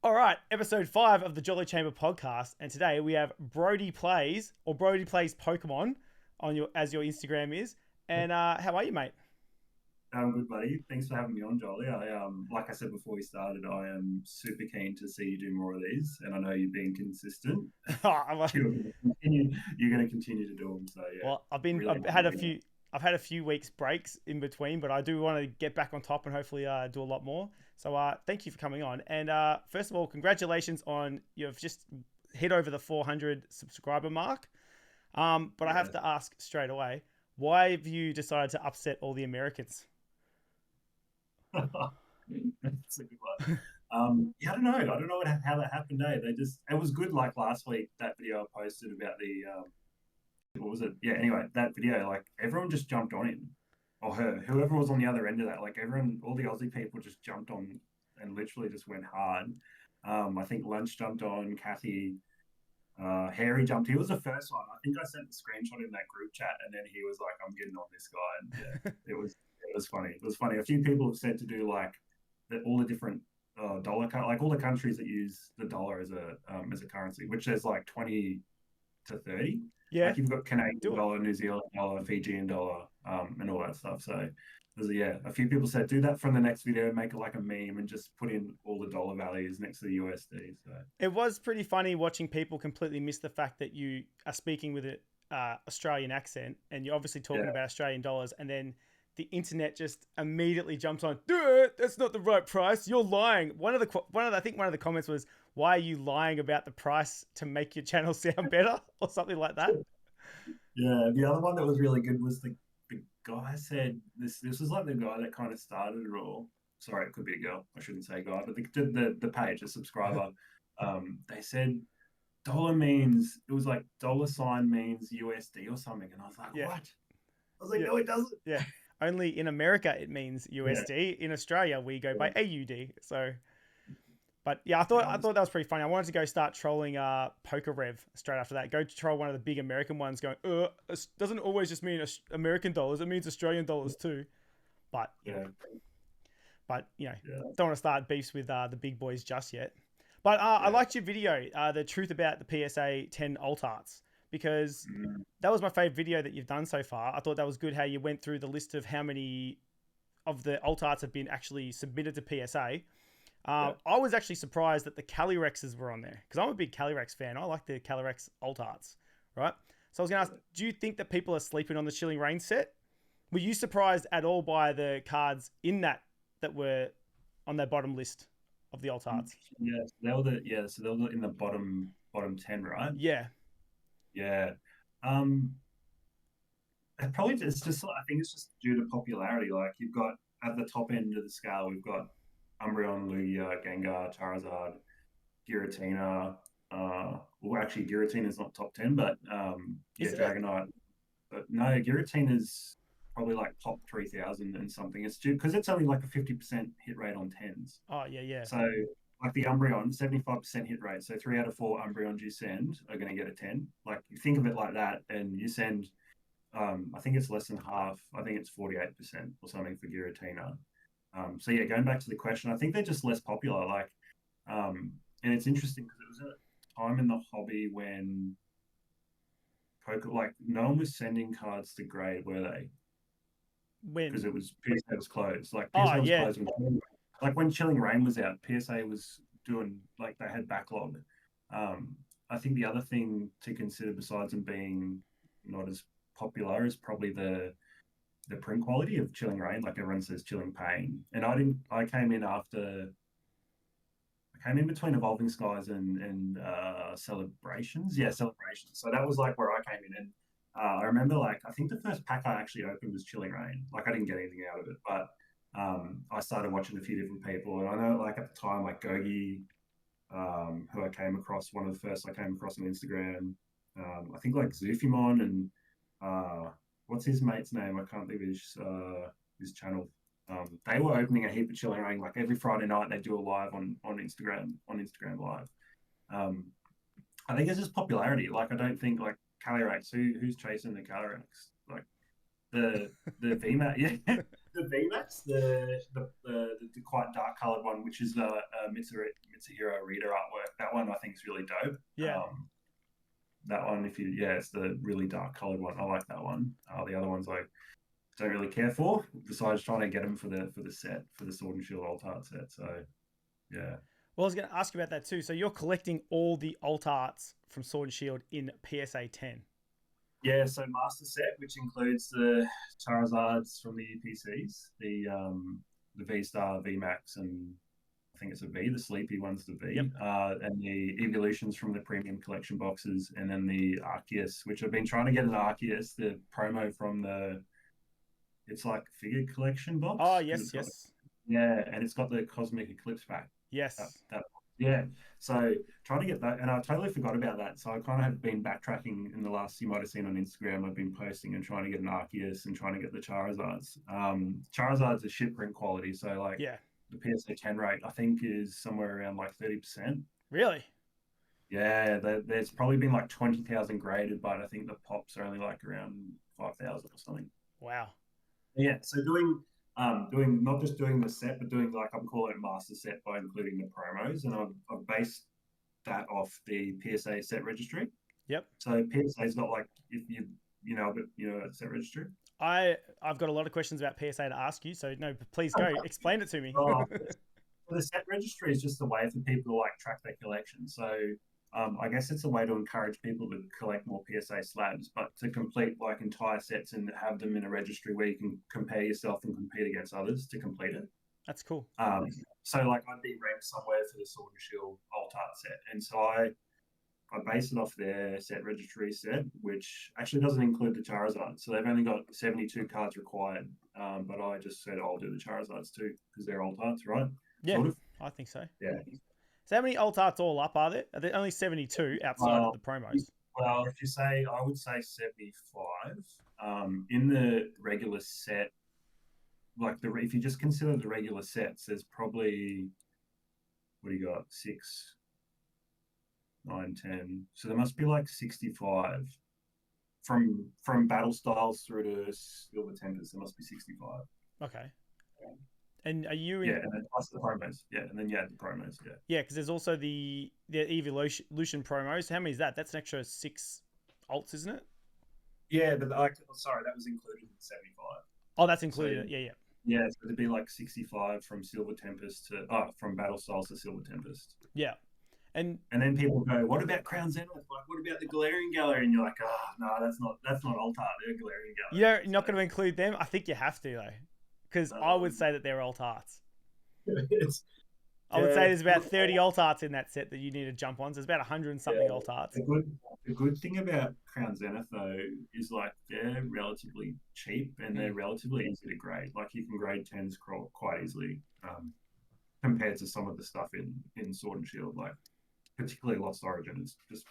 All right, episode 5 of the Jolly Chamber podcast, and today we have Brodie plays Pokemon on your as your Instagram is. And how are you, mate? Good, buddy. Thanks for having me on, Jolly. Like I said before we started, I am super keen to see you do more of these, and I know you've been consistent. You're going to continue to do them. So yeah, Well, really I've had a enjoying it. few weeks breaks in between, but I do want to get back on top and hopefully do a lot more. So thank you for coming on. And first of all, congratulations on you've just hit over the 400 subscriber mark. But I have Yeah, to ask straight away, why have you decided to upset all the Americans? that's a good one. Yeah, I don't know. I don't know how that happened. They just it was good. Like last week, that video I posted about the what was it? Yeah. Anyway, that video, like everyone just jumped on him or her, whoever was on the other end of that. Like everyone, all the Aussie people just jumped on and literally just went hard. I think Lunch jumped on, Kathy, Harry jumped. He was the first one. I think I sent the screenshot in that group chat, and then he was like, "I'm getting on this guy." And yeah, it was funny. It was funny. A few people have said to do like all the different like all the countries that use the dollar as a currency, which there's like 20 to 30. Yeah, Like you've got Canadian do it. dollar, New Zealand dollar, Fijian dollar, and all that stuff. So a few people said do that from the next video, make it like a meme, and just put in all the dollar values next to the USD. So It was pretty funny watching people completely miss the fact that you are speaking with an Australian accent and you're obviously talking yeah, about Australian dollars, and then the internet just immediately jumps on. Dude, that's not the right price. You're lying. I think one of the comments was, "Why are you lying about the price to make your channel sound better?" or something like that. yeah. The other one that was really good was the guy said this was like the guy that kind of started it all. Sorry, it could be a girl. I shouldn't say guy, but the page, the subscriber, they said dollar means it was like dollar sign means USD or something, and I was like, Yeah, what? I was like, yeah, no, it doesn't. yeah. Only in America it means Yeah, USD. In Australia we go yeah. by AUD. So but yeah, Yeah, I thought that was pretty funny. I wanted to go start trolling Poker Rev straight after that. Go troll one of the big American ones, going, it doesn't always just mean American dollars; it means Australian dollars too. But yeah, yeah. don't want to start beefs with the big boys just yet. But I Yeah. liked your video, the truth about the PSA 10 alt arts, because Mm, that was my favorite video that you've done so far. I thought that was good how you went through the list of how many of the alt arts have been actually submitted to PSA. yeah. I was actually surprised that the Calirexes were on there because I'm a big Calirex fan. I like the Calirex alt arts, right? So I was going to ask, do you think that people are sleeping on the Chilling Reign set? Were you surprised at all by the cards in that were on their bottom list of the alt arts? Yeah, so they were in the bottom 10, right? Yeah. Yeah. Um, it probably it's just I think it's just due to popularity. Like you've got at the top end of the scale, we've got Umbreon, Lugia, Gengar, Charizard, Giratina. Well, actually, Giratina is not top 10, but yeah, Isn't it? Dragonite. But no, Giratina is probably like top 3,000 and something. It's due because it's only like a 50% hit rate on tens. Oh, yeah, yeah. So, like the Umbreon, 75% hit rate. So, 3 out of 4 Umbreons you send are going to get a 10. Like, you think of it like that, and you send, I think it's less than half. I think it's 48% or something for Giratina. So, yeah, going back to the question, I think they're just less popular. And it's interesting because it was a time in the hobby when poker, like, no one was sending cards to grade, were they? Because When? it was PSA was closed. Like Oh, PSA was yeah. closed when Chilling Reign was out. PSA was doing like they had backlog. I think the other thing to consider besides them being not as popular is probably the print quality of Chilling Reign. Like everyone says, Chilling Pain, and I didn't. I came in after. I came in between Evolving Skies and Celebrations. Yeah, Celebrations. So that was like where I came in, and I remember like I think the first pack I actually opened was Chilling Reign. Like I didn't get anything out of it, but I started watching a few different people, and I know like at the time like Gogi, who I came across one of the first I came across on Instagram. I think like Zufimon and what's his mate's name? I can't think of his channel. They were opening a heap of Chilling Reign like every Friday night. They do a live on Instagram Live. Um, I think it's just popularity. Like I don't think like Calyrex. Who's chasing the Calyrex? Like the VMAX. Yeah, the VMAX, the quite dark coloured one, which is the Mitsuhiro Reader artwork. That one I think is really dope. Yeah. That one, it's the really dark coloured one. I like that one. The other ones I don't really care for. Besides trying to get them for the set, for the Sword and Shield alt art set. So yeah. Well, I was going to ask you about that too. So you're collecting all the alt arts from Sword and Shield in PSA 10. Yeah, so master set, which includes the Charizards from the UPCs, the V-Star, VMAX, and I think it's a V, the sleepy one's the V, yep. And the Evolutions from the premium collection boxes, and then the Arceus, which I've been trying to get an Arceus, the promo from it's like figure collection box. Oh, yes, yes. And it's got the Cosmic Eclipse pack. Yes. Yeah, so trying to get that, and I totally forgot about that. So I kind of have been backtracking in the last, you might have seen on Instagram, I've been posting and trying to get an Arceus and trying to get the Charizards. Charizards are shit print quality, so like the PSA 10 rate, I think, is somewhere around like 30%. Really? Yeah, there's probably been like 20,000 graded, but I think the pops are only like around 5,000 or something. Wow. Yeah, so doing not just doing the set, but doing, like, I'm calling it master set by including the promos, and I've based that off the PSA set registry. Yep. So PSA's got, like, if you know set registry. I've got a lot of questions about PSA to ask you, so no, please go explain it to me. The set registry is just a way for people to like track their collection. So I guess it's a way to encourage people to collect more PSA slabs, but to complete like entire sets and have them in a registry where you can compare yourself and compete against others to complete it. That's cool. So like I'd be ranked somewhere for the Sword and Shield alt art set, and so I base it off their set registry set, which actually doesn't include the Charizard. So they've only got 72 cards required, but I just said I'll do the Charizards too because they're alt arts, right? Yeah, sort of. I think so. Yeah. So how many alt arts all up are there? Are there only 72 outside of the promos? Well, if you say, I would say 75. In the regular set, like if you just consider the regular sets, there's probably, what do you got? 6, 9, 10. So there must be like 65 from battle styles through to Silver Tempest. There must be 65. Okay. And are you in... Yeah, and then plus the promos. Yeah, and then the promos. Yeah. Yeah, because there's also the Evolution promos. How many is that? That's an extra 6 alts, isn't it? Yeah, but sorry, that was included in 75. Oh, that's included. So, yeah. Yeah, so it'd be like 65 from Silver Tempest to from Battle Styles to Silver Tempest. Yeah. And then people go, what about Crown Zenith? Like, what about the Galarian Gallery? And you're like, no, that's not alt art. They're Galarian Gallery. You're not going to include them? I think you have to, though. Because I would say that they're alt arts. I would say there's about 30 alt arts in that set that you need to jump on. So there's about 100 and something alt arts. The good thing about Crown Zenith, though, is like they're relatively cheap and they're relatively easy to grade. Like you can grade 10s quite easily compared to some of the stuff in Sword and Shield. Like particularly Lost Origin, it's just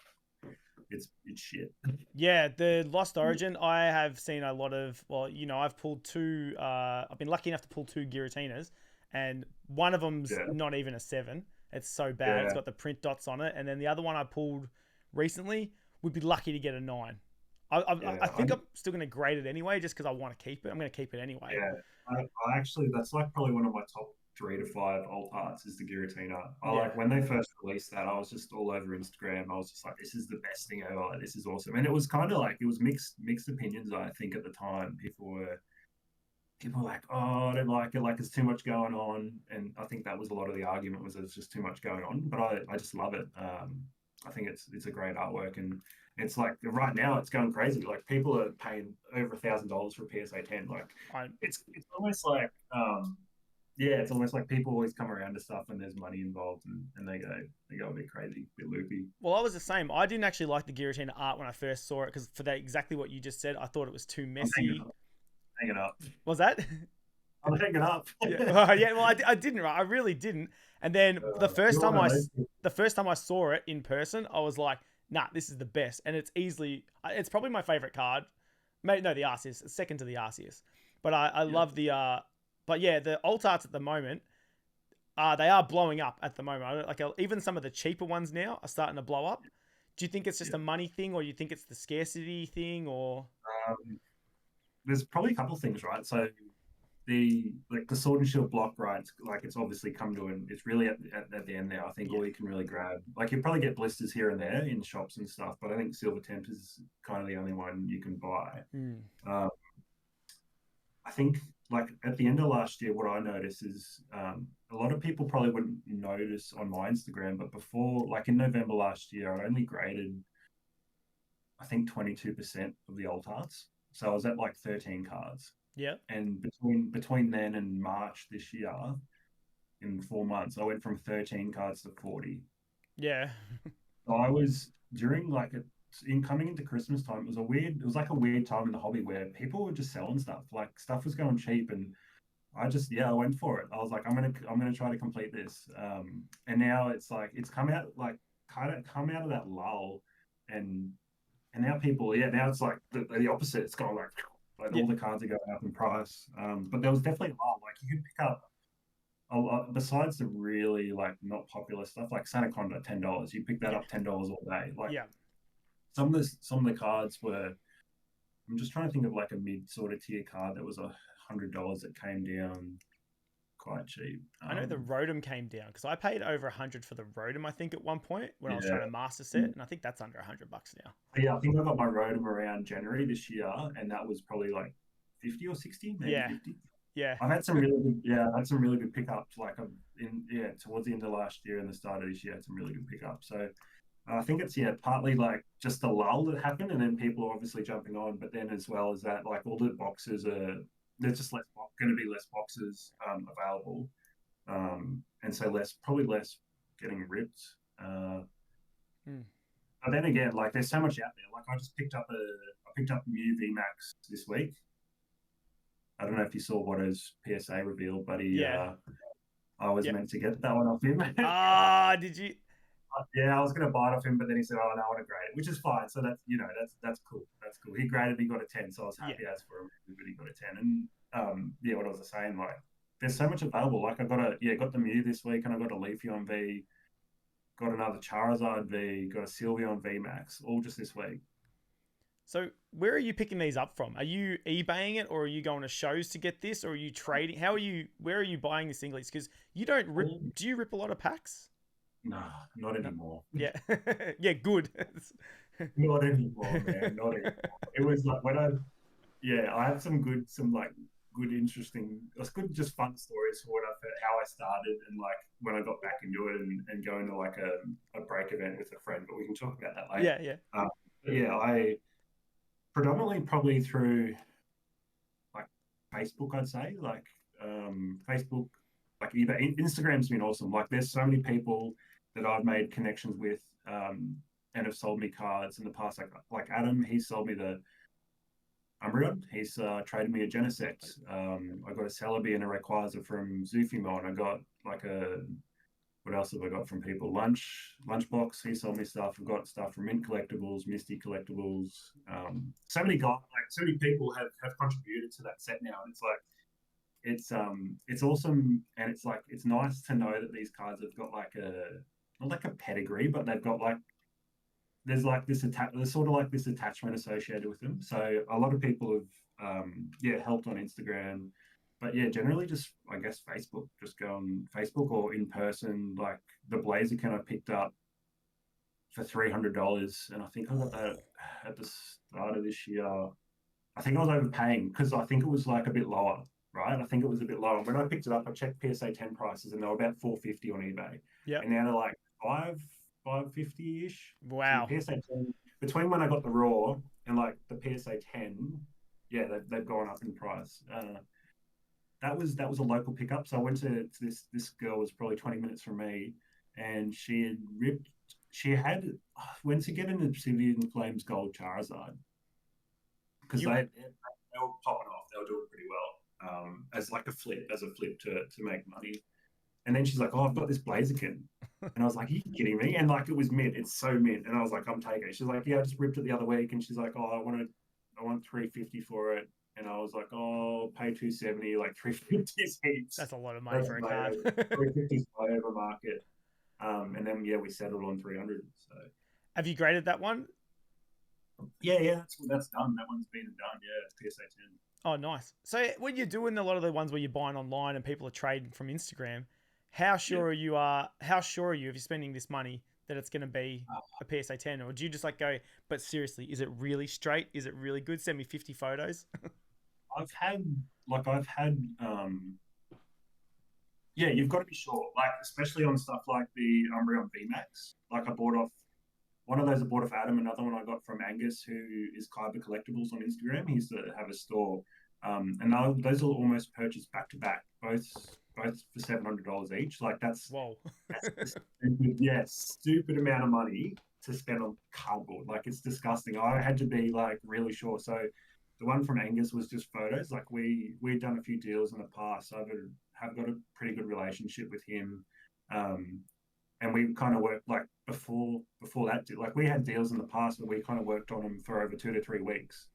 it's shit. Yeah, the Lost Origin, I have seen a lot of. Well, I've pulled 2. I've been lucky enough to pull 2 Giratinas, and one of them's not even a 7. It's so bad. Yeah. It's got the print dots on it, and then the other one I pulled recently would be lucky to get a 9. I think I'm still going to grade it anyway, just because I want to keep it. I'm going to keep it anyway. Yeah, I actually, that's like probably one of my top 3 to 5 alt arts is the Giratina. Like when they first released that, I was just all over Instagram. I was just like, this is the best thing ever. Like, this is awesome. And it was kind of like, it was mixed opinions, I think, at the time. People were like, oh, I don't like it. Like, there's too much going on. And I think that was a lot of the argument, was there's just too much going on. But I just love it. I think it's a great artwork. And it's like, right now, it's going crazy. Like, people are paying over $1,000 for PSA 10. Like, it's almost like... it's almost like people always come around to stuff and there's money involved and they go a bit crazy, a bit loopy. Well, I was the same. I didn't actually like the Giratina art when I first saw it because for that exactly what you just said, I thought it was too messy. Hang it up. Was that? I'm hanging up. Well, I didn't. Right, I really didn't. And then the first time I saw it in person, I was like, nah, this is the best. And it's probably my favorite card. The Arceus, second to the Arceus. But I love the. But yeah, the alt arts at the moment, they are blowing up at the moment. Even some of the cheaper ones now are starting to blow up. Do you think it's just a money thing, or you think it's the scarcity thing, or? There's probably a couple of things, right? So the Sword and Shield block, right? It's obviously come to an. It's really at the end now. I think Yeah. all you can really grab, like, you probably get blisters here and there in shops and stuff, but I think Silver Temp is kind of the only one you can buy. Mm. Um, I think, like, at the end of last year, what I noticed is a lot of people probably wouldn't notice on my Instagram, but before, like in November last year, I only graded, I think, 22% of the alt arts. So I was at like 13 cards. Yeah. And between then and March this year, in 4 months, I went from 13 cards to 40. Yeah. So I was during like in coming into Christmas time, it was like a weird time in the hobby where people were just selling stuff. Like stuff was going cheap, and I went for it. I was like, I'm gonna try to complete this. And now it's like it's come out like kind of come out of that lull, and now people, yeah, now it's like the opposite. It's gone like Yeah. all the cards are going up in price. But there was definitely a lull. Like you could pick up a lot besides the really like not popular stuff like Sanaconda, $10. You pick that Yeah. up $10 all day. Like Yeah. some of the cards were. I'm just trying to think of like a mid sort of tier card that was $100 that came down quite cheap. I know the Rotom came down because I paid over 100 for the Rotom, I think, at one point when I was Yeah. trying to master set, and I think that's under $100 now. Yeah, I think I got my Rotom around January this year, and that was probably like 50 or 60, maybe Yeah. 50. Yeah. I've had some really good, yeah, I had some really good pickups. Like towards the end of last year and the start of this year, I had some really good pickups. So I think it's partly like just the lull that happened, and then people are obviously jumping on. But then as well as that, like all the boxes are there's just going to be less boxes available, and so probably less getting ripped. Hmm. But then again, like there's so much out there. Like I picked up Mew VMAX this week. I don't know if you saw Watto's PSA reveal, but Yeah. I was Yeah. meant to get that one off him. Ah, did you? Yeah, I was going to buy it off him, but then he said, "Oh no, I want to grade it," which is fine. So that's cool. That's cool. He graded, he got a 10, so I was Yeah. happy as for him. But he got a 10, and yeah, what I was saying, like, there's so much available. Like I got the Mew this week, and I got a Leafeon V, got another Charizard V, got a Sylveon V Max, all just this week. So where are you picking these up from? Are you eBaying it, or are you going to shows to get this, or are you trading? Where are you buying this English? Because you don't rip. Do you rip a lot of packs? No, not No. anymore. Yeah. Yeah. Good. Not anymore, man. Not anymore. It was like I have some like good, interesting, it's good, just fun stories for how I started and like when I got back into it and going to like a break event with a friend, but we can talk about that later. Yeah. Yeah. I predominantly probably through like Facebook, I'd say Facebook, like eBay, Instagram's been awesome. Like there's so many people that I've made connections with, and have sold me cards in the past. Like Adam, he sold me the Umbreon. He's traded me a Genesect. I got a Celebi and a Rayquaza from Zufimon. I got like what else have I got from people? Lunchbox. He sold me stuff. I've got stuff from Mint Collectibles, Misty Collectibles. So many guys, like so many people have contributed to that set now, and it's awesome, and it's like it's nice to know that these cards have got like not like a pedigree, but they've got like there's sort of like this attachment associated with them. So a lot of people have helped on Instagram, but yeah, generally just I guess Facebook. Just go on Facebook or in person. Like the Blaziken I picked up for $300, and I think I got that at the start of this year. I think I was overpaying because I think it was like a bit lower, right? I think it was a bit lower. When I picked it up, I checked PSA 10 prices, and they were about 450 on eBay. Yeah. And now they're like 550 ish. Wow. So the PSA 10 between when I got the raw and like the PSA 10, yeah, they've gone up in price. That was a local pickup. So I went to this girl was probably 20 minutes from me, and she had went to get an Obsidian Flames Gold Charizard because they were popping off. They were doing pretty well as a flip to make money. And then she's like, "Oh, I've got this Blaziken," and I was like, "Are you kidding me?" And like it was mint. It's so mint. And I was like, "I'm taking it." She's like, "Yeah, I just ripped it the other week." And she's like, "Oh, I want 350 for it." And I was like, "Oh, I'll pay 270, like 350 heaps." That's a lot of money for a card. 350 is way over market. And then we settled on 300. So Have you graded that one? yeah, that's done. That one's been done. Yeah, it's PSA 10. Oh, nice. So when you're doing a lot of the ones where you're buying online and people are trading from Instagram, how Yeah. sure are you are? How sure are you if you're spending this money that it's going to be Uh, a PSA 10, or do you just like go? But seriously, is it really straight? Is it really good? Send me 50 photos. I've had yeah, you've got to be sure, like especially on stuff like the Umbreon VMAX. Like I bought off one of those. I bought off Adam. Another one I got from Angus, who is Kyber Collectibles on Instagram. He used to have a store, and those are almost purchased back to back, both for $700 each. Like Whoa. that's a stupid, yeah, stupid amount of money to spend on cardboard. Like it's disgusting. I had to be like really sure. So the one from Angus was just photos. Like we'd done a few deals in the past. So have got a pretty good relationship with him. And we kind of worked like before that. Like we had deals in the past, but we kind of worked on them for over 2 to 3 weeks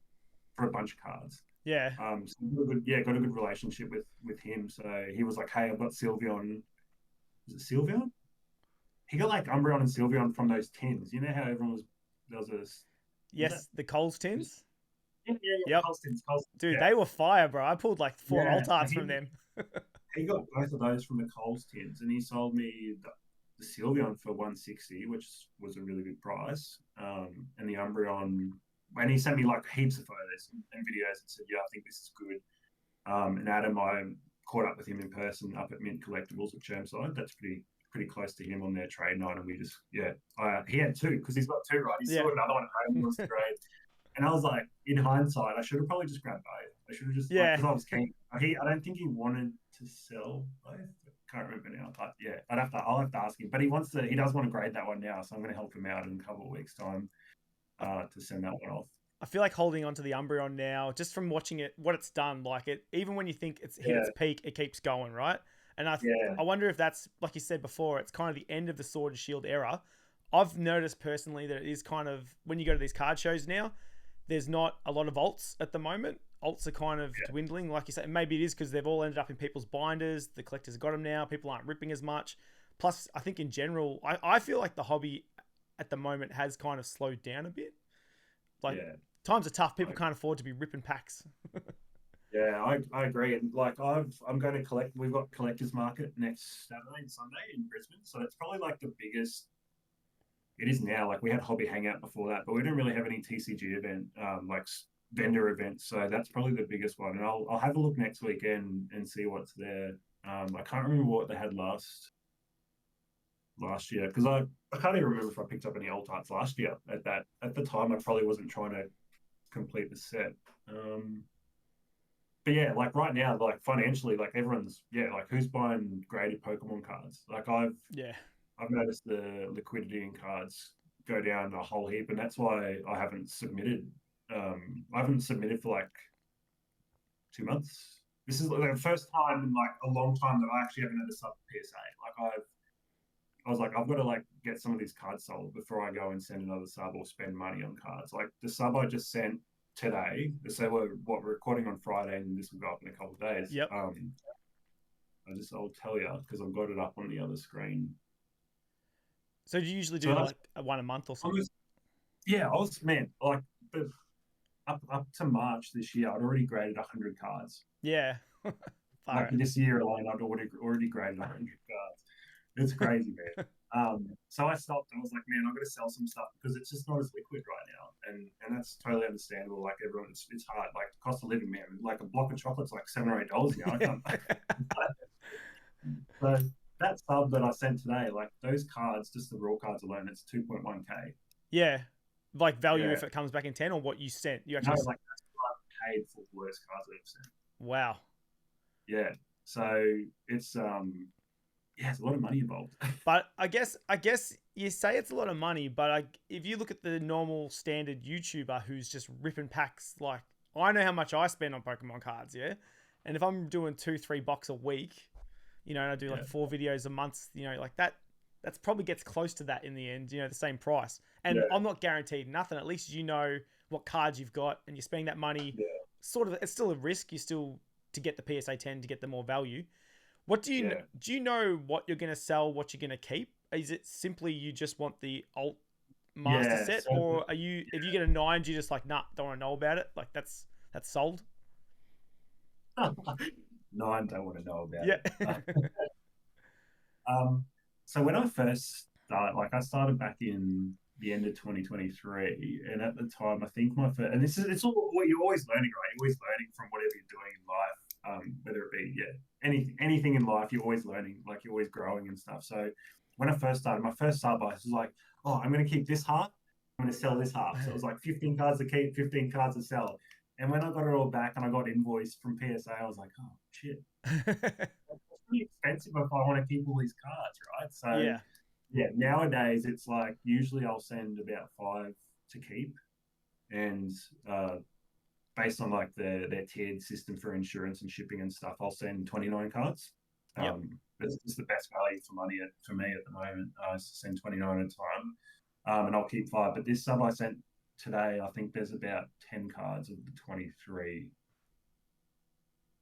for a bunch of cards. Yeah. So got a good relationship with him. So he was like, "Hey, I've got Sylveon. Is it Sylveon? He got like Umbreon and Sylveon from those tins. You know how everyone was there was a was that Yes, the Coles tins. yeah, Yep. Coles, Dude, yeah, they were fire, bro. I pulled like 4 yeah. alt arts from them. He got both of those from the Coles tins, and he sold me the Sylveon for 160, which was a really good price. And the Umbreon, and he sent me like heaps of photos and videos and said, "Yeah, I think this is good." And Adam, I caught up with him in person up at Mint Collectibles at Chermside. That's pretty close to him on their trade night, and we just he had two because he's got two, right? He Yeah. saw another one at home, was great. And I was like, in hindsight, I should have probably just grabbed both. I should have just Yeah. because I was keen. I don't think he wanted to sell both. I can't remember now, but yeah, I'll have to ask him. But he does want to grade that one now, so I'm going to help him out in a couple of weeks' time to send that one off. I feel like holding on to the Umbreon now, just from watching it, what it's done. Like it, even when you think it's hit its peak, it keeps going, right? And I wonder if that's, like you said before, it's kind of the end of the Sword and Shield era. I've noticed personally that it is kind of, when you go to these card shows now, there's not a lot of alts at the moment. Alts are kind of dwindling, like you said. Maybe it is because they've all ended up in people's binders. The collectors got them now. People aren't ripping as much. Plus, I think in general, I feel like the hobby at the moment has kind of slowed down a bit. Like times are tough. People can't afford to be ripping packs. Yeah, I agree. And like I'm going to collect. We've got collectors market next Saturday and Sunday in Brisbane, so it's probably like the biggest. It is now. Like we had hobby hangout before that, but we don't really have any TCG event, like vendor events. So that's probably the biggest one. And I'll have a look next weekend and see what's there. I can't remember what they had last year because I can't even remember if I picked up any alt arts last year. At the time, I probably wasn't trying to complete the set. But yeah, like right now, like financially, like everyone's like who's buying graded Pokemon cards? Like I've noticed the liquidity in cards go down a whole heap, and that's why I haven't submitted. I haven't submitted for like 2 months. This is like the first time in like a long time that I actually haven't had a sub PSA. Like I was like, I've got to like get some of these cards sold before I go and send another sub or spend money on cards. Like the sub I just sent today, so we're recording on Friday, and this will go up in a couple of days. Yep. I'll tell you because I've got it up on the other screen. So do you usually do like one a month or something? I was like up to March this year, I'd already graded 100 cards. Yeah. Like this year alone, I'd already graded 100 cards. It's crazy, man. So I stopped. I was like, man, I've got to sell some stuff because it's just not as liquid right now, and that's totally understandable. Like everyone, it's hard. Like the cost of living, man. Like a block of chocolate's like $7 or $8 now. I can't. So that sub that I sent today, like those cards, just the raw cards alone, it's 2.1K. Yeah, like value if it comes back in 10 or what you sent. You actually like that's what I paid for the worst cards I've ever sent. Wow. Yeah. So it's it's a lot of money involved. But I guess you say it's a lot of money, but if you look at the normal standard YouTuber who's just ripping packs, like I know how much I spend on Pokemon cards, yeah, and if I'm doing $2-3 a week, and I do like 4 videos a month, like that's probably gets close to that in the end, the same price. And I'm not guaranteed nothing. At least you know what cards you've got, and you're spending that money. Sort of, it's still a risk. You still to get the PSA 10 to get the more value. What do you know what you're going to sell, what you're going to keep? Is it simply you just want the alt master set, or if you get a 9, do you just like, nah, don't want to know about it? Like that's sold? Nine don't want to know about Yeah. it. Um, so when I first started, like I started back in the end of 2023, and at the time, I think my first, and this is it's all what you're always learning, right? You're always learning from whatever you're doing in life, whether it be anything in life, you're always learning, like you're always growing and stuff. So when I first started, my first start buy was like, oh, I'm going to keep this half, I'm going to sell this half. So it was like 15 cards to keep, 15 cards to sell. And when I got it all back and I got invoiced from PSA, I was like, oh shit, it's pretty expensive if I want to keep all these cards, right? So Yeah. yeah, nowadays it's like usually I'll send about 5 to keep, and uh, based on like their tiered system for insurance and shipping and stuff, I'll send 29 cards. Yep. It's the best value for money for me at the moment. I send 29 at a time, and I'll keep 5. But this sub I sent today, I think there's about 10 cards of the 23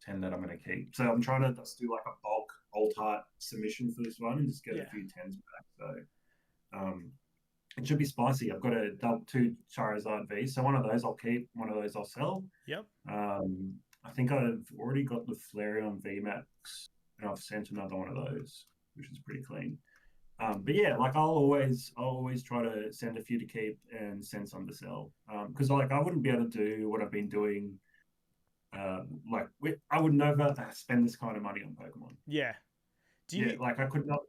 10 that I'm going to keep. So I'm trying to just do like a bulk alt art submission for this one and just get Yeah. a few 10s back. So it should be spicy. I've got a double 2 Charizard V. So one of those I'll keep, one of those I'll sell. Yep. I think I've already got the Flareon VMAX and I've sent another one of those, which is pretty clean. But yeah, like I'll always try to send a few to keep and send some to sell. Because like I wouldn't be able to do what I've been doing. I would never spend this kind of money on Pokemon. Yeah. Do you? Yeah, like I could not.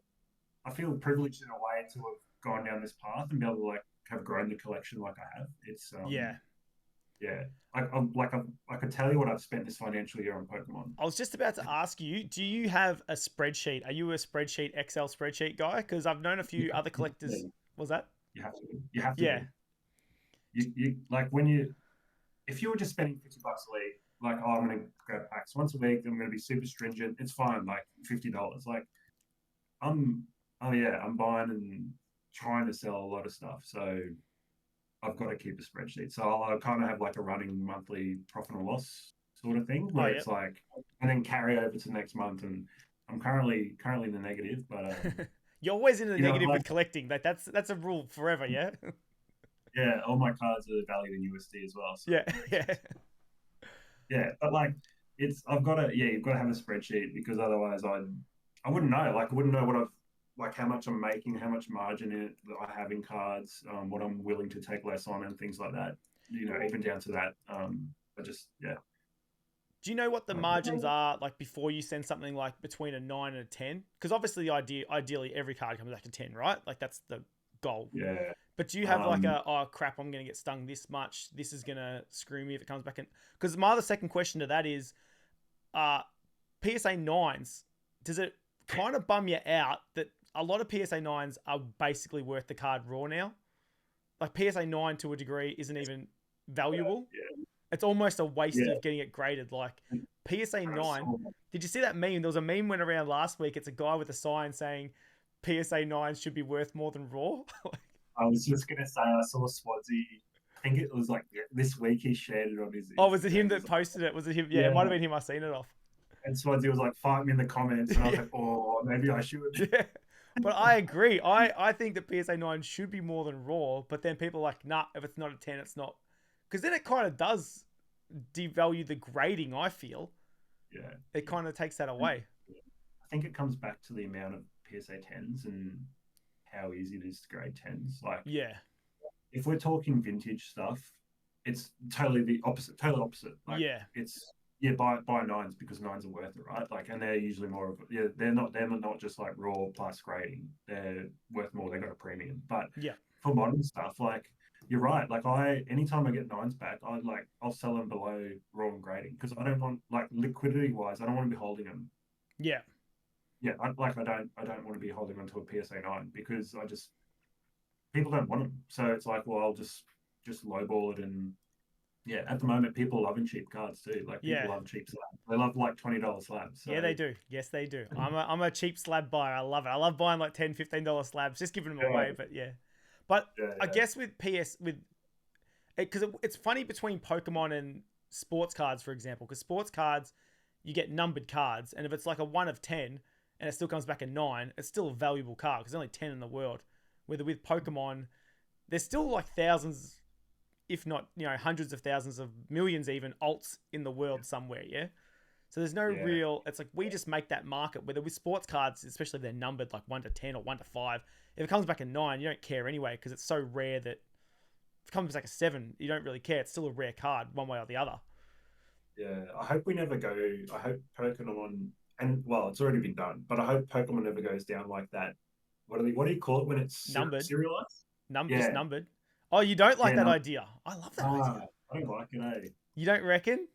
I feel privileged in a way to have gone down this path and be able to like have grown the collection like I have. It's Yeah. yeah. I could tell you what I've spent this financial year on Pokemon. I was just about to ask you, do you have a spreadsheet? Are you a spreadsheet, Excel spreadsheet guy? Because I've known a few other collectors. Was that? You have to. You have to. Yeah. You like if you were just spending $50 a week, like oh, I'm gonna grab packs once a week. I'm gonna be super stringent. It's fine. Like $50. Like I'm I'm buying and trying to sell a lot of stuff. So I've got to keep a spreadsheet. So I'll kind of have like a running monthly profit and loss sort of thing where Oh, yep. it's like, and then carry over to next month. And I'm currently in the negative, but You're always in the negative like, with collecting. Like that's a rule forever. Yeah. yeah, all my cards are valued in USD as well. So Yeah. Yeah. yeah, but like you've got to have a spreadsheet because otherwise I wouldn't know. Like I wouldn't know what I've like how much I'm making, how much margin that I have in cards, what I'm willing to take less on, and things like that. Even down to that. I just Do you know what the margins are like before you send something like between a 9 and a 10? Because obviously, ideally, every card comes back to 10, right? Like that's the goal. Yeah. But do you have like oh crap, I'm gonna get stung this much. This is gonna screw me if it comes back in. Because my other second question to that is, PSA 9s. Does it kind of bum you out that a lot of PSA 9s are basically worth the card raw now? Like PSA 9 to a degree isn't even valuable. Yeah. It's almost a waste of getting it graded. Like PSA 9. Did you see that meme? There was a meme went around last week. It's a guy with a sign saying PSA 9 should be worth more than raw. I was just gonna say I saw Swansea. I think it was like this week he shared it on his. Oh, was it him that posted it? Was it him? Yeah, it might have been him. I seen it off. And Swansea was like, fight me in the comments. And I was like, oh, maybe I should. Yeah. But I agree. I think that PSA 9 should be more than raw. But then people are like, nah, if it's not a 10, it's not. Because then it kind of does devalue the grading, I feel. Yeah. It kind of takes that away. I think it comes back to the amount of PSA 10s and how easy it is to grade 10s. Like, yeah. If we're talking vintage stuff, it's totally the opposite. Total opposite. Like, yeah. It's buy 9s because 9s are worth it, right? Like, and they're usually more of they're not just like raw plus grading. They're worth more. They got a premium. But for modern stuff, like you're right. Like anytime I get 9s back, I'll sell them below raw and grading because I don't want like liquidity wise, I don't want to be holding them. Yeah. Yeah, I don't want to be holding onto a PSA 9 because people don't want them. So it's like, well, I'll just lowball it and. Yeah, at the moment, people are loving cheap cards too. Like people love cheap slabs. They love like $20 slabs. So. Yeah, they do. Yes, they do. I'm a cheap slab buyer. I love it. I love buying like $10, $15 slabs, just giving them away. But I guess with because it's funny between Pokemon and sports cards, for example. Because sports cards, you get numbered cards, and if it's like a 1 of 10 and it still comes back a 9, it's still a valuable card because there's only 10 in the world. Whether with Pokemon, there's still like thousands. If not, hundreds of thousands of millions, even alts in the world somewhere. Yeah. So there's no Yeah. real. It's like we just make that market. Whether with sports cards, especially if they're numbered like 1 to 10 or 1 to 5, if it comes back a 9, you don't care anyway because it's so rare that if it comes back a 7, you don't really care. It's still a rare card one way or the other. Yeah, I hope we never go. I hope Pokemon, and well, it's already been done, but I hope Pokemon never goes down like that. What do you call it when it's Numbered, serialized? just Yeah, numbered. Oh, you don't like yeah, that no, idea? I love that idea. I don't like it, eh? You don't reckon?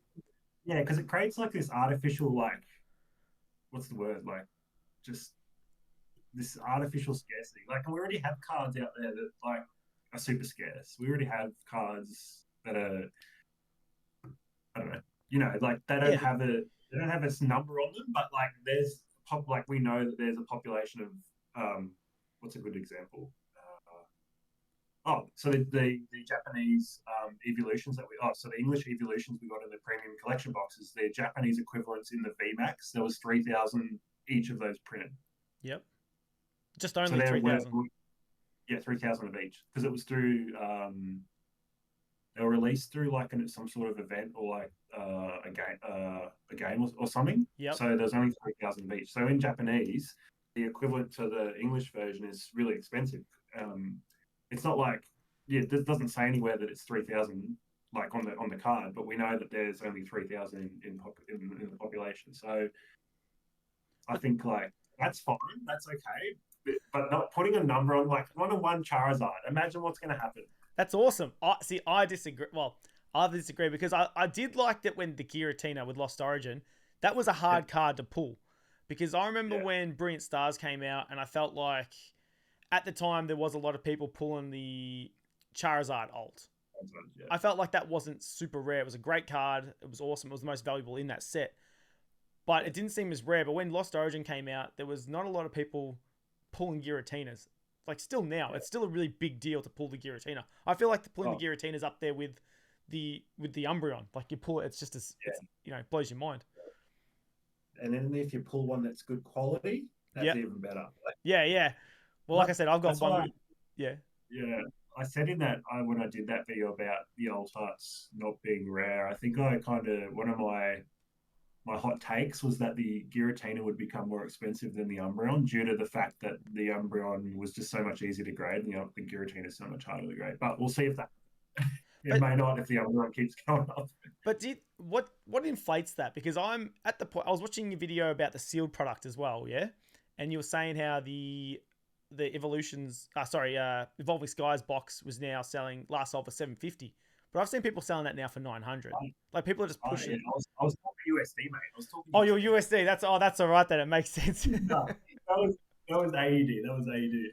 Yeah, because it creates like this artificial, like, what's the word? Like, just this artificial scarcity. Like, we already have cards out there that like are super scarce. We already have cards that are, I don't know, like Yeah, they don't have a number on them, but like there's like we know that there's a population of what's a good example? So the Japanese evolutions so the English evolutions we got in the premium collection boxes, their Japanese equivalents in the VMAX, there was 3,000 each of those printed. Yep. Just So only 3,000. Yeah, 3,000 of each because it was through they were released through like some sort of event or like a game or something. Yep. So there's only 3,000 of each. So in Japanese, the equivalent to the English version is really expensive. It's not like it doesn't say anywhere that it's 3,000 like on the card, but we know that there's only 3,000 in the population. So I think like that's fine, that's okay, but not putting a number on like 1-on-1 Charizard. Imagine what's going to happen. That's awesome. I disagree. Well, I disagree because I did like that when the Giratina with Lost Origin, that was a hard card to pull. Because I remember when Brilliant Stars came out and I felt like at the time there was a lot of people pulling the Charizard alt. Yeah. I felt like that wasn't super rare. It was a great card. It was awesome. It was the most valuable in that set. But it didn't seem as rare. But when Lost Origin came out, there was not a lot of people pulling Giratinas. Like still now, it's still a really big deal to pull the Giratina. I feel like pulling the Giratina is up there with the Umbreon. Like you pull it, it's just as it blows your mind. And then if you pull one that's good quality, that's even better. Yeah. Well, like I said, I've got one. Yeah. I said in that when I did that video about the old hearts not being rare, I think I kind of one of my hot takes was that the Giratina would become more expensive than the Umbreon due to the fact that the Umbreon was just so much easier to grade and the Giratina is so much harder to grade. But we'll see if that it may not if the Umbreon keeps going up. But what inflates that? Because I'm at the point I was watching a video about the sealed product as well, yeah? And you were saying how the Evolving Skies box was now selling last sold for $750. But I've seen people selling that now for $900. Like people are just pushing. I was talking USD, mate. I was talking. Oh, your USD. That's all right. Then it makes sense. No, that was AED. That was AED.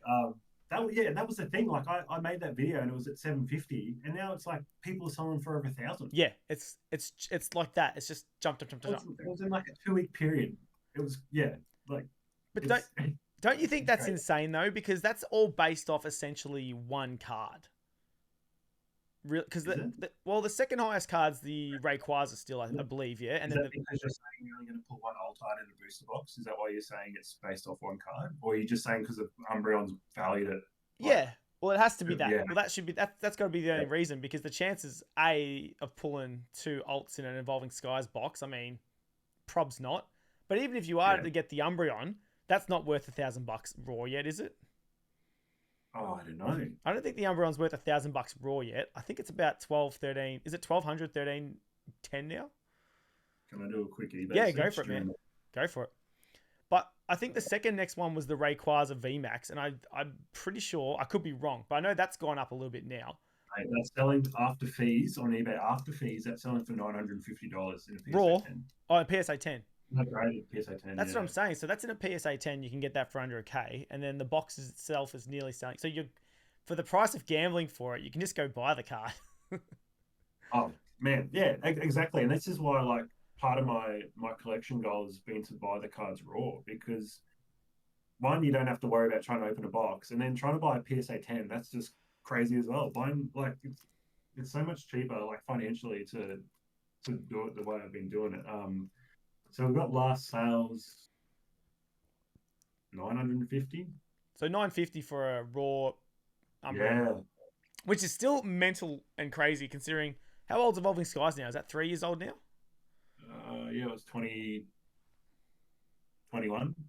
That was the thing. Like I made that video and it was at $750, and now it's like people are selling for over $1,000. Yeah, it's like that. It's just jumped. It was in like a 2-week period. It was like. But don't you think that's insane though? Because that's all based off essentially one card. Because the second highest card's the Rayquaza still, I believe, yeah. And is that because you're saying you're only going to put one alt card in the booster box? Is that why you're saying it's based off one card, or are you just saying because of Umbreon's valued at? Yeah, well, it has to be that. Yeah. Well, that should be that's got to be the only reason because the chances of pulling 2 alts in an Evolving Skies box, I mean, prob's not. But even if you are to get the Umbreon, that's not worth $1,000 raw yet, is it? Oh, I don't know. I don't think the Umbreon's worth $1,000 raw yet. I think it's about 12, 13. Is it 1,200, 13, 10 now? Can I do a quick eBay? Yeah, go for it, man. Go for it. But I think the second next one was the Rayquaza VMAX, and I'm pretty sure, I could be wrong, but I know that's gone up a little bit now. Right, that's selling after fees on eBay. After fees, that's selling for $950 in a PSA raw? 10. Oh, a PSA 10. Not great, PSA 10. That's what I'm saying. So that's in a PSA 10. You can get that for under $1,000, and then the box itself is nearly selling. So for the price of gambling for it, you can just go buy the card. Oh man, yeah, exactly. And this is why, like, part of my collection goal has been to buy the cards raw because one, you don't have to worry about trying to open a box, and then trying to buy a PSA 10, that's just crazy as well. Buying like it's so much cheaper, like financially, to do it the way I've been doing it. So we've got last sales $950. So $950 for a raw Umbreon. Yeah. Which is still mental and crazy considering how old's Evolving Skies now? Is that 3 years old now? Yeah, it was 2021.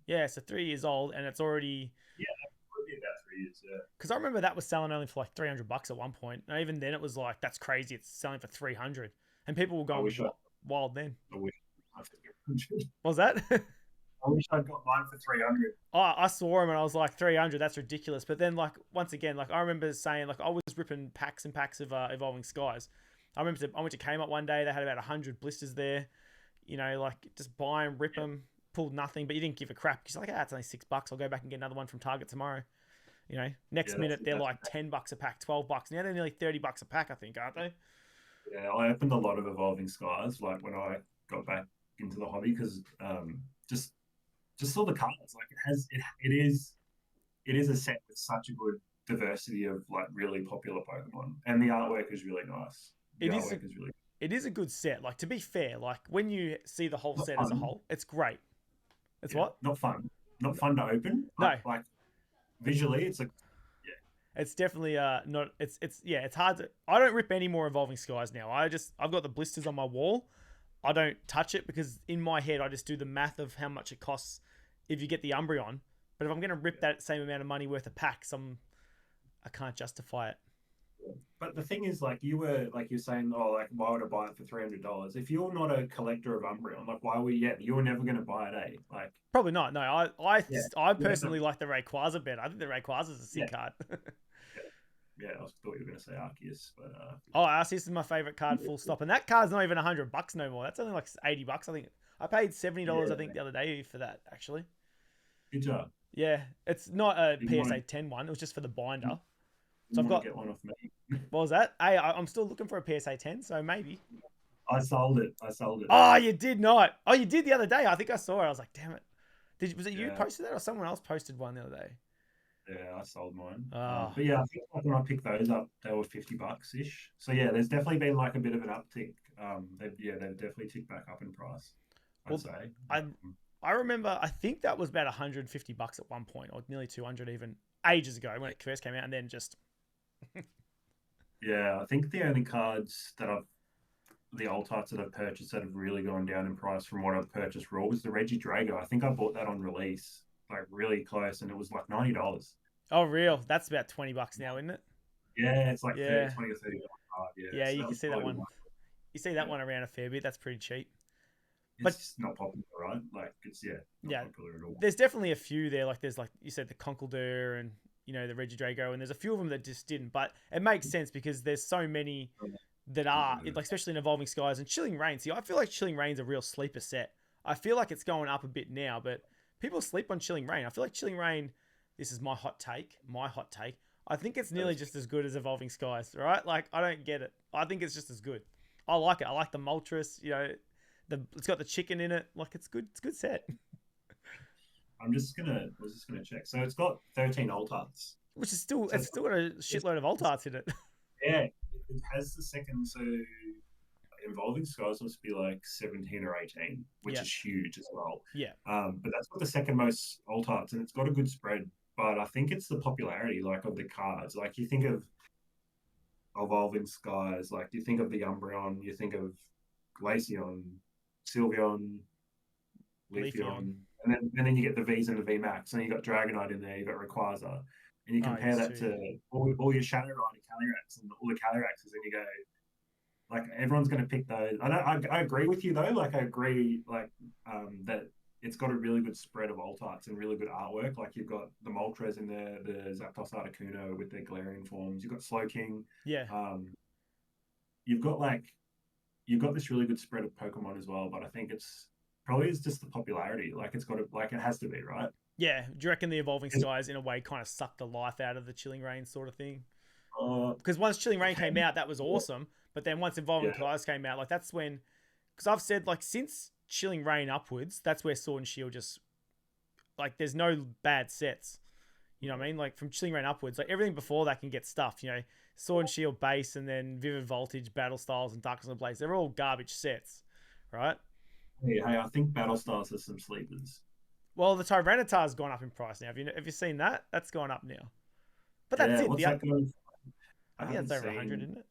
Yeah, so 3 years old, and it's already Yeah, probably about 3 years. Yeah. because I remember that was selling only for like $300 at one point. And even then, it was like that's crazy. It's selling for 300, and people were I going wish I, wild then. I wish I could get 100. What was that? I wish I'd got mine for 300. Oh, I saw him and I was like 300. That's ridiculous. But then, like once again, like I remember saying, like I was ripping packs and packs of Evolving Skies. I went to Kmart one day. They had about 100 blisters there. You know, like just buy them, rip them, pulled nothing. But you didn't give a crap because you're like, ah, it's only $6. I'll go back and get another one from Target tomorrow. You know, next Yeah, minute they're that's like $10 a pack, $12. Now they're nearly $30 a pack, I think, aren't they? yeah. I opened a lot of Evolving Skies like when I got back into the hobby because just just saw the cards. Like it is a set with such a good diversity of like really popular Pokemon, and the artwork is really nice. The It is a artwork is really it is a good set. Like to be fair, like when you see the whole not set as a fun. whole, it's great. It's Yeah, what? not fun. Not fun to open, No, but like visually, it's like yeah, it's definitely not. It's yeah. It's hard to. I don't rip any more Evolving Skies now. I've got the blisters on my wall. I don't touch it because in my head I just do the math of how much it costs if you get the Umbreon. But if I'm gonna rip that same amount of money worth of packs, I can't justify it. but the thing is, like you were like you're saying, oh, like why would I buy it for $300? If you're not a collector of Umbreon, like why would you were never going to buy it, eh? Like Probably not. No, yeah, I yeah, no, personally like the Rayquaza better. I think the Rayquaza is a yeah, sick card. yeah. I thought you were going to say Arceus, but Oh, Arceus is my favorite card, full stop. And that card's not even $100 no more. That's only like $80. I think I paid $70. I yeah, think the other day for that actually. good job. Yeah, it's not a You want PSA to 10 one. It was just for the binder. you So I've want to got get one off me? what was that? Hey, I'm still looking for a PSA 10, so maybe. I sold it. I sold it. Oh, you did not. Oh, you did the other day. I think I saw it. I was like, damn it. Was it you Yeah, posted that or someone else posted one the other day? yeah, I sold mine. Oh, But yeah, I think like when I picked those up, they were $50 ish. So yeah, there's definitely been like a bit of an uptick. They've definitely ticked back up in price, I'd well, say. I I remember. I think that was about $150 at one point, or nearly 200 even ages ago when it first came out, and then just Yeah, I think the only cards that the alt arts that I've purchased that have really gone down in price from what I've purchased raw was the Reggie Drago. I think I bought that on release, like really close, and it was like $90. oh, real. That's about $20 now, isn't it? Yeah, it's like 30, Yeah, 20 or $30 card. Yeah, yeah. so You that can was see that probably one. one. You see that Yeah, one around a fair bit. That's pretty cheap. it's But just not popular, right? Like it's not yeah, popular at all. there's definitely a few there. Like there's like you said the Conkeldurr and the Reggie Drago, and there's a few of them that just didn't. But it makes sense because there's so many that are like especially in Evolving Skies and Chilling Reign. See, I feel like Chilling Reign's a real sleeper set. I feel like it's going up a bit now, but people sleep on Chilling Reign. I feel like Chilling Reign. This is my hot take. My hot take. I think it's nearly just as good as Evolving Skies, right? Like I don't get it. I think it's just as good. I like it. I like the Moltres. It's got the chicken in it. Like it's good. It's a good set. I was just gonna check. So it's got 13 alt arts. Which is still So it's still got a shitload of alt arts in it. yeah, it has the second. So Involving Skies must be like 17 or 18, which Yeah, is huge as well. yeah. But that's got the second most alt arts, and it's got a good spread. But I think it's the popularity, like of the cards. Like you think of Evolving Skies, like you think of the Umbreon, you think of Glaceon, Sylveon, Leafeon. Leafeon, and then you get the V's and the V Max, and you got Dragonite in there, you got Rayquaza, and you Oh, compare yes, that too. to all your Shadow Rider Calyrex and all the Calyrexes, and you go, like everyone's going to pick those. I agree with you though. Like I agree, like that it's got a really good spread of alt arts and really good artwork. Like you've got the Moltres in there, the Zapdos Articuno with their glaring forms. You've got Slowking. Yeah, Um, you've got like you've got this really good spread of Pokemon as well. But I think it's probably is just the popularity. Like it's got to like it has to be right. yeah. Do you reckon the Evolving It's, Skies in a way kind of sucked the life out of the Chilling Reign sort of thing? uh, Because once Chilling Reign came okay. out, that was awesome. But then once Evolving Yeah, Skies came out, like that's when, because I've said like since Chilling Reign upwards, that's where Sword and Shield just like there's no bad sets. You know what I mean? Like from Chilling Reign upwards, like everything before that can get stuffed. Sword and Shield base, and then Vivid Voltage, Battle Styles, and Darkness and Blaze. They're all garbage sets, right? hey, I think Battle Stars has some sleepers. Well, the Tyranitar's gone up in price now. Have you seen that? That's gone up now. But that's Yeah, it. what's that going? I I think haven't that's over 100, seen. isn't it?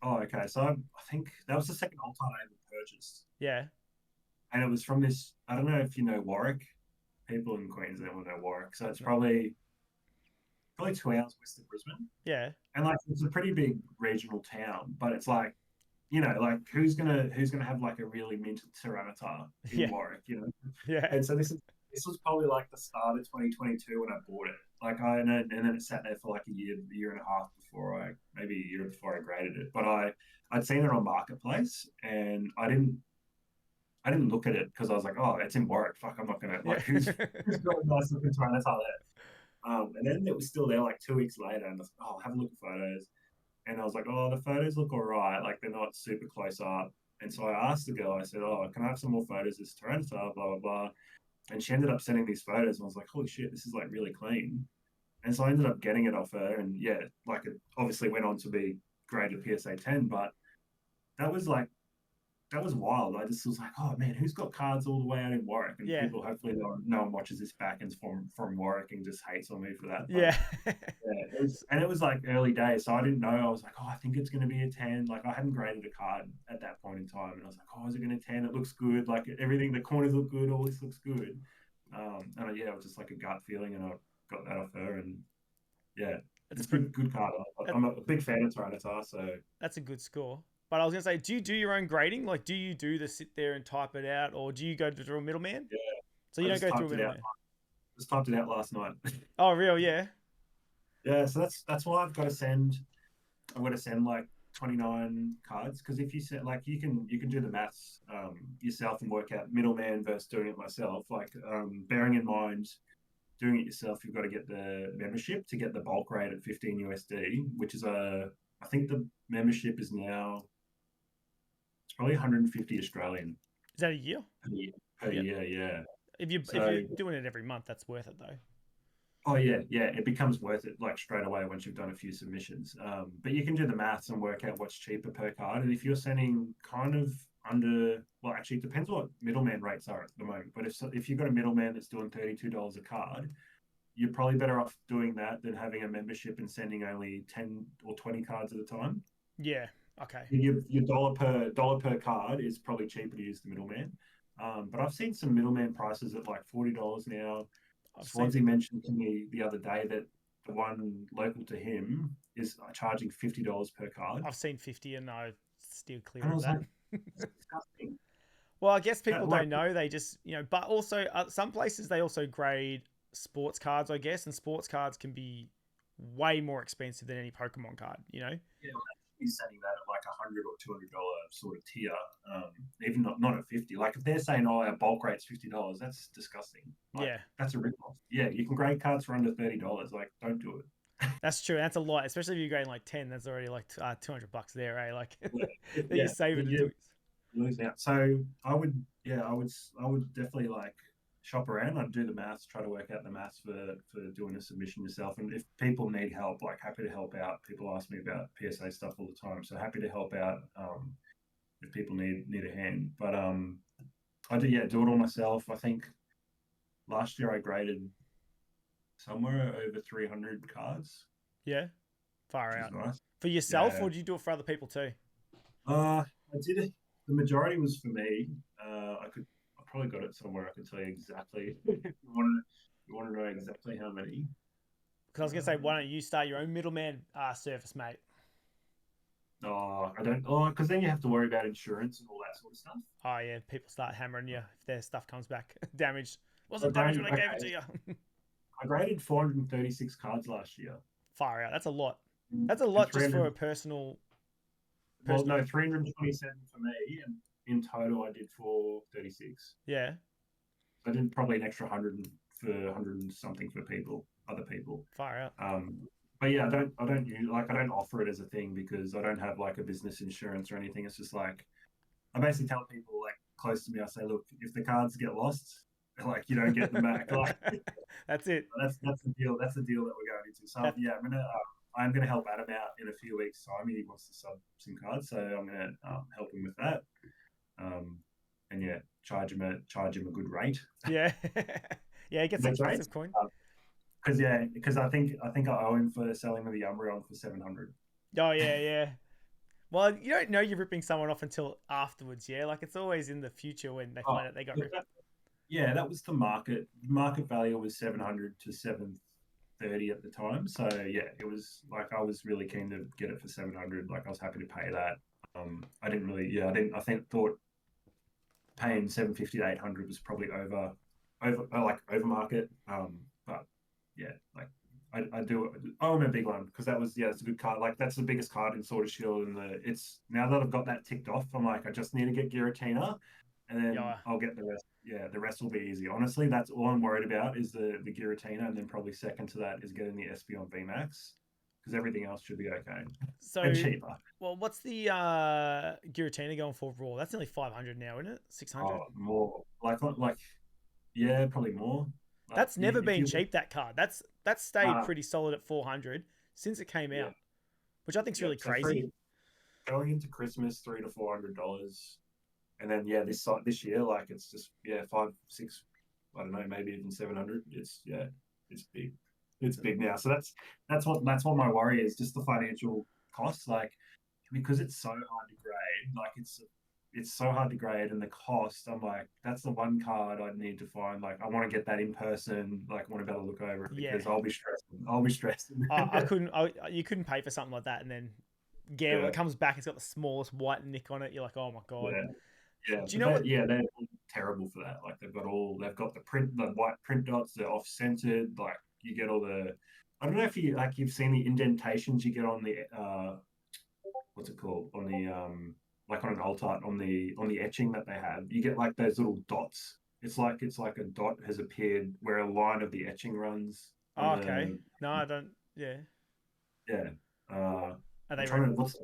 Oh, okay. So I think that was the second alt art I ever purchased. Yeah. And it was from this, I don't know if you know Warwick. People in Queensland will know Warwick. So it's No. probably 2 hours west of Brisbane. Yeah. And like it's a pretty big regional town, but it's like, you know, like who's gonna have like a really minted Tyranitar in Yeah. Warwick, you know? Yeah. And so this was probably like the start of 2022 when I bought it. Like and then it sat there for like a year and a half before maybe a year before I graded it. But I'd seen it on Marketplace and I didn't look at it because I was like, oh, it's in Warwick. Fuck, I'm not gonna Yeah. like who's got a nice looking Tyranitar there. And then it was still there like 2 weeks later, and I was like, oh, I'll have a look at photos. And I was like, oh, the photos look all right. Like they're not super close up. And so I asked the girl, I said, oh, can I have some more photos of this Tyranitar, blah, blah, blah. And she ended up sending these photos. And I was like, holy shit, this is like really clean. And so I ended up getting it off her. And yeah, like it obviously went on to be graded PSA 10, but that was like, that was wild. I just was like, oh man, who's got cards all the way out in Warwick? And Yeah. people, hopefully, no one watches this back and from Warwick and just hates on me for that. But Yeah. yeah, it was like early days, so I didn't know. I was like, oh, I think it's going to be a 10. Like I hadn't graded a card at that point in time, and I was like, oh, is it going to 10? It looks good. Like everything, the corners look good. All this looks good. Yeah, it was just like a gut feeling, and I got that off her, and yeah, it's a good card. I'm a big fan of Tyranitar, so that's a good score. But I was gonna say, do you do your own grading? Like, do you do the sit there and type it out, or do you go through a middleman? yeah. So you don't go through a middleman. Just typed it out last night. Oh, real? Yeah. Yeah, so that's why I've got to send. I'm going to send like 29 cards because if you set like you can do the maths yourself and work out middleman versus doing it myself. Like bearing in mind doing it yourself, you've got to get the membership to get the bulk rate at 15 USD, which is I think the membership is now it's probably 150 Australian. Is that a year? Per year, yeah. If you're doing it every month, that's worth it though. Oh yeah, it becomes worth it like straight away once you've done a few submissions. But you can do the maths and work out what's cheaper per card. And if you're sending kind of under, well, actually, it depends what middleman rates are at the moment. But if you've got a middleman that's doing $32 a card, you're probably better off doing that than having a membership and sending only 10 or 20 cards at a time. Yeah. Okay. Your dollar per card is probably cheaper to use the middleman. But I've seen some middleman prices at like $40 now. Swansea mentioned to me the other day that the one local to him is charging $50 per card. I've seen 50 and I steer clear And I of was that. like, that's disgusting. Well, I guess people don't know. They just, but also some places they also grade sports cards, I guess, and sports cards can be way more expensive than any Pokemon card, Yeah, well, he's setting that at like $100 or $200 sort of tier, even not at 50. Like if they're saying, "Oh, our bulk rate's $50," that's disgusting. Like, yeah, that's a rip-off. Yeah, you can grade cards for under $30. Like, don't do it. That's true. That's a lot, especially if you're grading like 10. That's already like $200 there, eh? Like Yeah, that you're saving to do it. Losing out. So I would definitely like shop around. I'd do the maths, try to work out the maths for doing a submission yourself. And if people need help, like happy to help out. People ask me about PSA stuff all the time, so happy to help out if people need a hand. But I do it all myself. I think last year I graded somewhere over 300 cards. Yeah, far out. Nice. For yourself, or do you do it for other people too? I did it. The majority was for me. I probably got it somewhere. I could tell you exactly. you want to know exactly how many? Because I was gonna say, why don't you start your own middleman service, mate? Oh, I don't. Oh, because then you have to worry about insurance and all that sort of stuff. Oh yeah, people start hammering you if their stuff comes back damaged. Wasn't damaged when I gave it to you. I graded 436 cards last year. Far out. That's a lot. That's a lot just for a personal. Well, no, 327 for me, and in total I did 436. Yeah. I did probably an extra 100 for 100 and something for other people. Far out. But yeah, I don't offer it as a thing because I don't have like a business insurance or anything. It's just like I basically tell people like close to me, I say, look, if the cards get lost, like you don't get them back. Like that's it. That's the deal. That's the deal that we're going into. So yeah, I'm gonna help Adam out in a few weeks' time. He wants to sub some cards, so I'm gonna help him with that. And yeah, charge him a good rate. Yeah, yeah, he gets some expensive coin. Because I think I owe him for selling me the Umbreon for 700. Oh yeah. Well, you don't know you're ripping someone off until afterwards, yeah? Like, it's always in the future when they Oh, find out they got look, ripped. yeah, that was the market value was 700 to 730 at the time. So yeah, it was like I was really keen to get it for 700. Like I was happy to pay that. I didn't really, yeah, I didn't. I think thought paying 750 to 800 was probably like over market. But yeah, like I do. Oh, I'm a big one because that was yeah, it's a good card. Like that's the biggest card in Sword of Shield, and it's now that I've got that ticked off, I'm like I just need to get Giratina, and then Yeah. I'll get the rest. Yeah, the rest will be easy. Honestly, that's all I'm worried about is the Giratina, and then probably second to that is getting the SP on VMAX because everything else should be okay and So, cheaper. well, what's the Giratina going for raw? That's only 500 now, isn't it? 600? Oh, more like yeah, probably more. Like That's never if been you cheap, that card. That's stayed pretty solid at 400 since it came yeah out, which I think is yeah. really So crazy. going into Christmas, $300 to $400, and then yeah, this year like it's just yeah 5 6, I don't know, maybe even 700. It's yeah, it's big, it's big now. So that's what my worry is, just the financial costs, like because it's so hard to grade, like it's so hard to grade and the cost. I'm like, that's the one card I need to find. Like, I want to get that in person. Like, I want to be able to look over it Yeah. because I'll be stressed. I'll be stressed. I couldn't. You couldn't pay for something like that, and then gamble. Yeah, It comes back. It's got the smallest white nick on it. You're like, oh my god. yeah. Yeah, Do you but know what? they're terrible for that. Like they've got the white print dots, they're off centered. Like you get all the, I don't know if you've seen the indentations you get on the what's it called on the like on an alt art on the etching that they have. You get like those little dots. It's like a dot has appeared where a line of the etching runs on Oh, okay. the No, I don't. Yeah. yeah. Are I'm they? trying to what's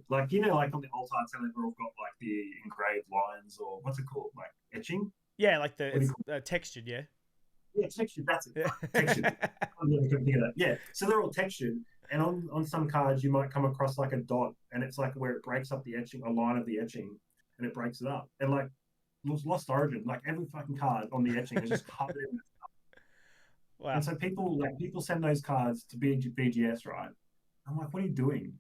like like on the alt arts they've all got like the engraved lines or what's it called, like etching. Yeah, like What do you it's call textured. Yeah. it? Yeah, textured. That's it. Yeah. Right. Textured. I really couldn't think of that. Yeah, so they're all textured, and on some cards you might come across like a dot, and it's like where it breaks up the etching, a line of the etching, and it breaks it up, and like Lost Origin, like every fucking card on the etching is just covered in. Wow. And so people send those cards to BGS, right? I'm like, what are you doing?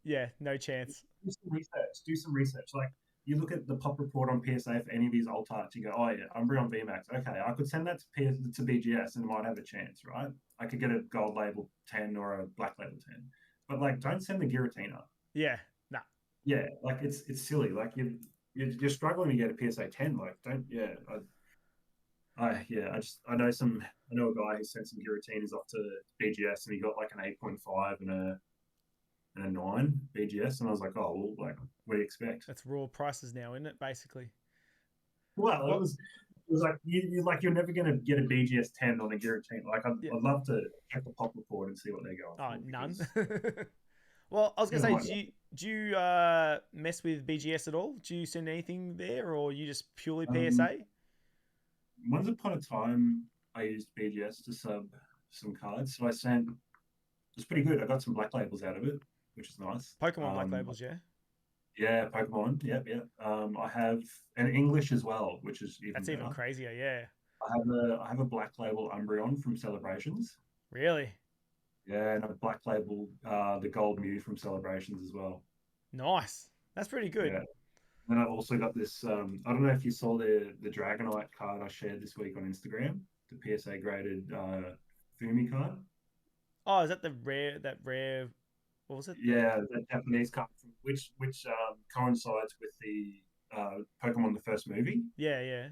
Yeah. No chance. Do some research. Do some research. Like you look at the pop report on PSA for any of these alt arts, you go, oh yeah, Umbreon VMAX. Okay, I could send that to BGS and might have a chance, right? I could get a gold label 10 or a black label 10. But like, don't send the Giratina. Yeah. Nah. Yeah, like it's silly. Like you're struggling to get a PSA 10. Like don't yeah. I know a guy who sent some Giratinas off to BGS and he got like an 8.5 and a 9 BGS, and I was like, oh well, like what do you expect? That's raw prices now, isn't it? Basically. Well, it Well. was it was like you're never going to get a BGS 10 on a Giratina. Like Yeah. I'd love to check the pop report and see what they're going Oh, for none. because Well, I was gonna you say, know, do you mess with BGS at all? Do you send anything there, or you just purely um, PSA? once upon a time I used BGS to sub some cards, so I sent. It's pretty good. I got some black labels out of it, which is nice. Pokemon Black Labels, yeah. Yeah, Pokemon. Yep, yep. I have an English as well, which is even That's even better. crazier, yeah. I have a black label Umbreon from Celebrations. Really Yeah, and a black label the Gold Mew from Celebrations as well. nice. That's pretty good. Yeah. Then I've also got this. I don't know if you saw the Dragonite card I shared this week on Instagram, the PSA graded Fumi card. Oh, is that the rare? That rare? What was it? Yeah, the Japanese card, which coincides with the Pokemon the first movie. Yeah, yeah,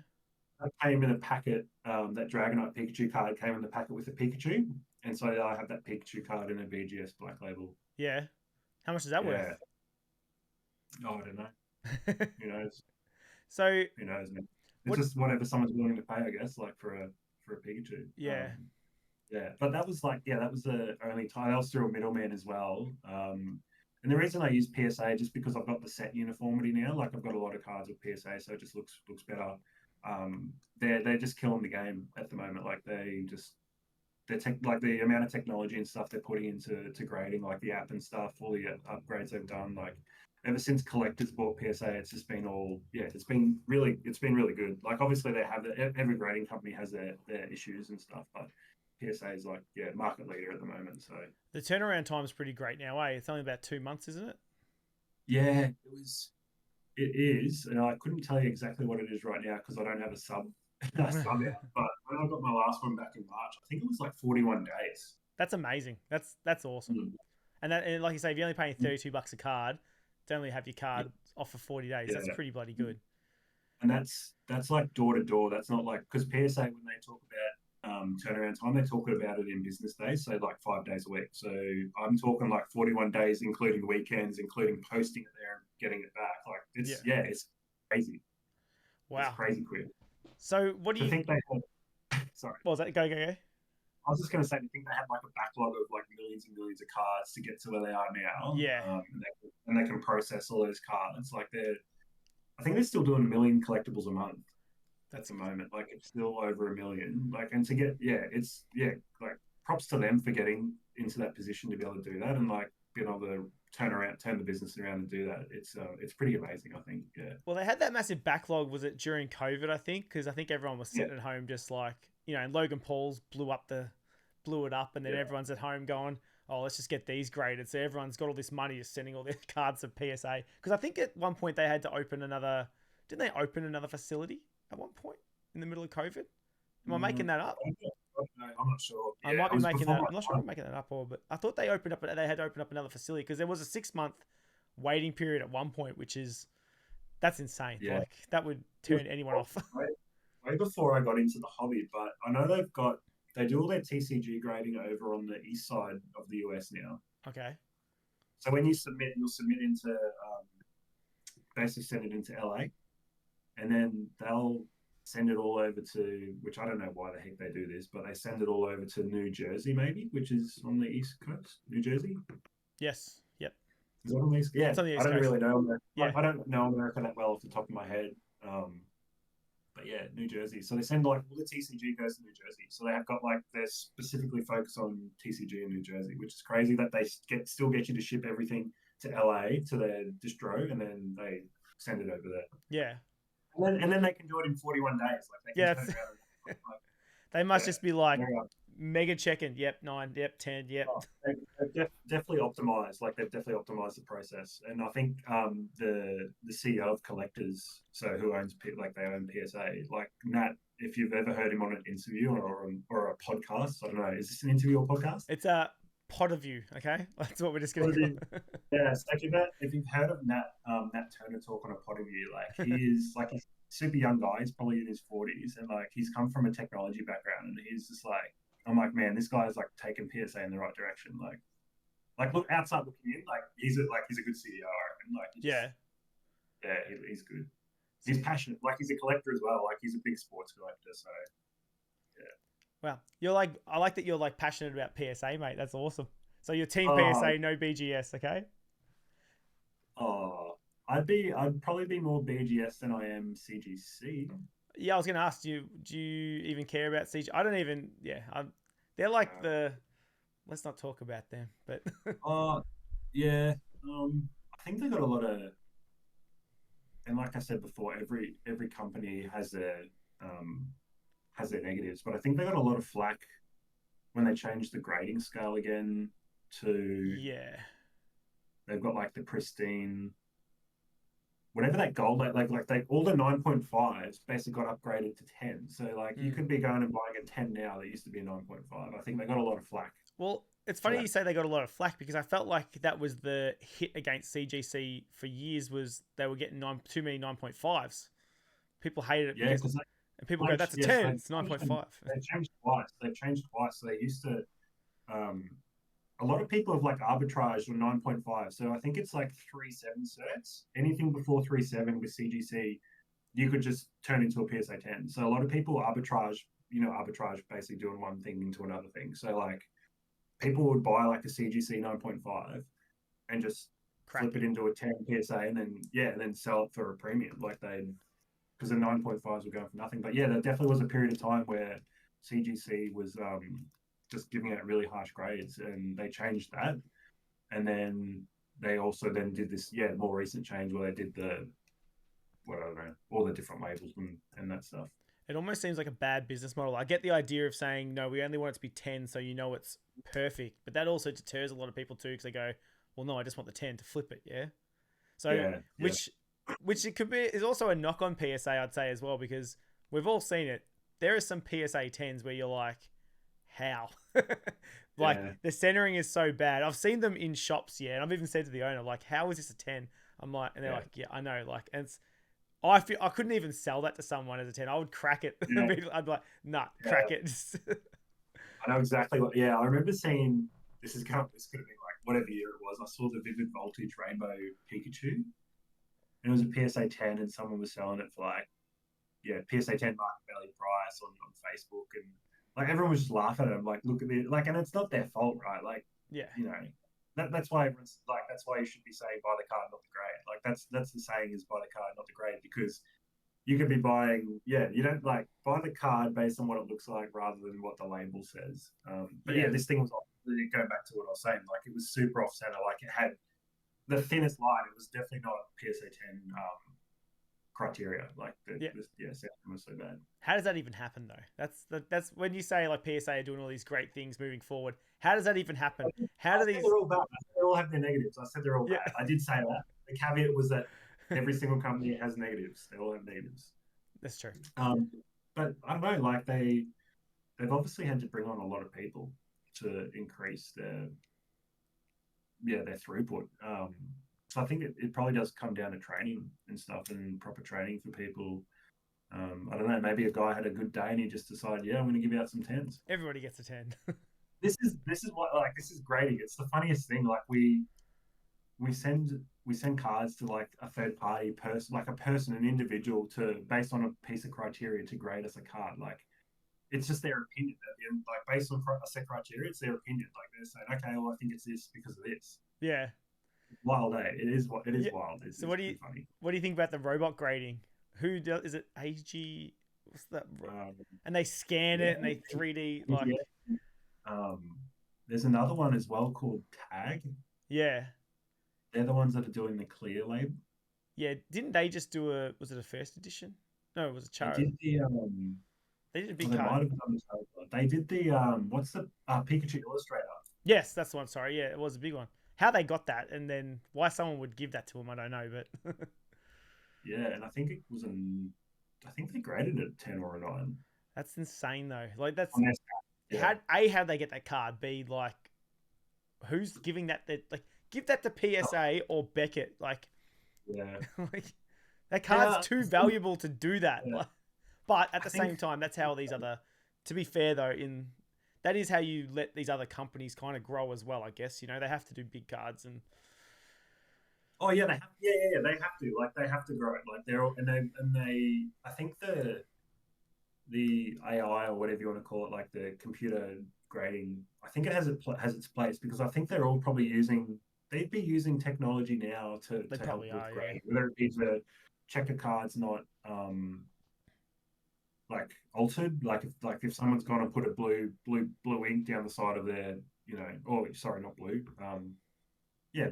That came in a packet. That Dragonite Pikachu card came in the packet with a Pikachu, and so I have that Pikachu card in a BGS Black Label. yeah. How much is that worth? Yeah. Oh, I don't know. Who knows? So Who knows, man? It's what? just whatever someone's willing to pay, I guess, like for a Pikachu. Yeah, Yeah, but that was like, yeah, that was the only time. I was through a middleman as well. And the reason I use PSA just because I've got the set uniformity now. Like I've got a lot of cards with PSA, so it just looks better. They're just killing the game at the moment. Like like the amount of technology and stuff they're putting into grading, like the app and stuff, all the upgrades they've done. Like ever since collectors bought PSA, it's just been all yeah. It's been really good. Like obviously they have every grading company has their issues and stuff, but PSA is like yeah market leader at the moment. So the turnaround time is pretty great now, eh? It's only about 2 months, isn't it? Yeah, it is, and I couldn't tell you exactly what it is right now because I don't have a sub a sub out. But when I got my last one back in March, I think it was like 41 days. That's amazing. That's awesome. Mm. And like you say, if you're only paying $32 a card to only have your Yeah, card off for 40 days, that's yeah. pretty bloody good. And that's like door to door. That's not like because PSA when they talk about turnaround time, they talk about it in business days, so like 5 days a week. So I'm talking like 41 days, including weekends, including posting it there and getting it back. Like Yeah. it's crazy. It's Wow. crazy quick. So what do To you? think they had, sorry, What was that? Go. I was just going to say, to think they had like a backlog of like millions and millions of cards to get to where they are now, Yeah. and they can process all those cards. Like I think they're still doing 1 million collectibles a month at That's the moment. Like it's still over 1 million. Like and to get it's like props to them for getting into that position to be able to do that and like being able to turn the business around and do that. It's pretty amazing. I think. Yeah. well, they had that massive backlog. Was it during COVID? I think because I think everyone was Yeah. sitting at home just like and Logan Paul's blew it up, and then Yeah. everyone's at home going, "Oh, let's just get these graded." So everyone's got all this money, just sending all their cards to PSA. Because I think at one point they had to open another. Didn't they open another facility at one point in the middle of COVID? Am I making that up? I'm not sure. I Yeah, might it be was making before that. my I'm not sure time. I'm making that up, but I thought they opened up. They had to open up another facility because there was a 6 month waiting period at one point, which is that's insane. Yeah. Like that would turn anyone off. Way, way before I got into the hobby, but I know they do all their TCG grading over on the east side of the US now. Okay. So when you submit, you'll submit into basically send it into LA, and then they'll send it all over to which I don't know why the heck they do this, but they send it all over to New Jersey, maybe, which is on the east coast. New Jersey Yes. Yep. is that on the east? Yeah, It's on the I East don't Coast. really know. Yeah. I don't know America that well off the top of my head. But yeah, New Jersey. So they send like all the TCG goes to New Jersey. So they have got like they're specifically focused on TCG in New Jersey, which is crazy that they still get you to ship everything to LA to their distro, and then they send it over there. Yeah. And then they can do it in 41 days. Like they can Yeah. turn it around. Like, They must yeah, just be like they're, mega checking. Yep. 9. Yep. 10. Yep. oh, definitely optimized. Like they've definitely optimized the process, and I think the CEO of Collectors, so who owns like they own PSA, like Nat. If you've ever heard him on an interview or a podcast, I don't know. Is this an interview or podcast? It's a pot of you. Okay. That's what we're just gonna What call. is Yeah, so if you've heard of Nat Turner talk on a pod of you, like he is like he's a super young guy. He's probably in his 40s, and like he's come from a technology background, and he's just like, I'm like, man, this guy's like taking PSA in the right direction. Like look outside looking in, like he's a good CEO, I reckon. Like Yeah. he's good. He's passionate, like he's a collector as well. Like he's a big sports collector, so yeah. Wow. You're like I like that you're like passionate about PSA, mate. That's awesome. So you're team Oh, PSA, no BGS. Okay. oh, I'd probably be more BGS than I am CGC. Yeah, I was gonna ask you. Do you even care about CG? I don't even. Yeah, they're like the. Let's not talk about them. But Uh, yeah. I think they got a lot of, and like I said before, every company um has their negatives, but I think they got a lot of flack when they changed the grading scale again to yeah, they've got like the pristine whatever that gold like they all the 9.5s basically got upgraded to 10. So like you mm. could be going and buying a 10 now that used to be a 9.5. I think they got a lot of flack Well, it's for funny that. you say they got a lot of flack because I felt like that was the hit against CGC for years was they were getting too many 9.5s. People hated it Yeah, because because and people go, "That's a 10. It's changed 9.5." they've changed twice. They've changed twice. So they used to um a lot of people have like arbitraged on 9.5. So I think it's like 3.7 certs. Anything before 3.7 with CGC, you could just turn into a PSA 10. So a lot of people arbitrage basically doing one thing into another thing. So like people would buy like a CGC 9.5 and just Crack flip it it. into a 10 PSA and then sell it for a premium. Like because the 9.5s were going for nothing. But yeah, there definitely was a period of time where CGC was just giving out really harsh grades, and they changed that. And then they also then did this more recent change where they did the what I don't know all the different labels and that stuff. It almost seems like a bad business model. I get the idea of saying, no, we only want it to be 10 so you know it's perfect. But that also deters a lot of people too because they go, well, no, I just want the 10 to flip it, yeah? So which it could be is also a knock on PSA, I'd say as well, because we've all seen it. There are some PSA 10s where you're like, how? Like the centering is so bad. I've seen them in shops, and I've even said to the owner, like, how is this a 10? I'm like, and they're like, yeah, I know, like, and it's, I feel I couldn't even sell that to someone as a 10. I would crack it. I'd be like, nah, crack it. I know exactly what. Yeah, I remember seeing this could have been like whatever year it was. I saw the Vivid Voltage Rainbow Pikachu, and it was a PSA 10, and someone was selling it for like, PSA 10 market value price on Facebook, and like everyone was just laughing at them, like, look at it, like, and it's not their fault, right? Like, that's why everyone's like, that's why you should be saying buy the card, not the grade. Like that's the saying is buy the card, not the grade, because you could be buying, you don't like buy the card based on what it looks like rather than what the label says. But this thing was going back to what I was saying, like it was super off center, like it had the thinnest line. It was definitely not PSA 10 criteria. Like the sound was so bad. How does that even happen though? That's when you say like PSA are doing all these great things moving forward. How does that even happen? How do these? They're all bad. They all have their negatives. I said they're all bad. I did say that. The caveat was that every single company has negatives. They all have negatives. That's true. But I don't know. Like they've obviously had to bring on a lot of people to increase their throughput. So I think it probably does come down to training and stuff, and proper training for people. I don't know. Maybe a guy had a good day and he just decided, I'm going to give out some 10s. Everybody gets a 10. This is what, like, this is grading. It's the funniest thing. Like we send cards to like a third party person, like a person, an individual, to based on a piece of criteria to grade us a card. Like it's just their opinion at the end. Like based on a set criteria, it's their opinion. Like they're saying, okay, well I think it's this because of this. Yeah. Wild, eh? It is wild. So what do you think about the robot grading? Who does? Is it AG? What's that? And they scan it and they 3D like. There's another one as well called Tag. Yeah. They're the ones that are doing the clear label. Yeah, didn't they just do was it a first edition? No, it was a Charo. They did a big card. They did the what's the Pikachu Illustrator? Yes, that's the one. Sorry, yeah, it was a big one. How they got that, and then why someone would give that to them, I don't know, but yeah, and I think it was I think they graded it a 10 or a 9. That's insane though. Like that's yeah. How they get that card? B, like who's giving that? Like give that to PSA or Beckett. Like like that card's too valuable to do that. Yeah. But at the same time, that's how these other. To be fair though, that is how you let these other companies kind of grow as well. I guess they have to do big cards and. Oh yeah, they have. Yeah, they have to. Like they have to grow it. Like they're all, and they. I think the AI or whatever you want to call it, like the computer grading, I think it has its place, because I think they're all probably they'd be using technology now to help with grading, whether it be to check a card's not like altered, like if someone's gone and put a blue ink down the side of their, sorry, not blue,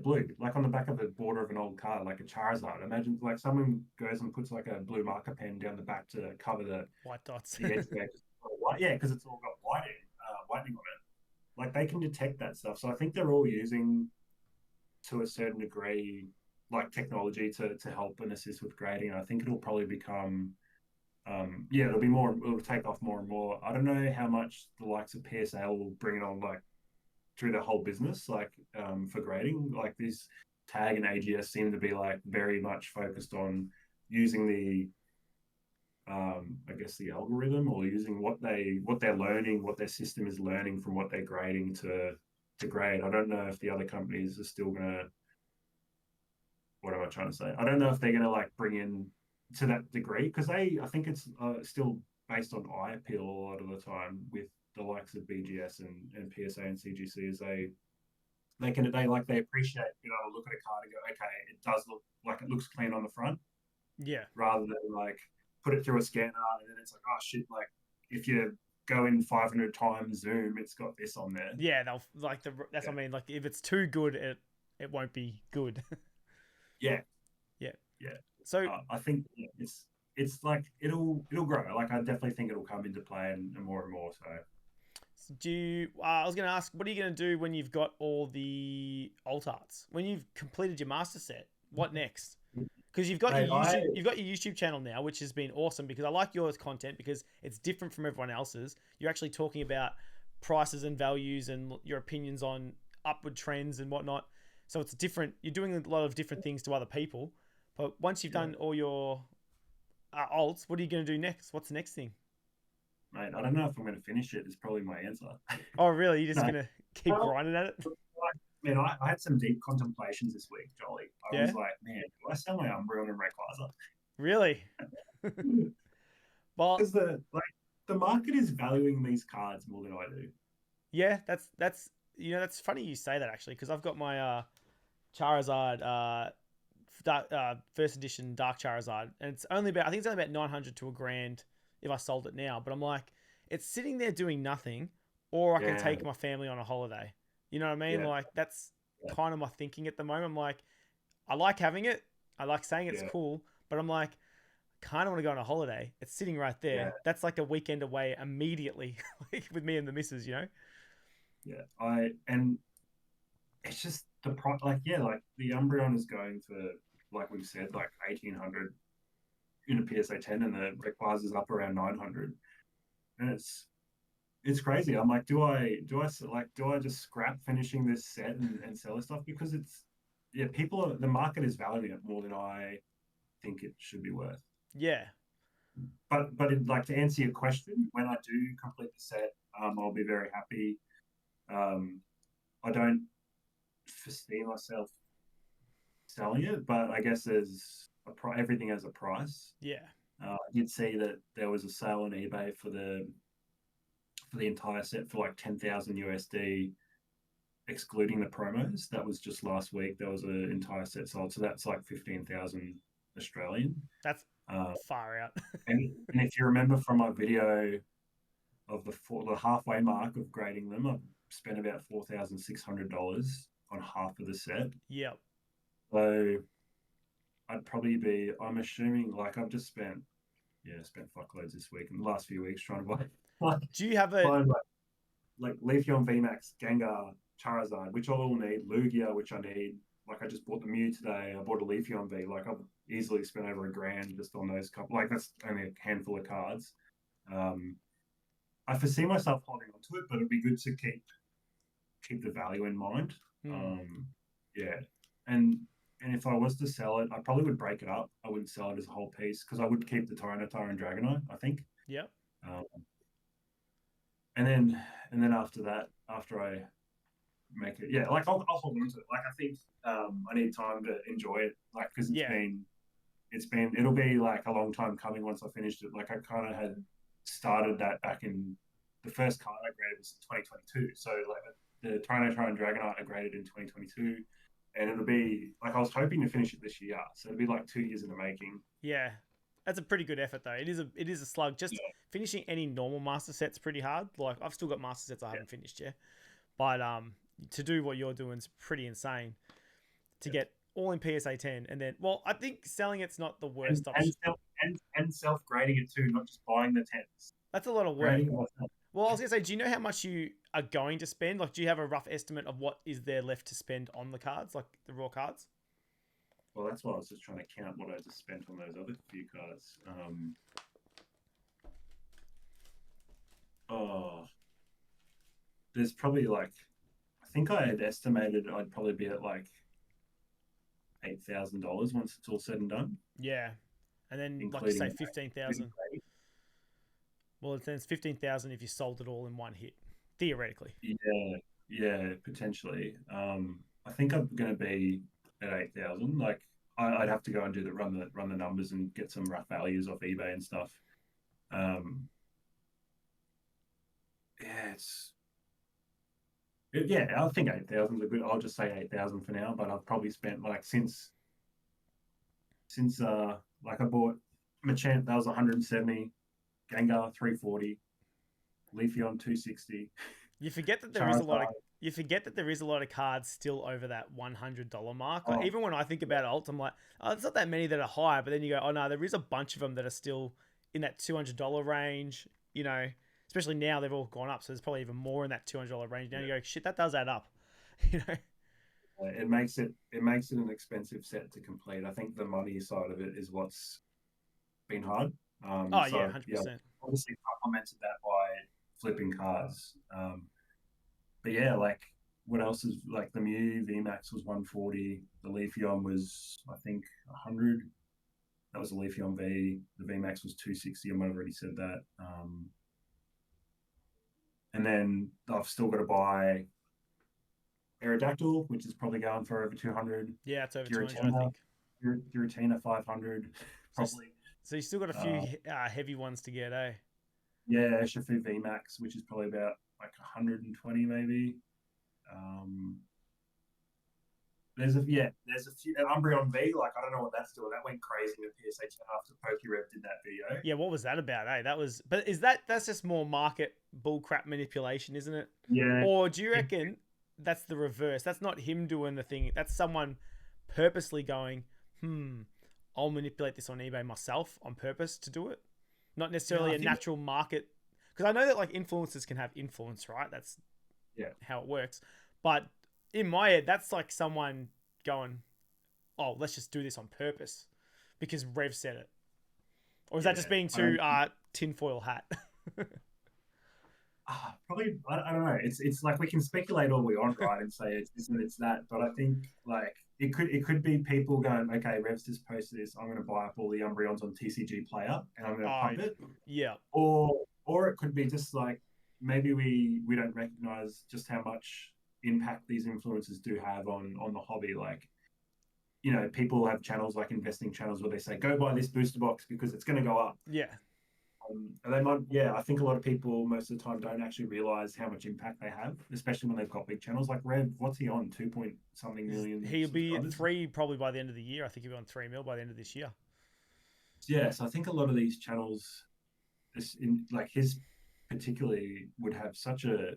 blue, like on the back of the border of an old card, like a Charizard. Imagine like someone goes and puts like a blue marker pen down the back to cover the white dots. The edge there, because it's all got whitening on it. Like they can detect that stuff. So I think they're all using, to a certain degree, like technology to help and assist with grading. I think it'll probably become, it'll take off more and more. I don't know how much the likes of PSA will bring it on, like through the whole business, like for grading. Like these Tag and AGS seem to be like very much focused on using the I guess the algorithm, or using what they're learning, what their system is learning from what they're grading to grade. I don't know if the other companies are still gonna, what am I trying to say? I don't know if they're gonna like bring in to that degree, because I think it's still based on eye appeal a lot of the time with the likes of BGS and PSA and CGC, is they appreciate being able to look at a card and go, okay, it does look like it looks clean on the front. Yeah. Rather than like put it through a scanner and then it's like, oh shit, like if you go in 500 times zoom, it's got this on there. Yeah, they'll like that's what I mean. Like if it's too good, it won't be good. Yeah. So I think it's like it'll grow. Like I definitely think it'll come into play and more and more. So do you, I was going to ask, what are you going to do when you've got all the alt arts? When you've completed your master set, What next? Because you've got Mate, you've got your YouTube channel now, which has been awesome because I like your content because it's different from everyone else's. You're actually talking about prices and values and your opinions on upward trends and whatnot. So it's different. You're doing a lot of different things to other people. But once you've done all your alts, what are you going to do next? What's the next thing? Mate, I don't know if I'm going to finish it. Is probably my answer. Oh, really? You're just No. going to keep grinding at it? Man, I had some deep contemplations this week, Jolly. I was like, man, do I sell my Umbreon and Rayquaza? Really? Well, Because the market is valuing these cards more than I do. yeah, that's that's funny you say that actually because I've got my Charizard first edition Dark Charizard and it's only about I think it's only about 900 to $1,000 if I sold it now, but I'm like it's sitting there doing nothing or I can take my family on a holiday. You know what I mean? Yeah. Like that's kind of my thinking at the moment. I'm like I like having it. I like saying it's cool, but I'm like kind of want to go on a holiday. It's sitting right there. Yeah. That's like a weekend away immediately with me and the missus, you know? Yeah. And it's just the like the Umbreon is going for, like we've said, like 1,800 in a PSA 10 and the Rayquaza is up around 900. And it's crazy. I'm like, do I just scrap finishing this set and sell this stuff? Because the market is valuing it more than I think it should be worth. Yeah. But like to answer your question, when I do complete the set, I'll be very happy. I don't foresee myself selling it, but I guess there's everything has a price. Yeah. I did see that there was a sale on eBay for the entire set for like 10,000 USD, excluding the promos. That was just last week. There was an entire set sold, so that's like 15,000 Australian. That's far out. and if you remember from my video of the halfway mark of grading them, I've spent about $4,600 on half of the set. Yep. So I'd probably be. I'm assuming like I've just spent fuckloads this week in the last few weeks trying to buy. Do you have a like Leafeon VMAX, Gengar, Charizard, which I all need, Lugia, which I need. Like I just bought the Mew today. I bought a Leafeon V. Like I've easily spent over $1,000 just on those couple. Like that's only a handful of cards. I foresee myself holding on to it, but it'd be good to keep the value in mind. Yeah, and if I was to sell it, I probably would break it up. I wouldn't sell it as a whole piece because I would keep the Tyranitar and Dragonite, I think. Yep. And then after that, after I make it, like I'll hold on to it. Like I think I need time to enjoy it, like because it'll be like a long time coming once I finished it. Like I kind of had started that back in the first card I graded was 2022. So like the Tyranitar and Dragonite I graded in 2022. And it'll be like I was hoping to finish it this year, so it'll be like 2 years in the making. Yeah, that's a pretty good effort though. It is a slug. Just finishing any normal master set's pretty hard. Like I've still got master sets I haven't finished yet, but to do what you're doing is pretty insane. To get all in PSA 10 and then I think selling it's not the worst option. And self grading it too, not just buying the 10s. That's a lot of work. Well, I was gonna say, do you know how much you are going to spend? Like, do you have a rough estimate of what is there left to spend on the cards, like the raw cards? Well, that's why I was just trying to count what I just spent on those other few cards. There's probably like, I think I had estimated I'd probably be at like $8,000 once it's all said and done. Yeah, and then like you say, 15,000. Well, then it's 15,000 if you sold it all in one hit, theoretically. Yeah, potentially. I think I'm going to be at 8,000. Like, I'd have to go and run the numbers and get some rough values off eBay and stuff. I think 8,000 is a good. I'll just say 8,000 for now. But I've probably spent like since like I bought Machamp, that was 170. Gengar 340, Leafeon 260. You forget that there is a lot of cards still over that $100 mark. Like, even when I think about alts, I'm like, oh, there's not that many that are high. But then you go, oh no, there is a bunch of them that are still in that $200 range. You know, especially now they've all gone up, so there's probably even more in that $200 range. Now you go, shit, that does add up. You know. It makes it an expensive set to complete. I think the money side of it is what's been hard. Oh yeah, So yeah, 100%. obviously complemented that by flipping cards. But yeah, like what else is like the Mew VMAX was 140. The Leafeon was I think 100. That was a Leafeon V. The VMAX was 260. I might have already said that. And then I've still got to buy Aerodactyl, which is probably going for over 200. Yeah, it's over 200, I Giratina, think. Giratina 500, So, probably. so you still got a Uh, few heavy ones to get, eh? yeah, Shifu VMAX, which is probably about like 120 maybe. Um, there's a few Umbreon V. Like I don't know what that's doing. That went crazy in PSA 10 after PokeRev did that video. Yeah, what was that about, eh? That was, but that's just more market bullcrap manipulation, isn't it? Yeah, Or do you reckon that's the reverse? That's not him doing the thing. That's someone purposely going, I'll manipulate this on eBay myself on purpose to do it. Not necessarily a natural market. Because I know that like influencers can have influence, right? That's how it works. But in my head, that's like someone going, oh, let's just do this on purpose because Rev said it. Or is that just being too tinfoil hat? Probably I don't know. It's like we can speculate all we want, right, and say it's this and it's that. But I think like it could be people going, okay, Rev's just posted this. I'm going to buy up all the Umbreons on TCG Player and I'm going to pump it. Yeah. Or it could be just like maybe we don't recognize just how much impact these influencers do have on the hobby. Like, you know, people have channels like investing channels where they say, go buy this booster box because it's going to go up. Yeah. And they might, I think a lot of people most of the time don't actually realize how much impact they have, especially when they've got big channels like Rev. What's he on? 2 point something million. He'll be at 3 probably by the end of the year. I think he'll be on 3 mil by the end of this year. Yeah, so I think a lot of these channels, like his particularly, would have such a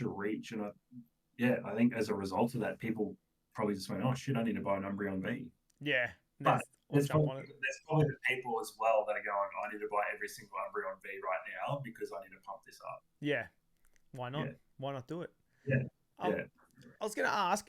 reach, and I think as a result of that, people probably just went, oh shit, I need to buy an Umbreon V. Yeah, but there's probably the people as well that are going, I need to buy every single Umbreon V right now because I need to pump this up. Yeah, why not? Why not do it? Yeah, I was going to ask,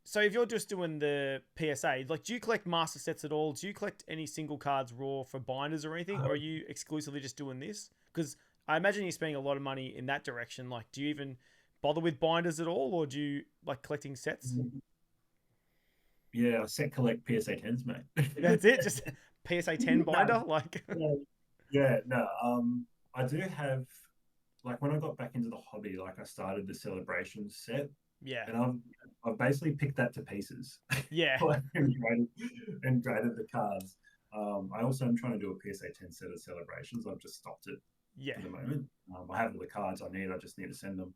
so if you're just doing the PSA, like, do you collect master sets at all? Do you collect any single cards raw for binders or anything? Or are you exclusively just doing this? Because I imagine you're spending a lot of money in that direction. Like, do you even bother with binders at all? Or do you like collecting sets? Yeah, set collect PSA 10s, mate. That's it? Just PSA 10 binder? No. Like, I do have, like, when I got back into the hobby, like, I started the Celebrations set. Yeah. And I've basically picked that to pieces. Yeah. and graded the cards. I also am trying to do a PSA 10 set of Celebrations. I've just stopped it for the moment. I have all the cards I need. I just need to send them.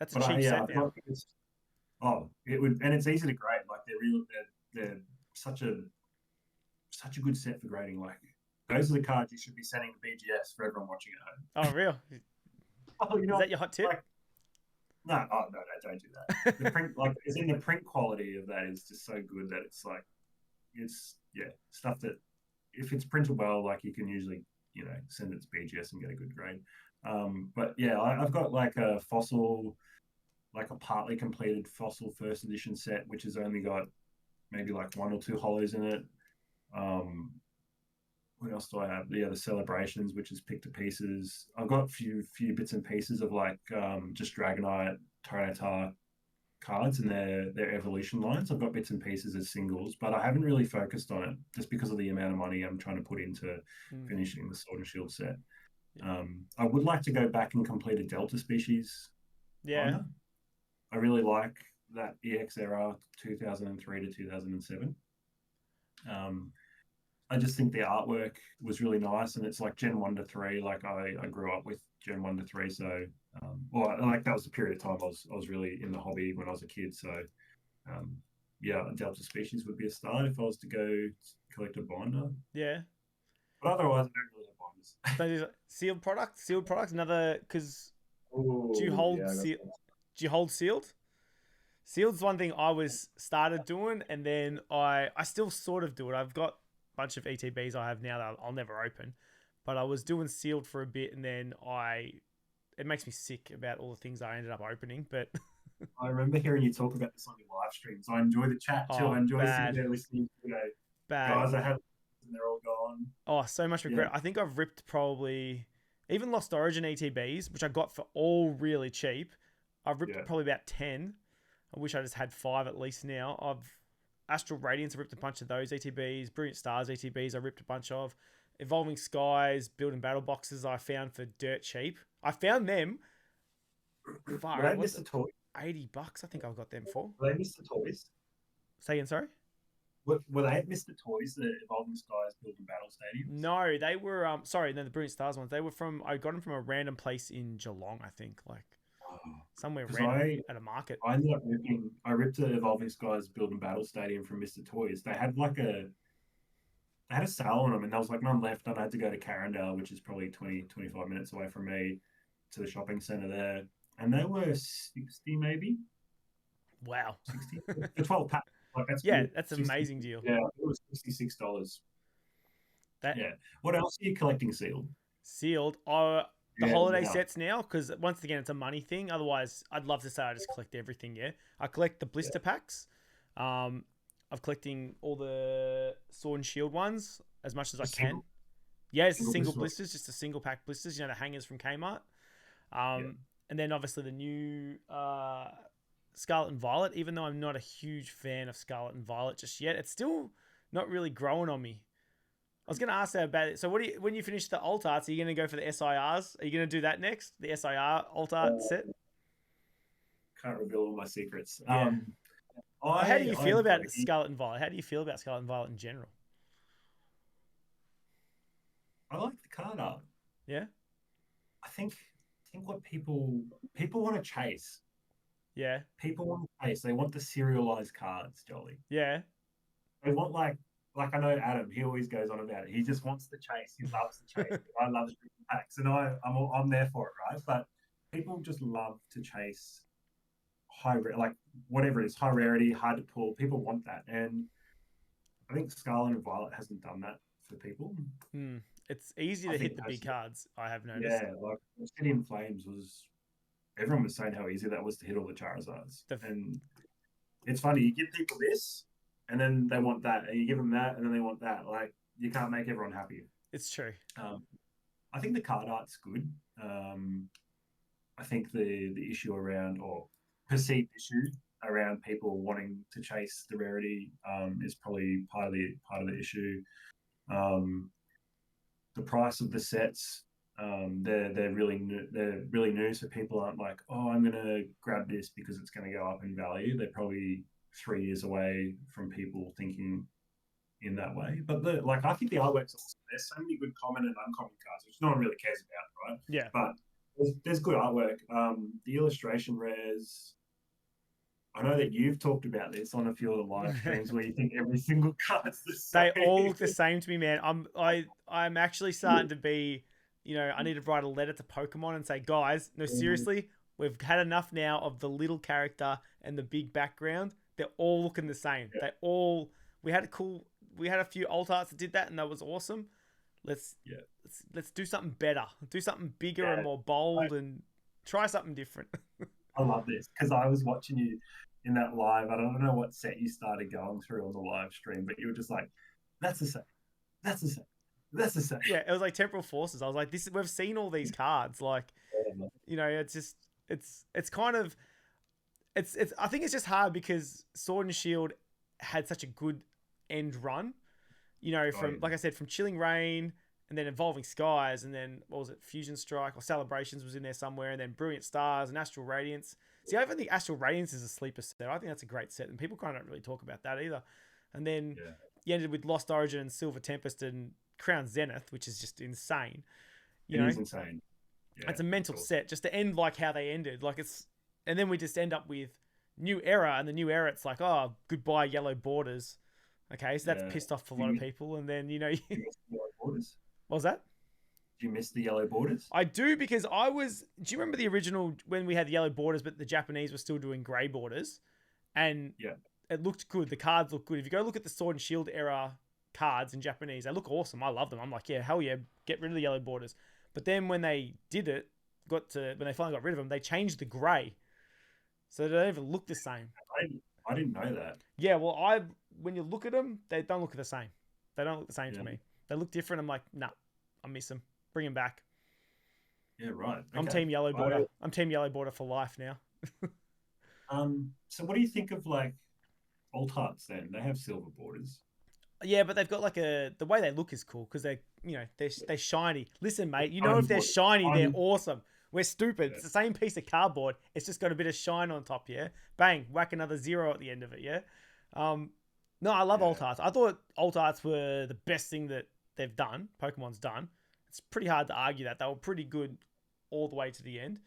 That's a cheap set now. It would, and it's easy to grade. Like they're such a good set for grading. Like those are the cards you should be sending to BGS for everyone watching at home. Oh, real? Is that your hot tip? Like, no, don't do that. The print, like, as in the print quality of that is just so good that it's like, stuff that if it's printed well, like you can usually, send it to BGS and get a good grade. But yeah, I've got like a fossil, like a partly completed fossil first edition set, which has only got maybe like 1 or 2 hollows in it. What else do I have? Yeah, the Celebrations, which is picked to pieces. I've got a few bits and pieces of like just Dragonite, Tyranitar cards and their evolution lines. I've got bits and pieces as singles, but I haven't really focused on it just because of the amount of money I'm trying to put into finishing the Sword and Shield set. I would like to go back and complete a Delta species. Yeah. I really like that EX era 2003 to 2007. I just think the artwork was really nice, and it's like Gen 1 to 3. Like I grew up with Gen 1 to 3, so that was the period of time I was really in the hobby when I was a kid. So a Delta species would be a start if I was to go collect a binder. Yeah. But otherwise, I don't really have binders. Sealed products, another, because do you hold sealed? Sealed's one thing I started doing, and then I still sort of do it. I've got bunch of ETBs I have now that I'll never open, but I was doing sealed for a bit, and then it makes me sick about all the things I ended up opening. But I remember hearing you talk about this on your live streams. I enjoy the chat too. I Oh, enjoy sitting bad, there listening to, bad. guys I have and they're all gone. Oh, so much Yeah, regret. I think I've ripped probably even Lost Origin ETBs, which I got for all really cheap. I've ripped yeah. probably about 10. I wish I just had 5 at least now. I've Astral Radiance, I ripped a bunch of those ETBs. Brilliant Stars ETBs, I ripped a bunch of. Evolving Skies, building battle boxes I found for dirt cheap. I found them. Were Far they out. What's Mr. Toys? $80? I think I've got them for. Were they Mr. Toys? Say again, sorry? Were they at Mr. Toys, the Evolving Skies Building Battle Stadiums? No, they were sorry, no, the Brilliant Stars ones. They were from I got them from a random place in Geelong, I think, like somewhere Because random at a market. I ended up ripping. I ripped the Evolving Skies Build and Battle Stadium from Mr. Toys. They had a sale on them, and there was like none left. And I had to go to Carindale, which is probably 20-25 minutes away from me, to the shopping centre there, and they were 60 maybe Wow. 60 for 12 packs. Like that's Yeah, good. that's an 60, amazing deal. yeah, it was $66. That Yeah. What else are you collecting sealed? sealed. The Yeah, holiday now. sets now, because once again, it's a money thing. Otherwise, I'd love to say I just collect everything. Yeah, I collect the blister packs. I'm collecting all the sword and shield ones as much as I can. Yeah, it's single blisters, just a single pack blisters. You know, the hangers from Kmart. And then obviously the new Scarlet and Violet. Even though I'm not a huge fan of Scarlet and Violet just yet, it's still not really growing on me. I was going to ask that about it. So, when you finish the alt arts, are you going to go for the SIRs? Are you going to do that next? The SIR alt art set? Can't reveal all my secrets. Yeah. How do you feel I'm about Brodie. Scarlet and Violet? How do you feel about Scarlet and Violet in general? I like the card art. Yeah. I think what people want to chase. Yeah. People want to chase. They want the serialized cards, Jolly. Yeah. They want like I know Adam. He always goes on about it. He just wants the chase. He loves the chase. I love the packs, and I'm there for it, right? But people just love to chase like whatever it is, high rarity, hard to pull. People want that, and I think Scarlet and Violet hasn't done that for people. It's easy to hit the big cards, I have noticed. Yeah, like City in Flames was. Everyone was saying how easy that was to hit all the Charizards, and it's funny. You give people this, and then they want that, and you give them that, and then they want that. Like you can't make everyone happy. It's true. I think the card art's good. I think the issue around or perceived issue around people wanting to chase the rarity is probably part of the issue. The price of the sets, they're really new, so people aren't like, oh, I'm gonna grab this because it's going to go up in value. They're probably 3 years away from people thinking in that way. But I think the artwork's awesome. There's so many good common and uncommon cards, which no one really cares about, right? Yeah. But there's good artwork. The illustration rares. I know that you've talked about this on a few of the live streams where you think every single card's the same. They all look the same to me, man. I'm actually starting to be, I need to write a letter to Pokemon and say, guys, no, seriously, we've had enough now of the little character and the big background. They're all looking the same. Yeah. We had a few alt arts that did that, and that was awesome. Let's do something better. Do something bigger and more bold, and try something different. I love this because I was watching you in that live. I don't know what set you started going through on the live stream, but you were just like, "That's the same. That's the same. That's the same." Yeah, it was like Temporal Forces. I was like, we've seen all these cards. Like, it's just it's kind of it's I think it's just hard because Sword and Shield had such a good end run. Like I said, from Chilling Reign and then Evolving Skies, and then what was it, Fusion Strike or Celebrations was in there somewhere, and then Brilliant Stars and Astral Radiance. See, I even think Astral Radiance is a sleeper set. I think that's a great set, and people kind of don't really talk about that either. And then you ended with Lost Origin and Silver Tempest and Crown Zenith, which is just insane. It is insane. Yeah, it's a mental set just to end like how they ended. And then we just end up with New Era, and the New Era, it's like, oh, goodbye yellow borders. Okay, so that's pissed off a lot of people. And then, yellow borders? What was that? Do you miss the yellow borders? I do, because do you remember the original when we had the yellow borders, but the Japanese were still doing grey borders? And it looked good. The cards look good. If you go look at the Sword and Shield era cards in Japanese, they look awesome. I love them. I'm like, yeah, hell yeah, get rid of the yellow borders. But then when they did it, when they finally got rid of them, they changed the grey. so they don't even look the same. I didn't know that. Yeah, well, when you look at them, they don't look the same. They don't look the same to me. They look different. I'm like, nah, I miss them. Bring them back. Yeah, right. Okay. I'm Team Yellow Border. I'm Team Yellow Border for life now. So what do you think of like alt arts then? They have silver borders. Yeah, but they've got like the way they look is cool because they're shiny. Listen, mate, you know if they're Border. shiny, they're awesome. We're stupid. Yeah. It's the same piece of cardboard. It's just got a bit of shine on top. Yeah, bang, whack another 0 at the end of it. Yeah. No, I love alt arts. I thought alt arts were the best thing that they've done. Pokemon's done. It's pretty hard to argue that they were pretty good all the way to the end.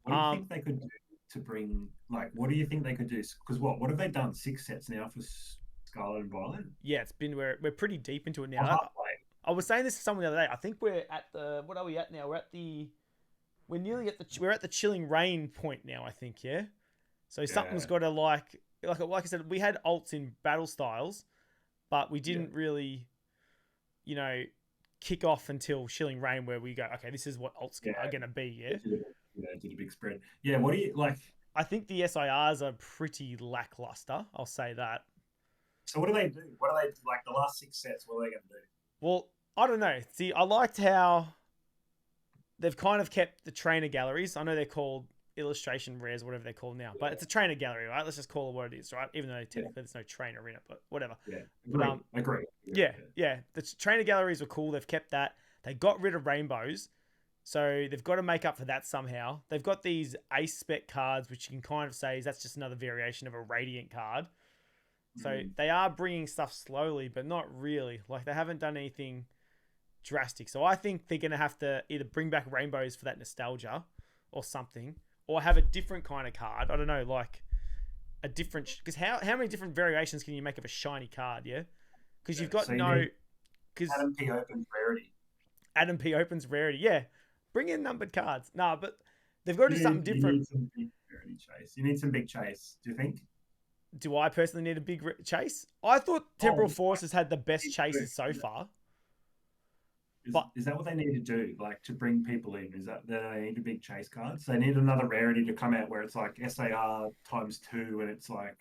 What do you think they could do to bring like? What do you think they could do? Because what have they done? 6 sets now for Scarlet and Violet. Yeah, it's been we're pretty deep into it now. I was saying this to someone the other day. I think we're at the what are we at now? We're nearly at the chilling rain point now. I think So something's got to like I said, we had alts in battle styles, but we didn't really, kick off until chilling rain where we go, okay, this is what alts are going to be. Yeah. Did a big spread. Yeah. What do you like? I think the SIRs are pretty lackluster. I'll say that. So what do they do? What are they like the last 6 sets? What are they going to do? Well, I don't know. See, I liked how they've kind of kept the trainer galleries. I know they're called illustration rares, whatever they're called now, but it's a trainer gallery, right? Let's just call it what it is, right? Even though technically there's no trainer in it, but whatever. Yeah, agree. Yeah. The trainer galleries were cool. They've kept that. They got rid of rainbows, so they've got to make up for that somehow. They've got these ace spec cards, which you can kind of say is that's just another variation of a radiant card. So they are bringing stuff slowly, but not really. Like they haven't done anything drastic. So I think they're going to have to either bring back rainbows for that nostalgia or something, or have a different kind of card. I don't know, like a different... Because how many different variations can you make of a shiny card, yeah? Because you've got Because Adam P opens rarity. Adam P opens rarity, yeah. Bring in numbered cards. Nah, but they've got to do something different. You need some big rarity chase. You need some big chase, do you think? Do I personally need a big chase? I thought Temporal Force has had the best chases so far. Is that what they need to do? Like to bring people in? Is that they need a big chase cards? They need another rarity to come out where it's like SAR times 2 and it's like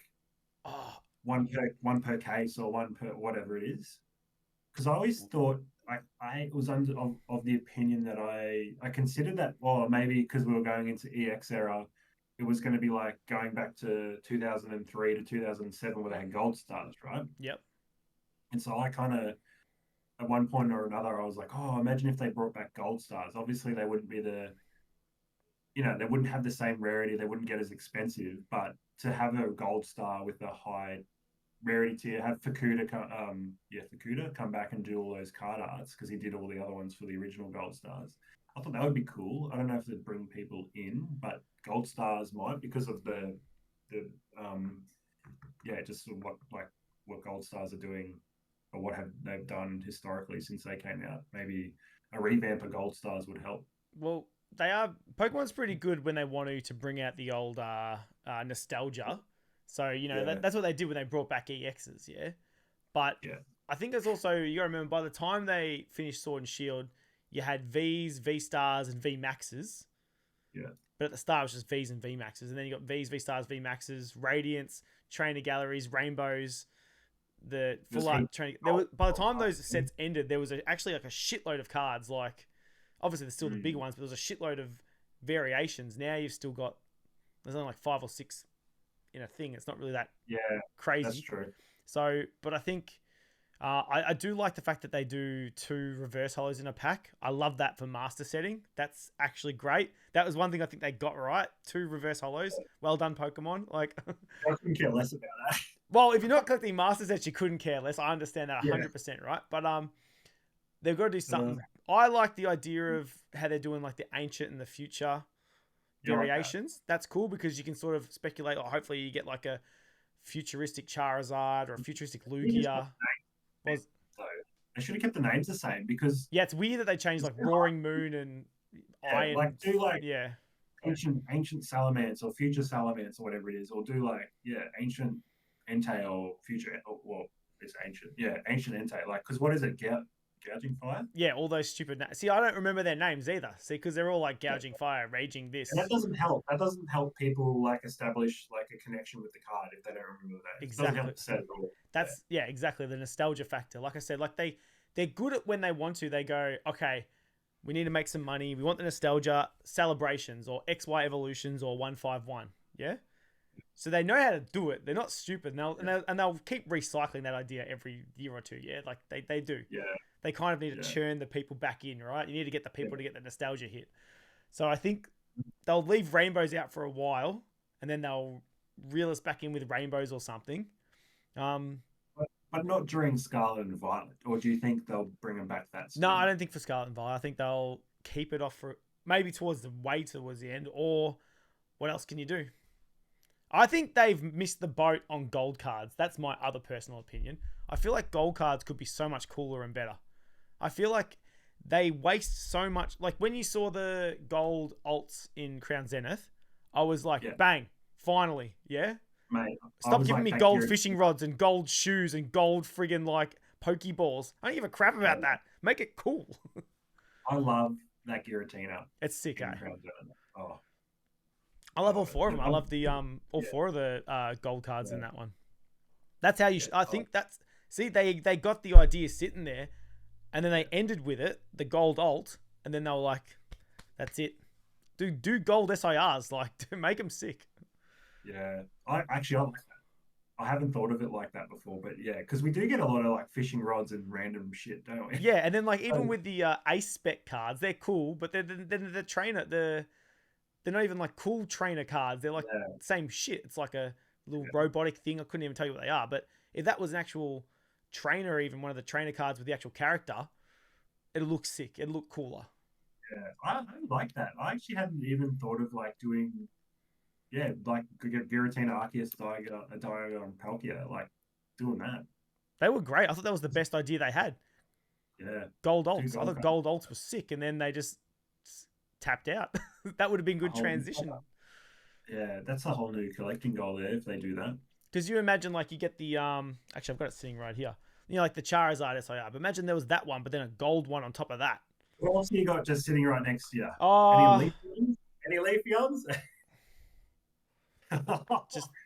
one per case or one per whatever it is. Because I always thought I was of the opinion that I considered that maybe because we were going into EX era, it was going to be like going back to 2003 to 2007 where they had gold stars, right? Yep. And so I kind of, at one point or another, I was like, imagine if they brought back gold stars. Obviously, they wouldn't be they wouldn't have the same rarity. They wouldn't get as expensive. But to have a gold star with a high rarity tier, have Fukuda come back and do all those card arts because he did all the other ones for the original gold stars. I thought that would be cool. I don't know if they'd bring people in, but gold stars might because of just what gold stars are doing or what they've done historically since they came out. Maybe a revamp of gold stars would help. Well, Pokemon's pretty good when they want to bring out the old nostalgia. So, that's what they did when they brought back EXs, yeah? But I think there's also, you got to remember, by the time they finished Sword and Shield, you had Vs, V-Stars, and V-Maxes. Yeah. But at the start, it was just Vs and V-Maxes. And then you got Vs, V-Stars, V-Maxes, Radiants, Trainer Galleries, Rainbows, the full art training. By the time those sets ended, there was actually like a shitload of cards. Like, obviously, there's still the big ones, but there was a shitload of variations. Now you've still got, there's only like 5 or 6 in a thing. It's not really that crazy. That's true. So, but I think I do like the fact that they do 2 reverse holos in a pack. I love that for master setting. That's actually great. That was one thing I think they got right. 2 reverse holos. Well done, Pokemon. Like, I couldn't care less about that. Well, if you're not collecting master sets, you couldn't care less. I understand that 100%, right? But they've got to do something. I like the idea of how they're doing like the ancient and the future variations. That's cool because you can sort of speculate, or hopefully you get like a futuristic Charizard or a futuristic Lugia. They should have kept the names the same because it's weird that they changed like Roaring Moon and Iron. Ancient Salamence or future Salamence or whatever it is, or do ancient Entei or future. It's ancient. Yeah, ancient Entei. Like, because what is it? Gouging Fire. Yeah, all those stupid names. See, I don't remember their names either. See, because they're all like Gouging Fire, Raging this. And that doesn't help. That doesn't help people like establish like a connection with the card if they don't remember the names. Exactly. It doesn't help the set at all. That's yeah, exactly the nostalgia factor. Like I said, like they're good at when they want to. They go, okay, we need to make some money. We want the nostalgia celebrations or XY evolutions or 151. Yeah. So they know how to do it. They're not stupid. And they'll keep recycling that idea every year or two. Yeah. Like they do. Yeah. They kind of need to churn the people back in, right? You need to get the people to get the nostalgia hit. So I think they'll leave rainbows out for a while and then they'll reel us back in with rainbows or something. But not during Scarlet and Violet. Or do you think they'll bring them back that soon? No, I don't think for Scarlet and Violet. I think they'll keep it off for maybe towards the end. Or what else can you do? I think they've missed the boat on gold cards. That's my other personal opinion. I feel like gold cards could be so much cooler and better. I feel like they waste so much. Like when you saw the gold alts in Crown Zenith, I was like, bang, finally, yeah? Mate, stop giving me gold fishing rods and gold shoes and gold friggin' like Pokeballs. I don't give a crap about that. Make it cool. I love that Giratina. It's sick, eh? Oh. I love all four of them. I love the all four of the gold cards in that one. That's how you should. I think that's see they got the idea sitting there, and then they ended with it, the gold alt, and then they were like, "That's it. Do gold SIRs, like make them sick." Yeah, I like that. I haven't thought of it like that before, but yeah, because we do get a lot of like fishing rods and random shit, don't we? Yeah, and then like even with the ace spec cards, they're cool, but then the trainer they're not even like cool trainer cards. They're like same shit. It's like a little robotic thing. I couldn't even tell you what they are. But if that was an actual trainer, even one of the trainer cards with the actual character, it'll look sick. It'll look cooler. Yeah, I like that. I actually hadn't even thought of like doing, like Giratina, Arceus, Dialga, and Palkia, like doing that. They were great. I thought that was the best idea they had. Yeah. Gold alts. I thought gold alts was sick, and then they just tapped out. That would have been good transition. Yeah, that's a whole new collecting goal there if they do that. Because you imagine like you get the actually I've got it sitting right here. You know, like the Charizard SIR. But imagine there was that one, but then a gold one on top of that. What else you got just sitting right next to you? Oh, any Leafeons?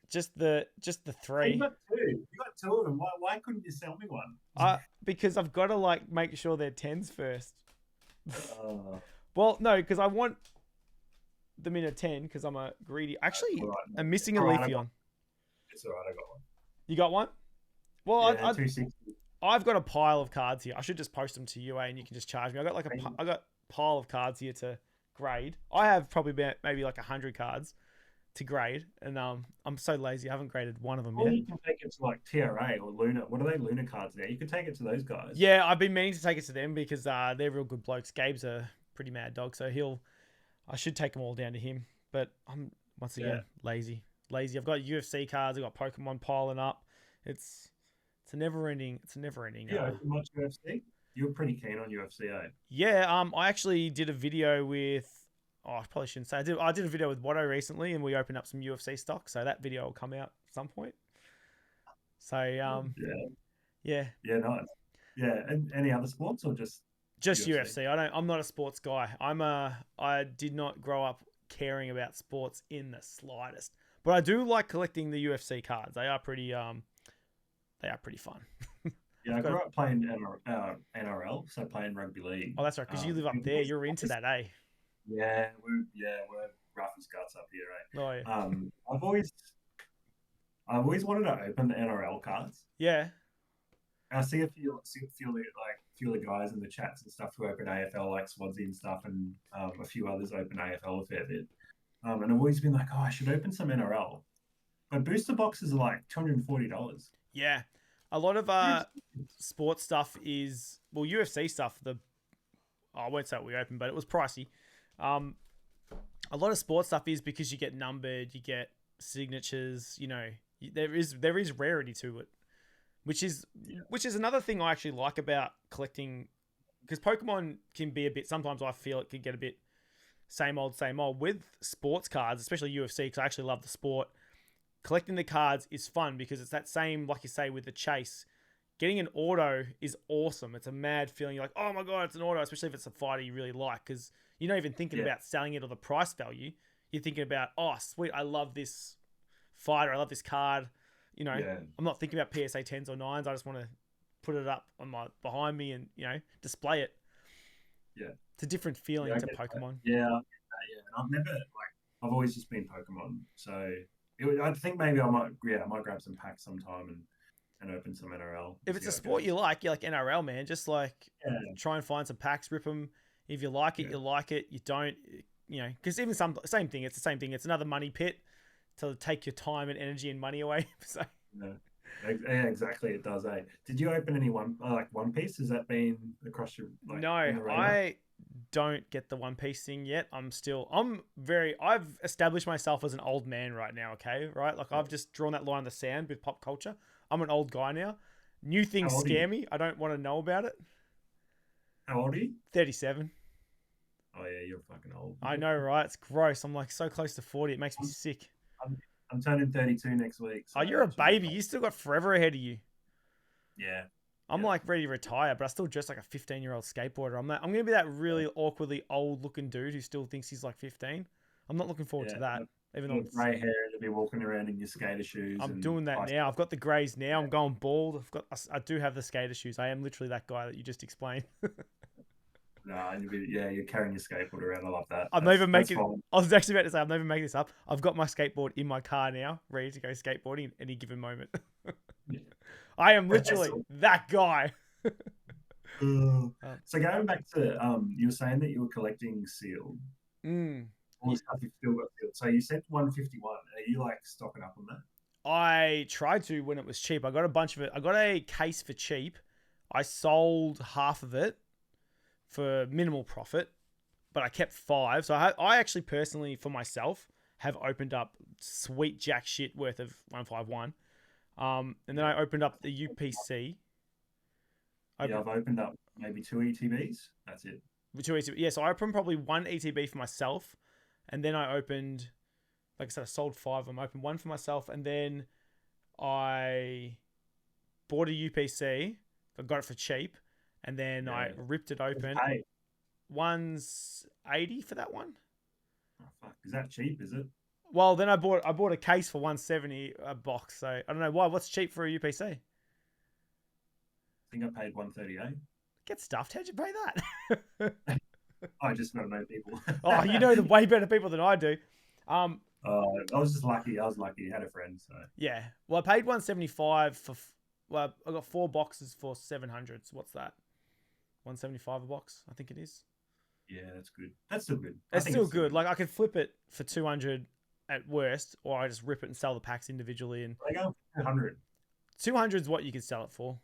just the three. You got two. You got two of them. Why couldn't you sell me one? Because I've got to like make sure they're 10s first. Well, no, because I want them in a 10 because I'm a greedy. Actually, I'm missing a Leafeon. It's all right. I got one. You got one? Well, yeah, 260. I've got a pile of cards here. I should just post them to you, and you can just charge me. I got a pile of cards here to grade. I have probably maybe like 100 cards to grade, and I'm so lazy. I haven't graded one of them yet. You can take it to like TRA or Luna. What are they, Luna cards now? You can take it to those guys. Yeah, I've been meaning to take it to them because they're real good blokes. Gabe's a pretty mad dog, so I should take them all down to him. But I'm once again lazy. I've got UFC cards. I've got Pokemon piling up. It's a never ending. Yeah, much UFC. You're pretty keen on UFC, eh? Yeah. I actually did a video with. Oh, I probably shouldn't say. I did a video with WATTO recently, and we opened up some UFC stock. So that video will come out at some point. So yeah, nice. Yeah, and any other sports or just UFC? I'm not a sports guy. I did not grow up caring about sports in the slightest. But I do like collecting the UFC cards. They are pretty fun. Yeah, I grew up playing NRL, so playing rugby league. Oh, that's right, because you live up there. You're into that, eh? Yeah, we're rough as guts up here, eh? Oh yeah. I've always wanted to open the NRL cards. Yeah. I see a few of the guys in the chats and stuff who open AFL like Swansea and stuff, and a few others open AFL a fair bit. And I've always been like, I should open some NRL. But booster boxes are like $240. Yeah. A lot of sports stuff is, well, UFC stuff, I won't say what we opened, but it was pricey. A lot of sports stuff is because you get numbered, you get signatures, there is rarity to it, which is another thing I actually like about collecting, because Pokemon can be a bit, sometimes I feel it can get a bit same old. With sports cards, especially UFC, because I actually love the sport, collecting the cards is fun because it's that same, like you say, with the chase. getting an auto is awesome. It's a mad feeling. You're like, oh my God, it's an auto, especially if it's a fighter you really like, because you're not even thinking about selling it or the price value. You're thinking about, oh, sweet, I love this fighter. I love this card. You know, I'm not thinking about PSA 10s or 9s. I just want to put it up on behind me and, display it. Yeah. It's a different feeling to Pokemon. Yeah. And I've always just been Pokemon. So I think maybe I might grab some packs sometime and open some NRL. If it's a sport you like NRL, man, just try and find some packs, rip them. If you like it, you like it. You don't, because even same thing. It's the same thing. It's another money pit to take your time and energy and money away. So. Yeah, exactly. It does. Did you open any One Piece? Has that been across your? No, I don't get the One Piece thing yet. I've established myself as an old man right now. Okay, right? Like I've just drawn that line in the sand with pop culture. I'm an old guy now. New things scare me. I don't want to know about it. How old are you? 37. Oh yeah, you're fucking old. I know, right? It's gross. I'm like so close to 40. It makes me sick. I'm turning 32 next week. So you're a baby. You still got forever ahead of you. Yeah. I'm ready to retire, but I still dress like a 15-year-old skateboarder. I'm going to be that really awkwardly old-looking dude who still thinks he's like 15. I'm not looking forward to that. Even though grey hair and to be walking around in your skater shoes. I'm doing that now. I've got the greys now. I'm going bald. I do have the skater shoes. I am literally that guy that you just explained. No, you're carrying your skateboard around. I love that. I was actually about to say, I'm never making this up. I've got my skateboard in my car now, ready to go skateboarding at any given moment. I am literally that guy. So going back to, you were saying that you were collecting sealed. All the stuff you've still got sealed. So you said 151. Are you stocking up on that? I tried to when it was cheap. I got a bunch of it. I got a case for cheap. I sold half of it for minimal profit, but I kept 5. So I actually personally, for myself, have opened up sweet jack shit worth of 151. And then I opened up the UPC. I've opened up maybe 2 ETBs. That's it. 2 ETBs. Yeah, so I opened probably 1 ETB for myself. And then I opened, like I said, I sold 5 of them. I opened 1 for myself. And then I bought a UPC. I got it for cheap. And then I ripped it open. One's 80 for that one. Oh, fuck. Is that cheap, is it? Well, then I bought a case for 170 a box. So I don't know why. What's cheap for a UPC? I think I paid 138. Get stuffed. How'd you pay that? I just got to know people. Oh, you know the way better people than I do. I was just lucky. I was lucky. I had a friend. So yeah. Well, I paid 175 for. Well, I got 4 boxes for 700. So what's that? 175 a box, I think it is. Yeah, that's good. That's still good. It's still good. Like I could flip it for 200 at worst, or I just rip it and sell the packs individually. And I go 200. 200 is what you could sell it for.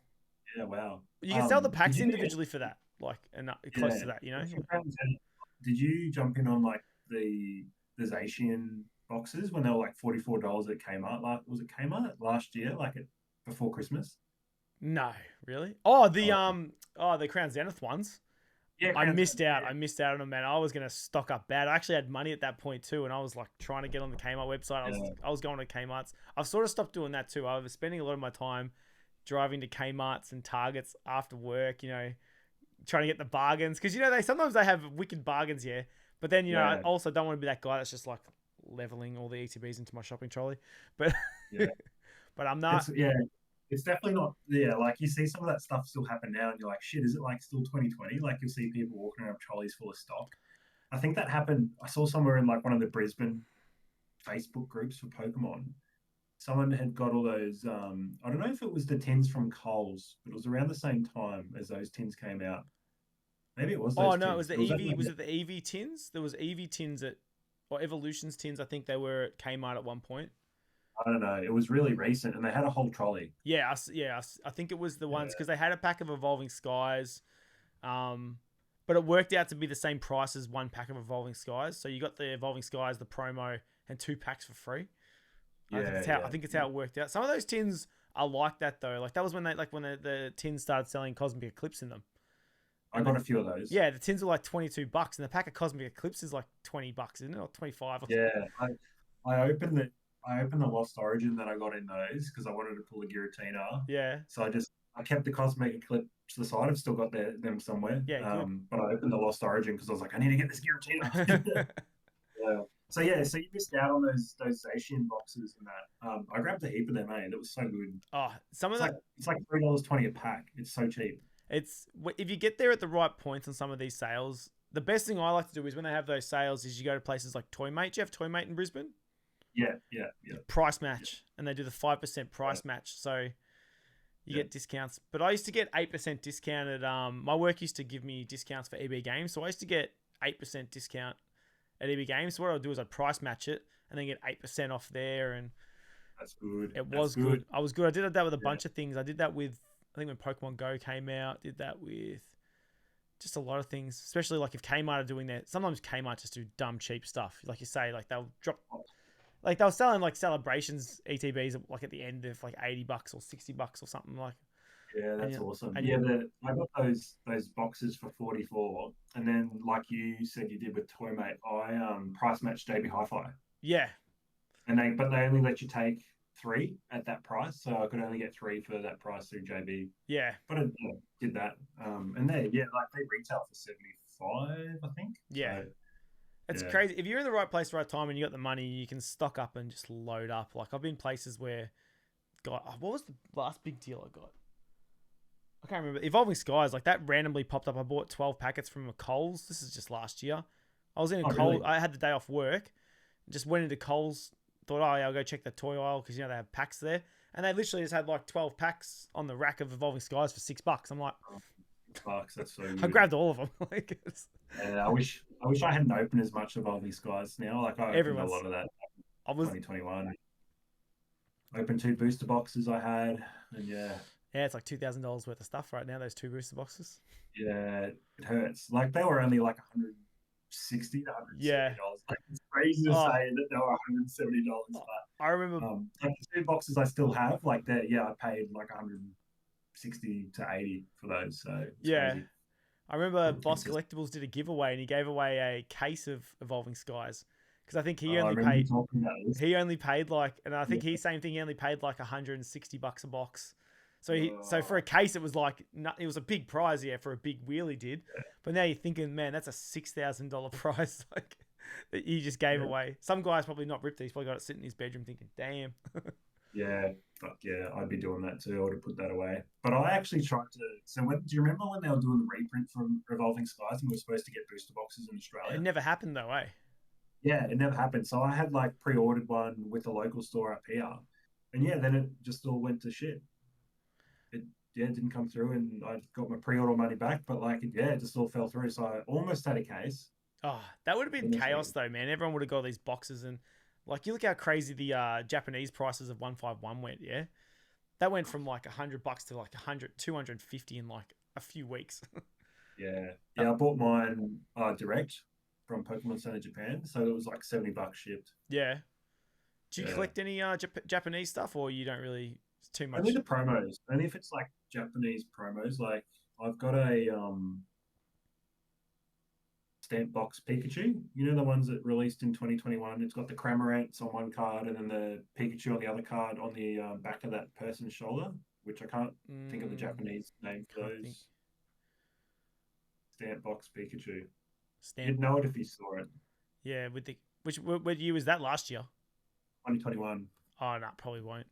Yeah, wow. You can sell the packs individually for that, close to that, Did you jump in on the Zacian boxes when they were $44 at Kmart? Was it Kmart last year, before Christmas? No, really. Oh, the Crown Zenith ones. Yeah, I missed out. I missed out on them, man. I was gonna stock up bad. I actually had money at that point too, and I was trying to get on the Kmart website. I was going to Kmart's. I've sort of stopped doing that too. I was spending a lot of my time driving to Kmart's and Targets after work. Trying to get the bargains because sometimes they have wicked bargains here. But then I also don't want to be that guy that's just leveling all the ETBs into my shopping trolley. But but I'm not. It's definitely not. Yeah, you see some of that stuff still happen now, and you're like, shit, is it still 2020? You'll see people walking around with trolleys full of stock. I think that happened. I saw somewhere in one of the Brisbane Facebook groups for Pokemon. Someone had got all those. I don't know if it was the tins from Coles, but it was around the same time as those tins came out. Maybe it was. Oh no, it was the EV. Was it the EV tins? There was EV tins or Evolutions tins. I think they were at Kmart at one point. I don't know. It was really recent, and they had a whole trolley. Yeah, I think it was the ones because they had a pack of Evolving Skies, but it worked out to be the same price as 1 pack of Evolving Skies. So you got the Evolving Skies, the promo, and 2 packs for free. I think it's how it worked out. Some of those tins are like that though. That was when the tins started selling Cosmic Eclipse in them. I got a few of those. Yeah, the tins were $22, and the pack of Cosmic Eclipse is $20, isn't it, or 25? Yeah, I opened it. I opened the Lost Origin that I got in those because I wanted to pull a Giratina. Yeah. So I kept the Cosmetic Eclipse to the side. I've still got them somewhere. Yeah, good. But I opened the Lost Origin because I was like, I need to get this Giratina. Yeah. So you missed out on those Zacian boxes and that. I grabbed a heap of them, mate. It was so good. Oh, some of that. It's like $3.20 a pack. It's so cheap. It's if you get there at the right points on some of these sales. The best thing I like to do is when they have those sales is you go to places like Toy Mate. Do you have Toy Mate in Brisbane? Yeah. Price match, and they do the 5% price match, so you get discounts. But I used to get 8% discounted. My work used to give me discounts for EB Games, so I used to get 8% discount at EB Games. So what I'd do is I'd price match it and then get 8% off there, and that's good. It was good. I was good. I did that with a bunch of things. I did that with, I think when Pokemon Go came out, did that with just a lot of things, especially like if Kmart are doing that. Sometimes Kmart just do dumb cheap stuff. Like you say, like they'll drop, like they were selling like celebrations ETBs like at the end of like $80 or $60 or something like. Yeah, that's awesome. Yeah, I got those boxes for 44, and then like you said you did with Toy Mate, I price matched JB Hi-Fi. Yeah. And they only let you take 3 at that price, so I could only get 3 for that price through JB. Yeah. But I did that, and they retail for 75, I think. Yeah. So, it's crazy. If you're in the right place, right time, and you got the money, you can stock up and just load up. Like I've been places where, God, what was the last big deal I got? I can't remember. Evolving Skies, like that randomly popped up. I bought 12 packets from a Coles. This is just last year. I was in a Coles. Really? I had the day off work. Just went into Coles. Thought, oh yeah, I'll go check the toy aisle because they have packs there. And they literally just had like 12 packs on the rack of Evolving Skies for $6. I'm like, $6. That's so good. I grabbed all of them. Yeah, I wish I hadn't opened as much Evolving Skies now. Like I opened a lot of that. 2021. I opened 2 booster boxes I had, and yeah, it's like $2,000 worth of stuff right now. Those 2 booster boxes. Yeah, it hurts. Like they were only like $160 to $170. Like it's crazy to say that they were $170. But I remember like the 2 boxes I still have, like that. Yeah, I paid like $160 to $80 for those. So it's crazy. I remember Boss Collectibles did a giveaway, and he gave away a case of Evolving Skies because I think he only paid like, and I think same thing. He only paid like $160 a box. So for a case, it was like it was a big prize, for a big wheel he did. Yeah. But now you're thinking, man, that's a $6,000 prize like that he just gave away. Some guy's probably not ripped it. He's probably got it sitting in his bedroom thinking, damn. Yeah, fuck yeah, I'd be doing that too. I would have put that away. But I actually tried to. So do you remember when they were doing the reprint from Revolving Skies and we were supposed to get booster boxes in Australia? It never happened though, eh? Yeah, it never happened. So I had like pre-ordered one with the local store up here, and then it just all went to shit. It didn't come through, and I got my pre-order money back, but it just all fell through. So I almost had a case. Oh, that would have been chaos though, man. Everyone would have got these boxes, and like you look how crazy the Japanese prices of 151 went. Yeah, that went from like $100 to like 100, 250 in like a few weeks. Yeah. I bought mine direct from Pokemon Center Japan, so it was like $70 shipped. Yeah. Do you collect any Japanese stuff, or you don't really? Too much. Only the promos. Only if it's like Japanese promos. Like I've got a stamp box Pikachu. You know the ones that released in 2021. It's got the Cramorants on one card and then the Pikachu on the other card on the back of that person's shoulder, which I can't think of the Japanese name for those. Stamp box Pikachu. You'd know it if you saw it. Yeah, what year was that? Last year. 2021. Oh no, probably won't.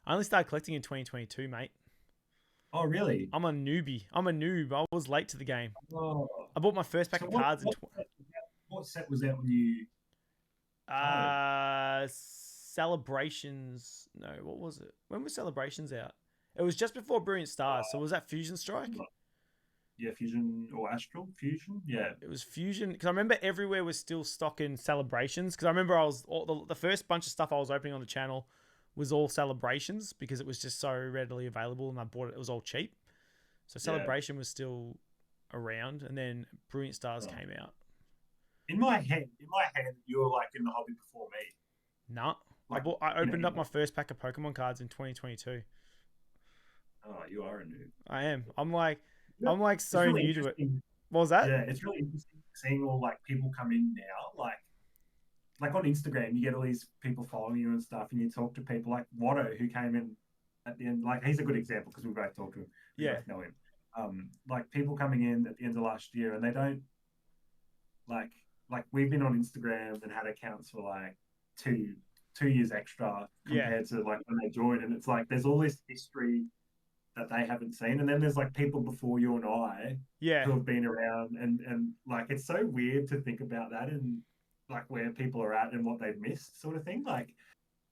I only started collecting in 2022, mate. Oh, really? I'm a newbie. I'm a noob. I was late to the game. Oh. I bought my first pack of cards. What set was that when you... Celebrations... No, what was it? When was Celebrations out? It was just before Brilliant Stars. So was that Fusion Strike? Yeah, Fusion or Astral Fusion. Yeah. It was Fusion. Because I remember everywhere was still stocking Celebrations. Because I remember the first bunch of stuff I was opening on the channel was all Celebrations because it was just so readily available and I bought it. It was all cheap. So Celebration was still around, and then Brilliant Stars came out. In my head, you were like in the hobby before me. No. I opened up my first pack of Pokemon cards in 2022. Oh, you are a noob. I am. I'm like so really new to it. What was that? Yeah, it's really interesting seeing all like people come in now, like like on Instagram, you get all these people following you and stuff, and you talk to people like Watto, who came in at the end. Like he's a good example because we both talk to him, we Yeah. both know him. Like people coming in at the end of last year, and they don't like we've been on Instagram and had accounts for like two years extra Yeah. compared to like when they joined, and it's like there's all this history that they haven't seen, and then there's like people before you and I Yeah. who have been around, and like it's so weird to think about that and like where people are at and what they've missed, sort of thing. Like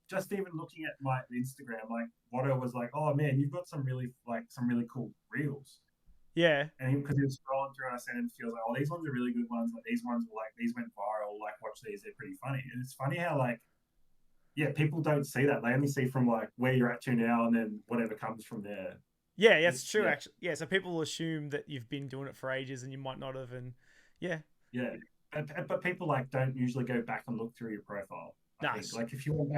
just even looking at my Instagram, like Watto was like, "Oh man, you've got some really cool reels." Yeah. And because he was scrolling through and I sent him feels like, "Oh, these ones are really good ones. Like these ones were like these went viral. Like watch these, they're pretty funny." And it's funny how like yeah, people don't see that. They only see from like where you're at to now, and then whatever comes from there. Yeah, that's true. Yeah, Actually, yeah. So people assume that you've been doing it for ages, and you might not have. And yeah, yeah. But people like don't usually go back and look through your profile. I think nice. like if you went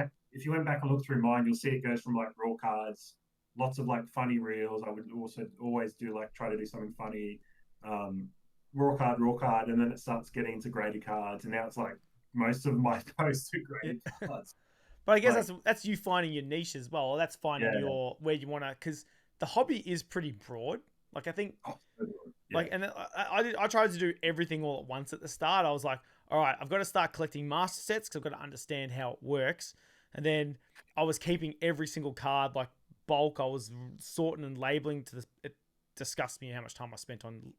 back and looked through mine, you'll see it goes from like raw cards, lots of like funny reels. I would also always do like try to do something funny, um, raw card, and then it starts getting into graded cards, and now it's like most of my posts are Yeah. graded cards. But I guess Like that's you finding your niche as well. Or that's finding yeah, your where you want to, because the hobby is pretty broad. Like I think, oh, yeah, like, and I tried to do everything all at once at the start. I was like, all right, I've got to start collecting master sets because I've got to understand how it works. And then I was keeping every single card like bulk. I was sorting and labeling to this. It disgusts me how much time I spent on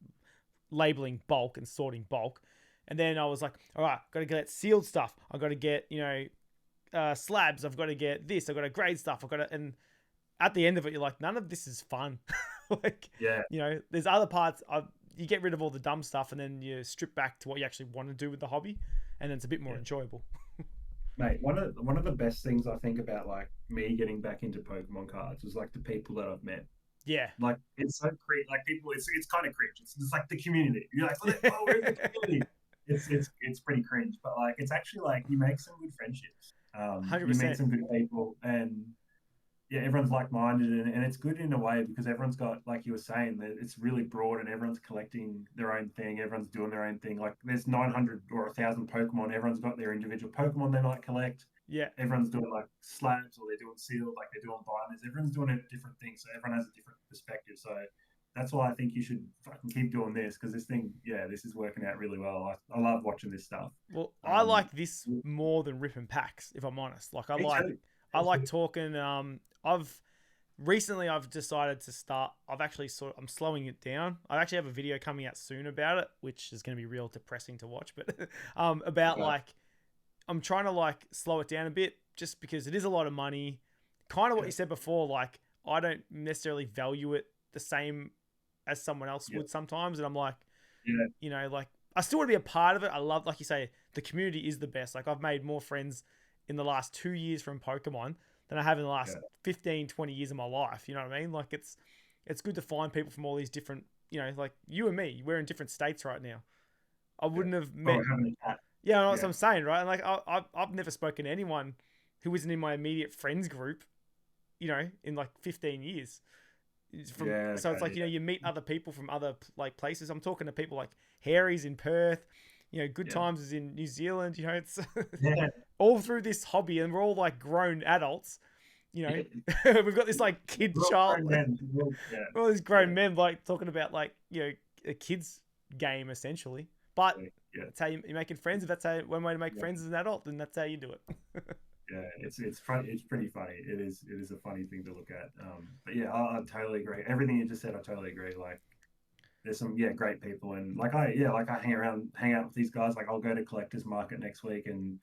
labeling bulk and sorting bulk. And then I was like, all right, got to get sealed stuff. I got to get, slabs. I've got to get this. I've got to grade stuff. I've got to, and at the end of it, you're like, none of this is fun. Like, yeah. there's other parts. You get rid of all the dumb stuff, and then you strip back to what you actually want to do with the hobby, and then it's a bit more enjoyable. Mate, one of the best things I think about like me getting back into Pokemon cards was like the people that I've met. Yeah. Like it's so cringe. Like people, it's kind of cringe. It's like the community. You're like, oh, we're in the community. It's pretty cringe, but like it's actually like you make some good friendships. You meet 100%. some good people, and yeah, everyone's like-minded, and it's good in a way because everyone's got, like you were saying, that it's really broad and everyone's collecting their own thing. Everyone's doing their own thing. Like there's 900 or 1,000 Pokemon. Everyone's got their individual Pokemon they might collect. Yeah. Everyone's doing like slabs or they're doing sealed, like they're doing binders. Everyone's doing a different thing, so everyone has a different perspective. So that's why I think you should fucking keep doing this because this thing, yeah, this is working out really well. I love watching this stuff. Well, I like this more than ripping packs, if I'm honest. Like I like talking. I've decided to start. I'm slowing it down. I actually have a video coming out soon about it, which is going to be real depressing to watch. But about like, I'm trying to like slow it down a bit, just because it is a lot of money. Kind of what you said before. Like I don't necessarily value it the same as someone else would sometimes, and I'm like, like I still want to be a part of it. I love, like you say, the community is the best. Like I've made more friends in the last 2 years from Pokemon than I have in the last 15, 20 years of my life. You know what I mean? Like it's good to find people from all these different, like you and me, we're in different states right now. I wouldn't have met. Yeah, that's what I'm saying, right? And like I've never spoken to anyone who isn't in my immediate friends group, in like 15 years. So it's like, you meet other people from other like places. I'm talking to people like Harry's in Perth, Good Times is in New Zealand. It's all through this hobby, and we're all like grown adults. We've got this like kid child, all these grown men like talking about like a kid's game essentially. But that's how you're making friends. If that's one way to make friends as an adult, then that's how you do it. Yeah, it's fun. It's pretty funny. It is a funny thing to look at. But yeah, I totally agree. Everything you just said, I totally agree. Like, there's some great people, and like I hang out with these guys. Like I'll go to collectors market next week, and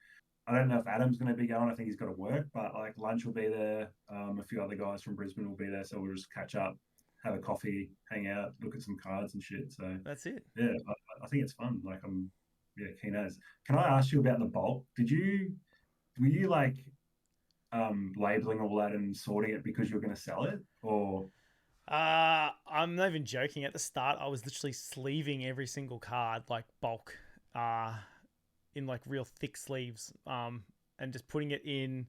I don't know if Adam's going to be going. I think he's got to work, but like lunch will be there. A few other guys from Brisbane will be there, so we'll just catch up, have a coffee, hang out, look at some cards and shit. So that's it. Yeah, I think it's fun. Like I'm keen as. Can I ask you about the bulk? Were you like labeling all that and sorting it because you're going to sell it, or? I'm not even joking. At the start, I was literally sleeving every single card like bulk, in like real thick sleeves, and just putting it in.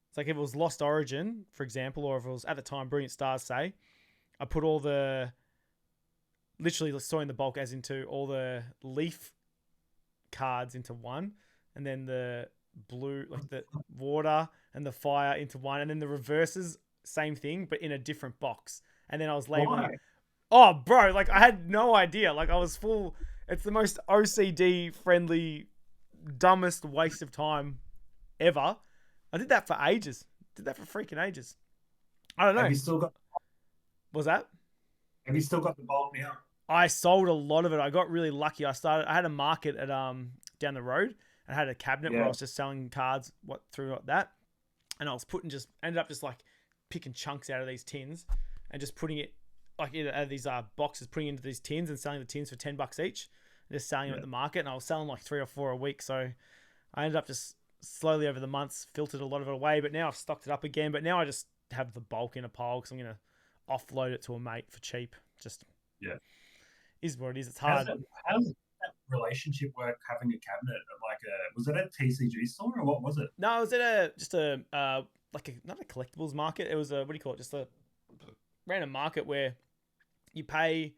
It's like if it was Lost Origin, for example, or if it was at the time Brilliant Stars, say, I put all literally sorting the bulk as into all the leaf cards into one, and then the blue, like the water and the fire into one, and then the reverses, same thing, but in a different box. And then I was labeling. Why? Oh, bro, like I had no idea. Like I was full. It's the most OCD friendly, dumbest waste of time ever. I did that for ages. Did that for freaking ages. I don't know. Have you still got Was that? Have you still got the bulb now? I sold a lot of it. I got really lucky. I had a market at down the road. I had a cabinet where I was just selling cards through that. And I was ended up just like picking chunks out of these tins and just putting it like out of these boxes, putting into these tins and selling the tins for $10 each. And just selling them at the market. And I was selling like 3 or 4 a week. So I ended up just slowly over the months filtered a lot of it away. But now I've stocked it up again. But now I just have the bulk in a pile because I'm going to offload it to a mate for cheap. Just is what it is. It's hard. How does that relationship work? Having a cabinet at was it a TCG store or what was it? No, it was at not a collectibles market. It was a, what do you call it? Just a random market where you pay, it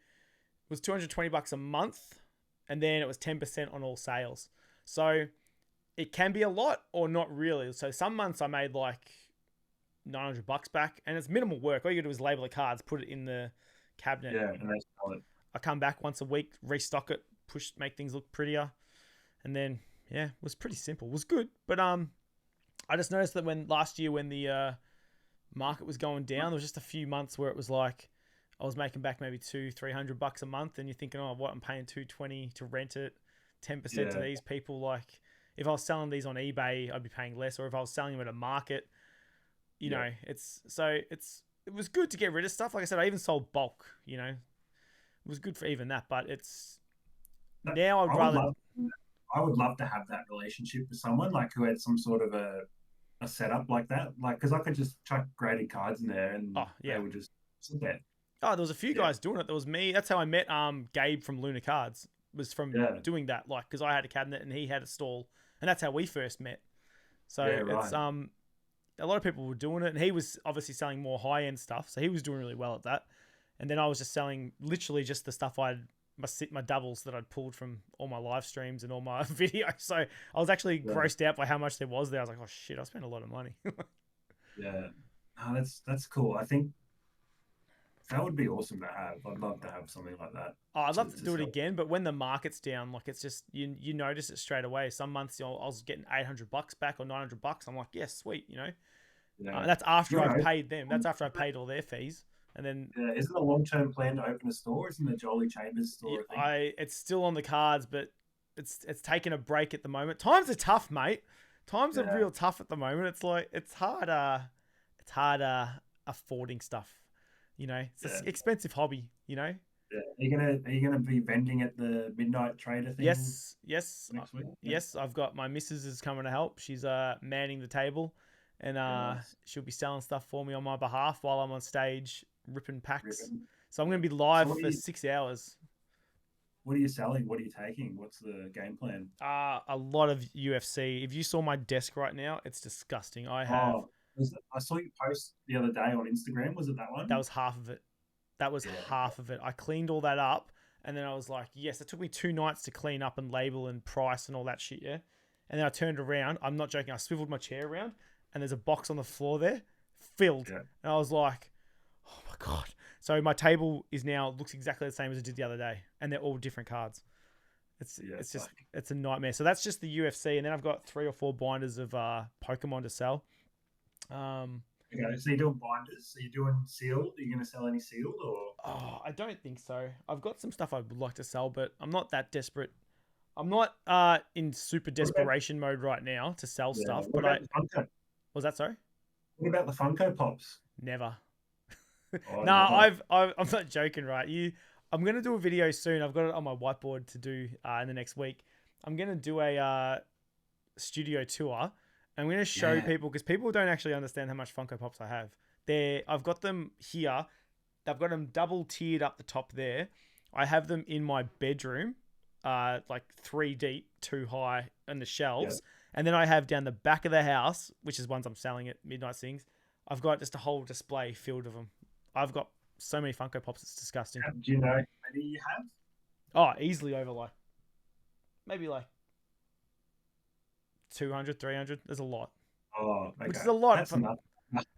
was $220 a month, and then it was 10% on all sales. So it can be a lot or not really. So some months I made like $900 back, and it's minimal work. All you do is label the cards, put it in the cabinet. Yeah, and they sell it. I come back once a week, restock it, make things look prettier, and then it was pretty simple. It was good, but I just noticed that last year when the market was going down, there was just a few months where it was like I was making back maybe $200-300 a month, and you're thinking, oh, what, I'm paying $220 to rent it, 10% to these people. Like if I was selling these on eBay, I'd be paying less, or if I was selling them at a market, you know, it was good to get rid of stuff. Like I said, I even sold bulk. You know, it was good for even that, but now I would love to have that relationship with someone like who had some sort of a setup like that, like because I could just chuck graded cards in there and they would just sit there. Oh, there was a few guys doing it. There was me. That's how I met Gabe from Lunar Cards. Was from doing that, like because I had a cabinet and he had a stall, and that's how we first met. So it's a lot of people were doing it, and he was obviously selling more high end stuff, so he was doing really well at that. And then I was just selling literally just the stuff my doubles that I'd pulled from all my live streams and all my videos. So I was actually grossed out by how much there was there. I was like, oh shit, I spent a lot of money. That's cool. I think that would be awesome to have. I'd love to have something like that. Oh, I'd love to do it again, but when the market's down, like it's just you notice it straight away. Some months I was getting $800 back or $900. I'm like, yes, sweet, you know. That's after I've paid them. That's after I paid all their fees. And then isn't a long-term plan to open a store? Isn't the Jolly Chambers store? It's still on the cards, but it's taking a break at the moment. Times are tough, mate. Times are real tough at the moment. It's like it's hard affording stuff. You know, it's an expensive hobby. You know. Yeah. Are you gonna be vending at the Midnight Trader thing? Yes. Next week. Yes, I've got my missus is coming to help. She's manning the table, and she'll be selling stuff for me on my behalf while I'm on stage ripping packs. So I'm going to be live for 6 hours. What are you selling? What are you taking? What's the game plan? A lot of UFC. If you saw my desk right now, it's disgusting. I saw you post the other day on Instagram. Was it that one? That was half of it. Half of it. I cleaned all that up, and then I was like, yes, it took me 2 nights to clean up and label and price and all that shit, yeah? And then I turned around. I'm not joking. I swiveled my chair around, and there's a box on the floor there filled. Yeah. And I was like, oh my God. So my table looks exactly the same as it did the other day, and they're all different cards. It's a nightmare. So that's just the UFC, and then I've got 3 or 4 binders of Pokemon to sell. Okay, so you're doing binders. Are you doing sealed? Are you going to sell any sealed or? Oh, I don't think so. I've got some stuff I would like to sell, but I'm not that desperate. I'm not in super desperation mode right now to sell stuff. But was that sorry? What about the Funko Pops? Never. I'm not joking, right? I'm gonna do a video soon. I've got it on my whiteboard to do in the next week. I'm gonna do a studio tour. I'm gonna show people because people don't actually understand how much Funko Pops I have. I've got them here. I've got them double tiered up the top there. I have them in my bedroom, like 3 deep, 2 high on the shelves, and then I have down the back of the house, which is ones I'm selling at Midnight Sings. I've got just a whole display filled of them. I've got so many Funko Pops, it's disgusting. Do you know how many you have? Oh, easily over maybe 200, 300. There's a lot. Oh, Which okay. is a lot. That's nothing.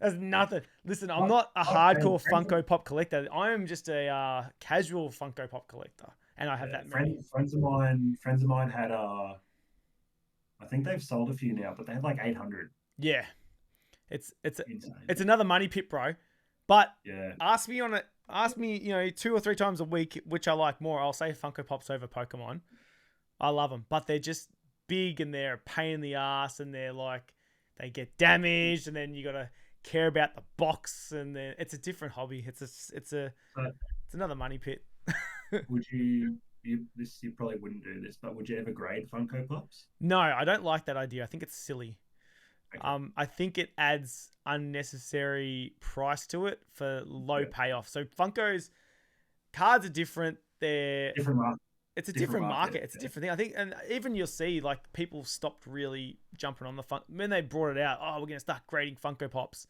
That's nothing. Listen, I'm My, not a my hardcore friends, Funko Pop collector. I am just a casual Funko Pop collector, and I have yeah, that many. friends of mine had I think they've sold a few now, but they had like 800. Yeah, it's Insane. it's another money pit, bro. But Yeah, ask me on it. Ask me, 2 or 3 times a week, which I like more. I'll say Funko Pops over Pokemon. I love them, but they're just big and they're a pain in the ass, and they're like they get damaged, and then you gotta care about the box, and then it's a different hobby. so It's another money pit. would you probably wouldn't do this, but would you ever grade Funko Pops? No, I don't like that idea. I think it's silly. Okay. I think it adds unnecessary price to it for low Yeah. payoff. So Funko's cards are different. Different market. It's a Different different market. market. It's a Yeah. different thing. I think, and even you'll see like people stopped really jumping on the fun when they brought it out. Oh, we're gonna start grading Funko Pops.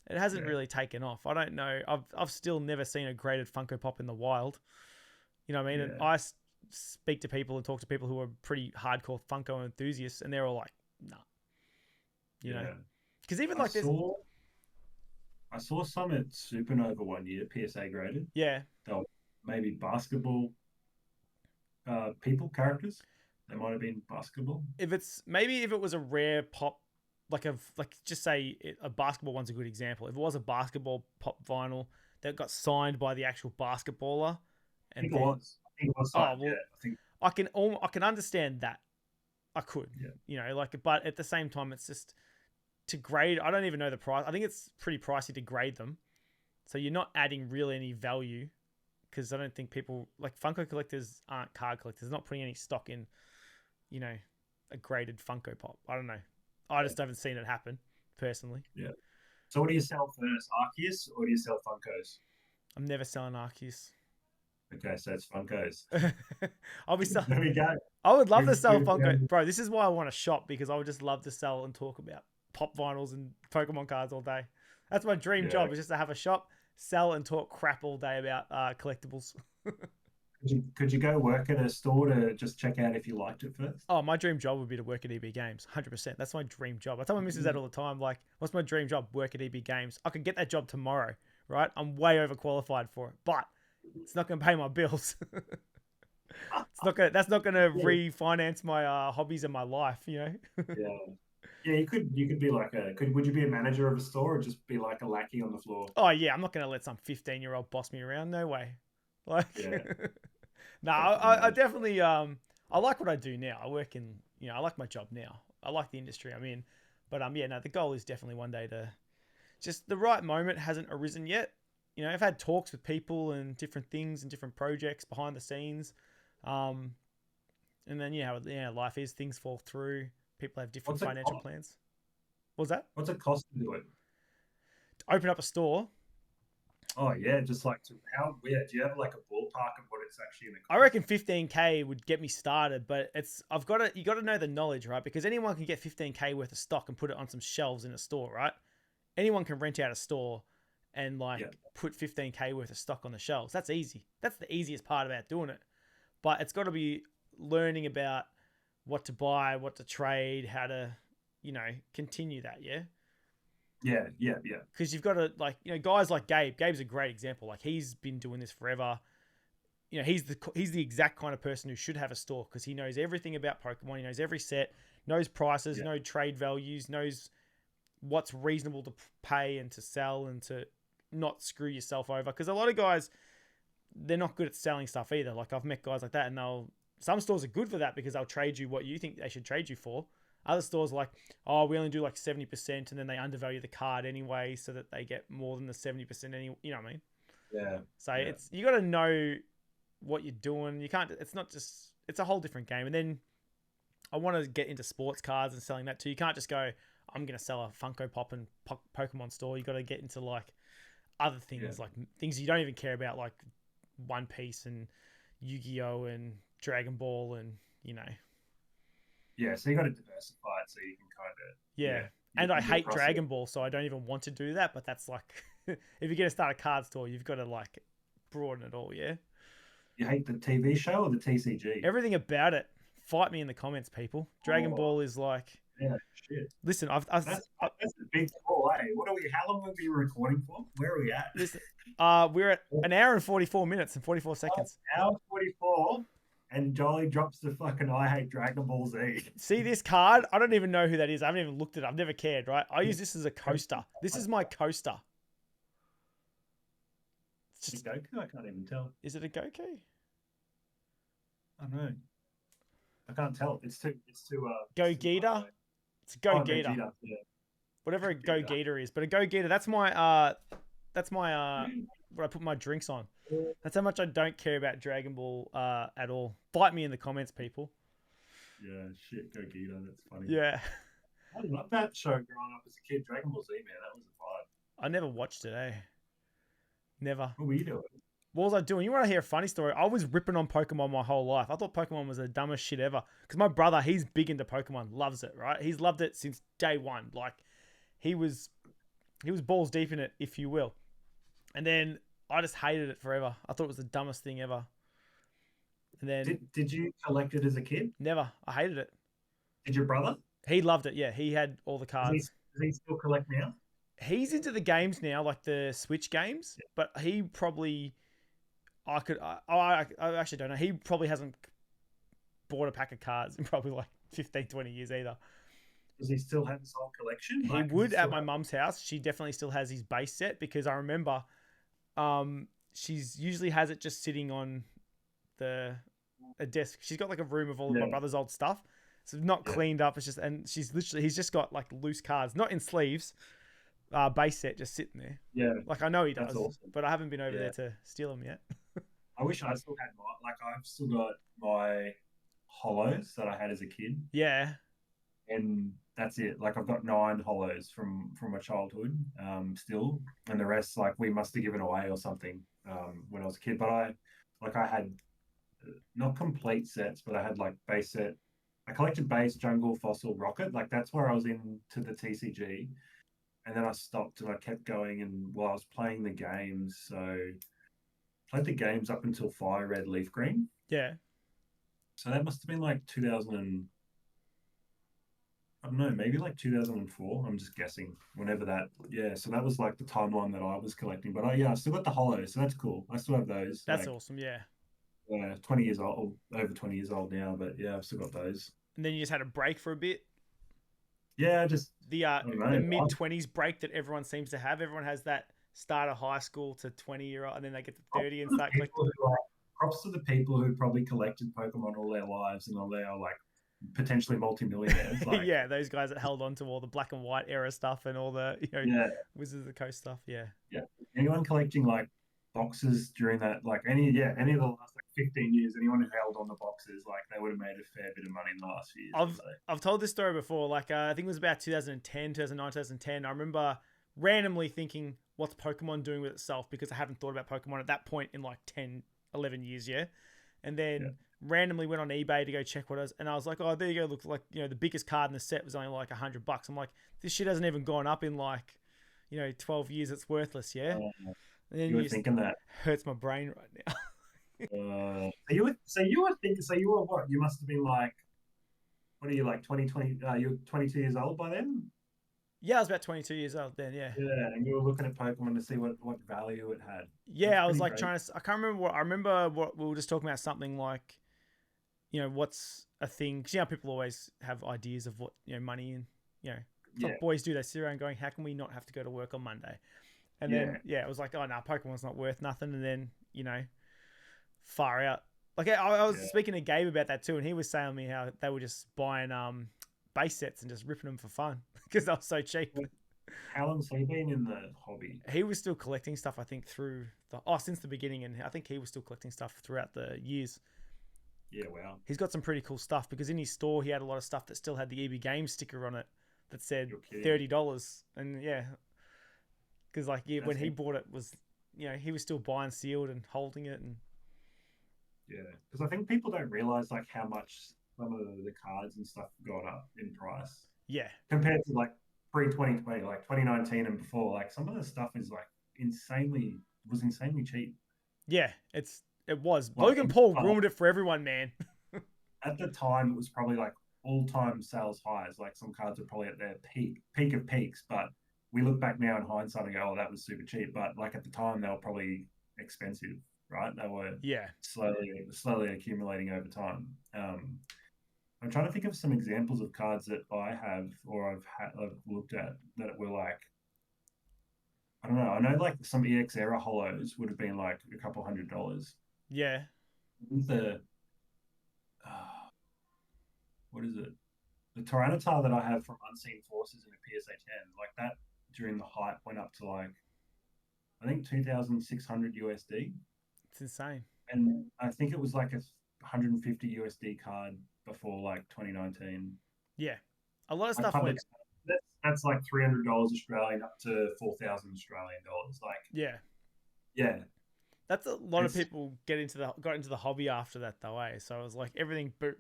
It hasn't Yeah. really taken off. I don't know. I've still never seen a graded Funko Pop in the wild. You know what I mean? And Yeah. I speak to people and talk to people who are pretty hardcore Funko enthusiasts, and they're all like, "Nah," you know, Yeah. because even I like this, saw I saw some at Supernova one year, PSA graded. yeah. They were maybe basketball people characters. They might have been basketball. If it was a rare pop, like just say a basketball one's a good example. If it was a basketball pop vinyl that got signed by the actual basketballer, I and think it then was. I think it was. oh Yeah. well, I think. I can understand that. I could, Yeah. but at the same time, it's just to grade. I don't even know the price. I think it's pretty pricey to grade them, so you're not adding really any value because I don't think people like Funko collectors aren't card collectors. They're not putting any stock in, a graded Funko Pop. I don't know. I just haven't seen it happen personally. Yeah. So what do you sell first, Arceus, or do you sell Funkos? I'm never selling Arceus. Okay, so it's Funkos. I'll be selling. There we go. I would love to We've, sell we've, Funko, bro. This is why I want to shop because I would just love to sell and talk about pop vinyls and Pokemon cards all day. That's my dream yeah. job is just to have a shop, sell and talk crap all day about collectibles. Could you go work at a store to just check out if you liked it first? Oh, my dream job would be to work at EB Games, 100%. That's my dream job. I tell my missus that all the time. Like, what's my dream job? Work at EB Games. I could get that job tomorrow, right? I'm way overqualified for it, but it's not going to pay my bills. That's not gonna refinance my hobbies and my life, Yeah. Yeah, you could be like would you be a manager of a store or just be like a lackey on the floor? Oh yeah, I'm not gonna let some 15-year-old boss me around. No way. Like, Yeah. no, I definitely I like what I do now. I work in I like my job now. I like the industry I'm in, but yeah, no, the goal is definitely one day to just the right moment hasn't arisen yet. I've had talks with people and different things and different projects behind the scenes. And then life is things fall through. People have different financial plans. What was that? What's it cost to do it? To open up a store. Oh yeah, just like how weird. Do you have like a ballpark of what it's actually going to cost? I reckon 15K would get me started, but you got to know the knowledge, right? Because anyone can get 15K worth of stock and put it on some shelves in a store, right? Anyone can rent out a store and put 15K worth of stock on the shelves. That's easy. That's the easiest part about doing it. But it's got to be learning about what to buy, what to trade, how to, continue that, yeah? Yeah. Because you've got to, guys like Gabe. Gabe's a great example. Like, he's been doing this forever. He's the exact kind of person who should have a store because he knows everything about Pokemon. He knows every set, knows prices, knows trade values, knows what's reasonable to pay and to sell and to not screw yourself over. Because a lot of guys, they're not good at selling stuff either. Like, I've met guys like that, and some stores are good for that because they'll trade you what you think they should trade you for. Other stores are like, oh, we only do like 70%, and then they undervalue the card anyway so that they get more than the 70% anyway. You know what I mean? Yeah. So you got to know what you're doing. You can't. It's not just. It's a whole different game. And then I want to get into sports cards and selling that too. You can't just go, I'm gonna sell a Funko Pop and Pokemon store. You got to get into like other things, like things you don't even care about, like One Piece and Yu-Gi-Oh and Dragon Ball and Yeah, so you got to diversify it so you can kind of and I hate Dragon Ball, so I don't even want to do that. But that's like, if you're gonna start a card store, you've got to like broaden it all. Yeah. You hate the TV show or the TCG? Everything about it. Fight me in the comments, people. Dragon Ball is like Yeah, shit. Listen, That's a big call, eh? How long have we been recording for? Where are we at? listen. We're at an hour and 44 minutes and 44 seconds. Hour 44, and Jolly drops the fucking I hate Dragon Ball Z. See this card? I don't even know who that is. I haven't even looked at it. I've never cared, right? I use this as a coaster. This is my coaster. It's just Goku? I can't even tell. Is it a Goku? I don't know. I can't tell. It's too Go-Getter? It's a Go-Getter. Yeah. Whatever a Go-Getter is. But a Go-Getter, that's my what I put my drinks on. That's how much I don't care about Dragon Ball at all. Fight me in the comments, people. Yeah, shit, Go-Getter. That's funny. Yeah. I love that show growing up as a kid. Dragon Ball Z, man, that was a vibe. I never watched it, eh? Never. What were you doing? What was I doing? You want to hear a funny story? I was ripping on Pokemon my whole life. I thought Pokemon was the dumbest shit ever. Because my brother, he's big into Pokemon, loves it, right? He's loved it since day one. Like, he was balls deep in it, if you will. And then I just hated it forever. I thought it was the dumbest thing ever. And then did you collect it as a kid? Never. I hated it. Did your brother? He loved it. Yeah, he had all the cards. Does he still collect now? He's into the games now, like the Switch games. Yeah. But he probably, I actually don't know. He probably hasn't bought a pack of cards in probably like 15, 20 years either. Does he still have his whole collection? He would at my mum's house. She definitely still has his base set because I remember she's usually has it just sitting on a desk. She's got like a room of all of my brother's old stuff. So not cleaned up. It's just, and he's just got like loose cards, not in sleeves, base set just sitting there. Yeah. Like I know he does, awesome. but I haven't been over there to steal them yet. I wish I still had I've still got my hollows that I had as a kid. Yeah. And that's it. Like I've got 9 hollows from my childhood still. And the rest, like we must have given away or something when I was a kid. But I had not complete sets, but I had like base set. I collected base, jungle, fossil, rocket. Like that's where I was into the TCG. And then I stopped and I kept going. And while I was playing the games, so played the games up until Fire Red, Leaf Green. Yeah. So that must have been like 2000 I don't know, maybe like 2004. I'm just guessing. Whenever that, yeah. So that was like the timeline that I was collecting. But I still got the hollows, so that's cool. I still have those. That's awesome. Yeah. 20 years old, over 20 years old now, but yeah, I've still got those. And then you just had a break for a bit. Yeah, just the mid-20s break that everyone seems to have. Everyone has that start of high school to 20-year-old, and then they get to 30 and start collecting. Props to the people who probably collected Pokemon all their lives and are now like potentially multi-millionaires. Like, yeah, those guys that held on to all the black and white era stuff and all the Wizards of the Coast stuff. Yeah. Anyone collecting like boxes during that, like any of the last like 15 years, anyone who held on the boxes, like they would have made a fair bit of money in the last few years. I've told this story before. Like I think it was about 2010, 2009, 2010. I remember randomly thinking, what's Pokemon doing with itself? Because I haven't thought about Pokemon at that point in like 10, 11 years. Yeah. And then randomly went on eBay to go check what it was. And I was like, oh, there you go. Look, like, the biggest card in the set was only like $100. I'm like, this shit hasn't even gone up in like, 12 years. It's worthless. Yeah. And then you were thinking that hurts my brain right now. So you were what? You must have been like, what are you like 20? You're 22 years old by then? Yeah, I was about 22 years old then. Yeah. Yeah, and you were looking at Pokemon to see what value it had. Yeah, I was like trying to. I can't remember what. I remember what we were just talking about. Something like, what's a thing? Because people always have ideas of what money and what boys do. They sit around going, "How can we not have to go to work on Monday?" And then it was like, "Oh no, Pokemon's not worth nothing." And then far out. Like I was speaking to Gabe about that too, and he was saying to me how they were just buying base sets and just ripping them for fun because they were so cheap. How long's he been in the hobby? He was still collecting stuff, I think, since the beginning, and I think he was still collecting stuff throughout the years. Yeah, wow. He's got some pretty cool stuff because in his store he had a lot of stuff that still had the EB Games sticker on it that said $30, and because when he bought it was he was still buying sealed and holding it, and because I think people don't realize like how much some of the cards and stuff got up in price. Yeah, compared to like pre-2020, like 2019 and before, like some of the stuff is like insanely cheap. Yeah, it was. Logan Paul ruined it for everyone, man. At the time, it was probably like all-time sales highs. Like some cards are probably at their peak of peaks, but we look back now in hindsight and go, "Oh, that was super cheap." But like at the time, they were probably expensive, right? They were Yeah. slowly accumulating over time. I'm trying to think of some examples of cards that I have or I've looked at that were like, I don't know. I know like some EX era holos would have been like a couple $100. Yeah. The what is it? The Tyranitar that I have from Unseen Forces in a PSA 10, like that during the hype went up to like I think 2,600 USD, It's insane. and I think it was like a 150 USD card before like 2019. Yeah. A lot of I stuff public went. that's like $300 Australian up to 4,000 Australian dollars. Like, Yeah. yeah, That's a lot of it's people got into the hobby after that though, eh? So it was like everything, but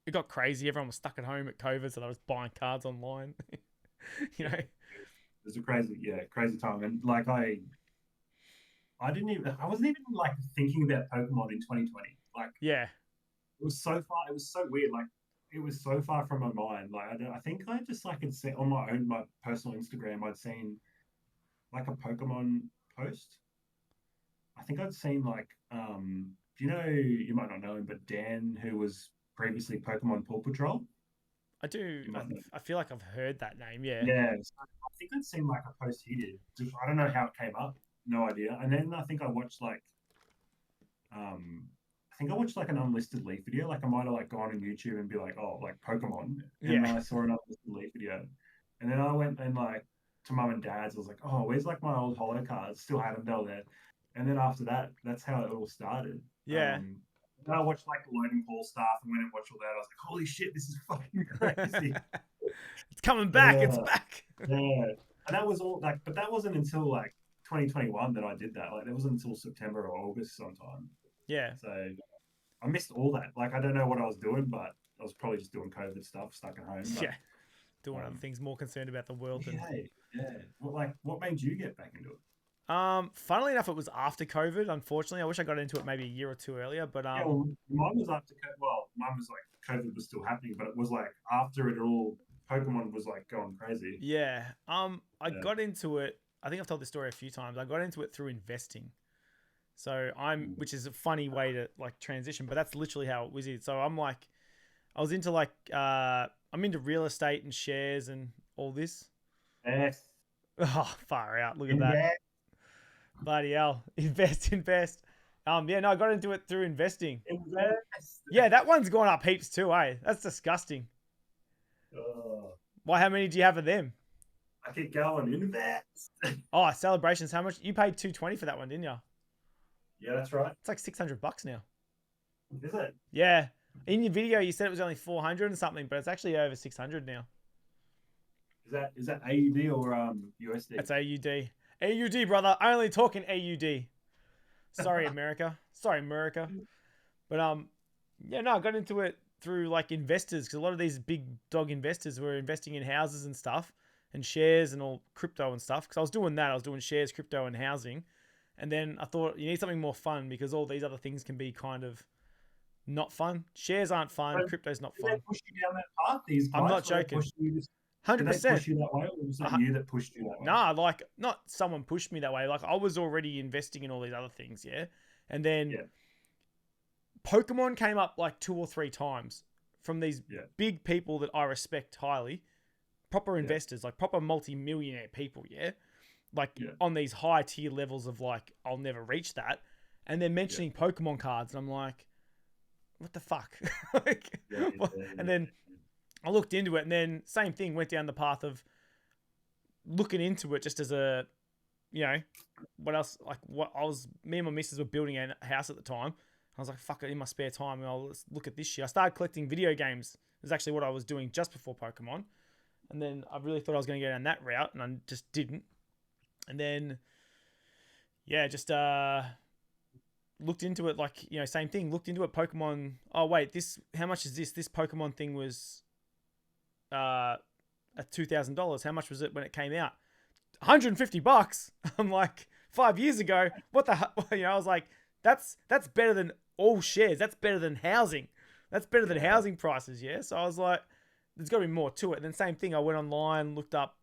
it got crazy. Everyone was stuck at home at COVID, so they was buying cards online. you know? it's a crazy time. And like I wasn't even like thinking about Pokemon in 2020. Like Yeah. it was so weird. Like it was so far from my mind. Like I think I just like had seen on my personal Instagram, I'd seen like a Pokemon post. I think I'd seen like do you know, you might not know him, but Dan, who was previously Pokemon Paw Patrol. I do. You might know. I feel like I've heard that name. Yeah. Yeah, so I think I'd seen like a post he did. I don't know how it came up, no idea. And then I think I watched like I think I watched like an unlisted leaf video. Like I might have like gone on YouTube and be like, oh, like Pokemon, and Yeah. I saw an unlisted leaf video, and then I went and like to mum and dad's. I was like, oh, where's like my old holo cards? Still had them, they were there. And then after that, that's how it all started. Yeah. And I watched like the Logan Paul stuff and went and watched all that. I was like, holy shit, this is fucking crazy. It's coming back. It's back. Yeah. And that was all like, but that wasn't until like 2021 that I did that. Like, that wasn't until September or August sometime. Yeah. So I missed all that. Like, I don't know what I was doing, but I was probably just doing COVID stuff, stuck at home. But, Yeah. Doing other things, more concerned about the world than. Yeah. What made you get back into it? Funnily enough, it was after COVID. Unfortunately, I wish I got into it maybe a year or two earlier. But Yeah, well, mine was after COVID. Well, mine was like COVID was still happening, but it was like after it all, Pokemon was like going crazy. yeah. I got into it. I think I've told this story a few times. I got into it through investing. So which is a funny way to like transition, but that's literally how it was. So I'm like, I was into like, I'm into real estate and shares and all this. Yes. Oh, far out. Look at that. Bloody hell. Invest. Yeah, no, I got into it through investing. Invest. Yeah, that one's gone up heaps too, eh? That's disgusting. Why, how many do you have of them? I keep going. Invest. Oh, celebrations. How much? You paid $220 for that one, didn't you? Yeah, that's right. It's like $600 now. Is it? Yeah. In your video, you said it was only 400 and something, but it's actually over 600 now. Is that AUD or USD? That's AUD. AUD, brother. Only talking AUD. Sorry, America. Sorry, America. But yeah, no, I got into it through like investors, because a lot of these big dog investors were investing in houses and stuff and shares and all crypto and stuff. Because I was doing that. I was doing shares, crypto, and housing. And then I thought you need something more fun, because all these other things can be kind of not fun. Shares aren't fun. Crypto's not fun. Did they push you down that path? These guys, I'm not joking. 100%. Did they push you that way, or was it you that pushed you that way? Nah, like not someone pushed me that way. Like I was already investing in all these other things, yeah. And then Pokemon came up like 2 or 3 times from these big people that I respect highly, proper investors, like proper multi-millionaire people, yeah. Like on these high tier levels of like, I'll never reach that. And they're mentioning Pokemon cards, and I'm like, what the fuck? And then I looked into it, and then same thing, went down the path of looking into it just as a, you know, what else? Like me and my missus were building a house at the time. I was like, fuck it, in my spare time, let's look at this shit. I started collecting video games. It was actually what I was doing just before Pokemon. And then I really thought I was going to go down that route, and I just didn't. And then, yeah, just looked into it, like, you know, same thing. Looked into it, Pokemon. Oh, wait, how much is this? This Pokemon thing was at $2,000. How much was it when it came out? $150. I'm like, 5 years ago, what the hell? You know, I was like, that's better than all shares. That's better than housing. That's better than housing prices, yeah? So I was like, there's got to be more to it. And then same thing, I went online, looked up,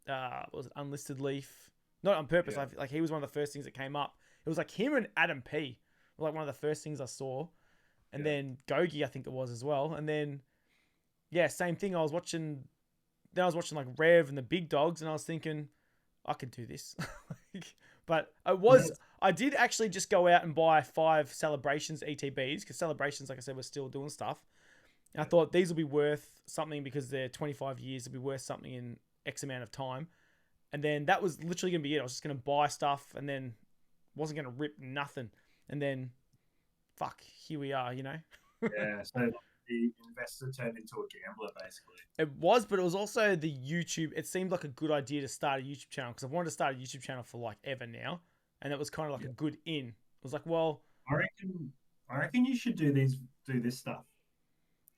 what was it, Unlisted Leaf? Not on purpose. Yeah. Like, he was one of the first things that came up. It was like him and Adam P. were like one of the first things I saw. And then Gogi, I think it was as well. And then, yeah, same thing. Then I was watching like Rev and the big dogs, and I was thinking, I could do this. But I did actually just go out and buy 5 Celebrations ETBs, because Celebrations, like I said, was still doing stuff. And I thought these will be worth something because they're 25 years. They'll be worth something in X amount of time. And then that was literally going to be it. I was just going to buy stuff and then wasn't going to rip nothing. And then, fuck, here we are, you know? Yeah, so the investor turned into a gambler, basically. It was, but it was also the YouTube. It seemed like a good idea to start a YouTube channel, because I've wanted to start a YouTube channel for like ever now. And it was kind of like a good in. It was like, well, I reckon you should do this stuff.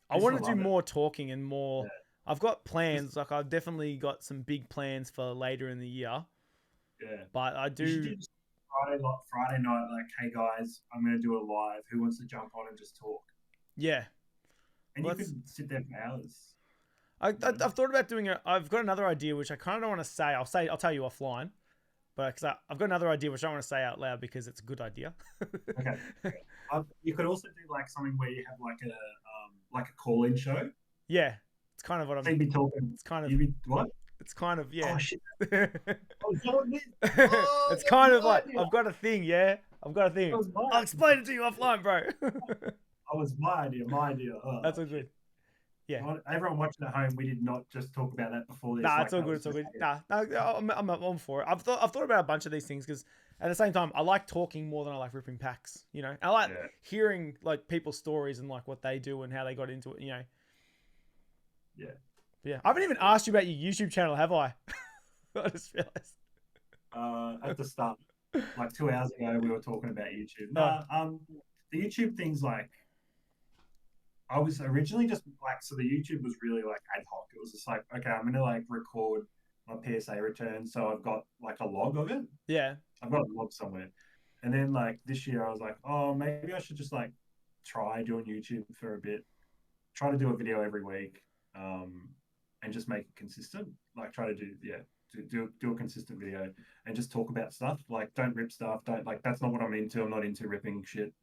I want to do more talking and more. Yeah. I've got plans. Like, I've definitely got some big plans for later in the year. Yeah. But I do. Friday night, like, hey guys, I'm going to do a live. Who wants to jump on and just talk? Yeah. And you could sit there for hours. I've thought about doing it. I've got another idea, which I kind of don't want to say. I'll tell you offline. But because I've got another idea, which I don't want to say out loud because it's a good idea. Okay. You could also do like something where you have like a call-in show. Yeah, it's kind of what I'm. You'd be talking. It's kind of. You'd be what? It's kind of, yeah. Oh shit! It's kind of like I've got a thing. Yeah, I've got a thing. I'll explain it to you offline, bro. That was my idea. Oh, that's all good. Yeah. Everyone watching at home, we did not just talk about that before this. Nah, it's all good. It's all good. Nah, I'm for it. I've thought about a bunch of these things because at the same time, I like talking more than I like ripping packs. You know, I like hearing like people's stories and like what they do and how they got into it. You know. Yeah. Yeah. I haven't even asked you about your YouTube channel, have I? I just realized. At the start, like 2 hours ago, we were talking about YouTube. The YouTube thing's like. I was originally just like, so the YouTube was really like ad hoc. It was just like, okay, I'm going to like record my PSA return. So I've got like a log of it. Yeah. I've got a log somewhere. And then like this year I was like, oh, maybe I should just like try doing YouTube for a bit, try to do a video every week, and just make it consistent. Like try to do a consistent video and just talk about stuff. Like don't rip stuff. That's not what I'm into. I'm not into ripping shit.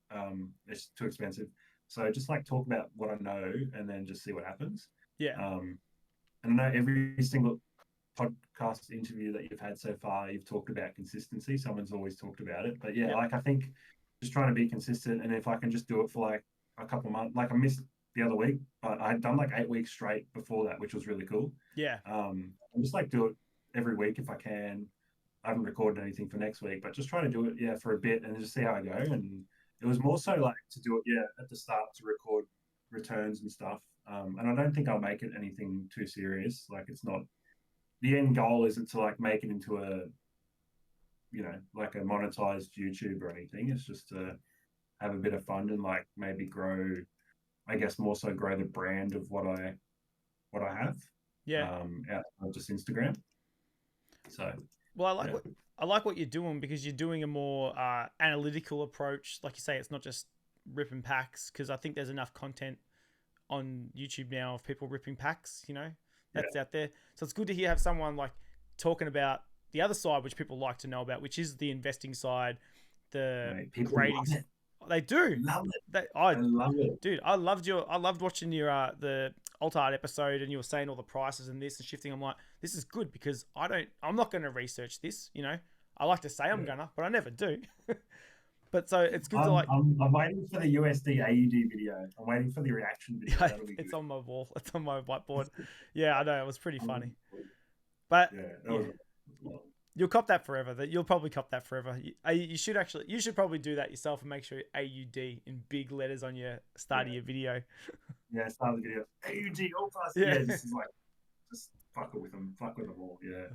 It's too expensive. So just like talk about what I know and then just see what happens. Yeah. And I know every single podcast interview that you've had so far, you've talked about consistency. Someone's always talked about it. But yeah, like I think just trying to be consistent. And if I can just do it for like a couple of months, like I missed the other week, but I had done like 8 weeks straight before that, which was really cool. Yeah. And just like do it every week if I can. I haven't recorded anything for next week, but just try to do it, for a bit and just see how I go. And it was more so like to do it, at the start to record returns and stuff. And I don't think I'll make it anything too serious. Like it's not, the end goal isn't to like make it into a, like a monetized YouTube or anything. It's just to have a bit of fun and like maybe grow, I guess more so grow the brand of what I have. Yeah. Out of just Instagram. So. Well, I like what you're doing because you're doing a more analytical approach. Like you say, it's not just ripping packs, because I think there's enough content on YouTube now of people ripping packs, that's out there. So it's good to have someone like talking about the other side, which people like to know about, which is the investing side, the grading. They do. Love it. I love it. Dude, I loved watching your the alt art episode, and you were saying all the prices and this and shifting. I'm like, this is good because I'm not going to research this, I like to say I'm gonna, but I never do. But so it's good to like. I'm waiting for the USD AUD video. I'm waiting for the reaction video. It's on my wall. It's on my whiteboard. Yeah, I know. It was pretty funny. But you'll cop that forever. You'll probably cop that forever. You should probably do that yourself and make sure AUD in big letters on your start of your video. Yeah, start of the video. AUD all plus. Yeah, this is like just fuck with them all. Yeah.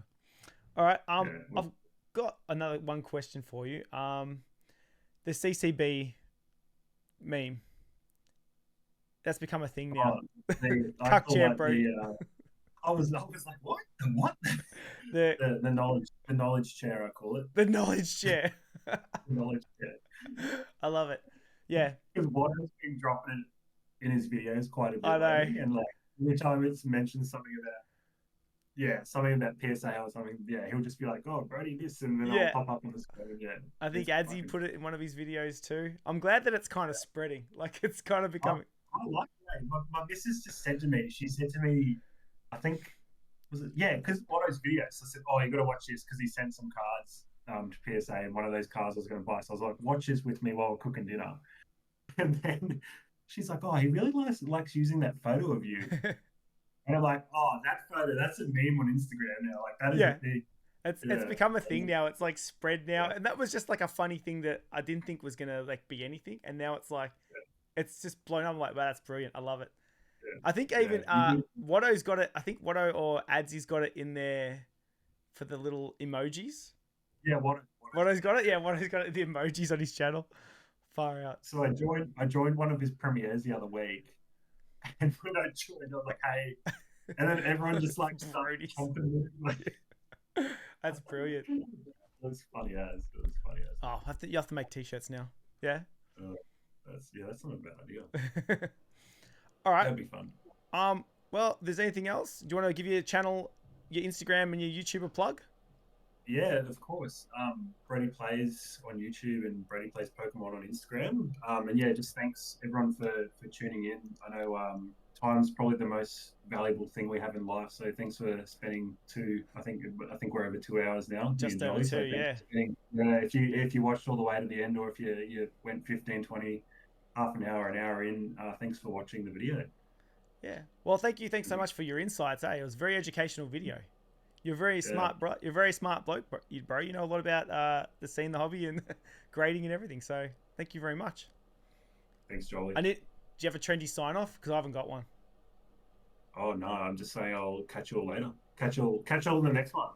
All right. I've got another one question for you. The CCB meme. That's become a thing now. Cuck chair, bro. I was like, what? The what? The knowledge chair, I call it. The knowledge chair. The knowledge chair. I love it. Yeah. Because Watto's been dropping it in I know. and like every time it's mentioned something about PSA or something, he'll just be like, "Oh, Brodie, this," and then I'll Yeah. pop up on the screen. Yeah, I think it's Adzi fucking. put it in one of his videos too. I'm glad that it's kind of spreading. Like it's kind of I, becoming. I like that. My missus just said to me, she said to me, I think was it because Watto's videos. So I said, "Oh, you got to watch this," because he sent some cards to PSA, and one of those cards I was going to buy. So I was like, "Watch this with me while we're cooking dinner." And then she's like, "Oh, he really likes using that photo of you." And I'm like, "Oh, that photo, that's a meme on Instagram now. Like that is a Yeah. big, It's yeah, become a thing now. It's like spread now, yeah, and that was just like a funny thing that I didn't think was gonna like be anything, and now it's like it's just blown up. I'm like, wow, that's brilliant. I love it. I think yeah, even Watto's got it. I think Watto or Adzi's got it in there for the little emojis. yeah. Watto's got it. Yeah, Watto's got it. The emojis on his channel. Far out. So I joined one of his premieres the other week, and when I joined, I was like, "Hey," and then everyone just like started Brody's. chomping. Like, That's brilliant. it was funny as. It was funny as. Oh, you have to make t-shirts now. Yeah. Uh, that's not a bad idea. All right. That'd be fun. Well, if there's anything else? Do you want to give your channel, your Instagram, and your YouTube a plug? Yeah, of course. Brodie Plays on YouTube and Brodie Plays Pokemon on Instagram. And yeah, just thanks everyone for tuning in. I know time's probably the most valuable thing we have in life. So thanks for spending I think we're over 2 hours now. Just over Jolly. two, So thanks yeah. for spending, if you watched all the way to the end, or if you went 15, 20, half an hour in, thanks for watching the video. Yeah. Well, thank you. Thanks so much for your insights. It was a very educational video. You're very Yeah. smart, bro. You're a very smart bloke, bro. You know a lot about the scene, the hobby, and grading and everything. So thank you very much. Thanks, Jolly. Do you have a trendy sign off? Because I haven't got one. Oh no, I'm just saying I'll catch you all later. Catch you all in the next one.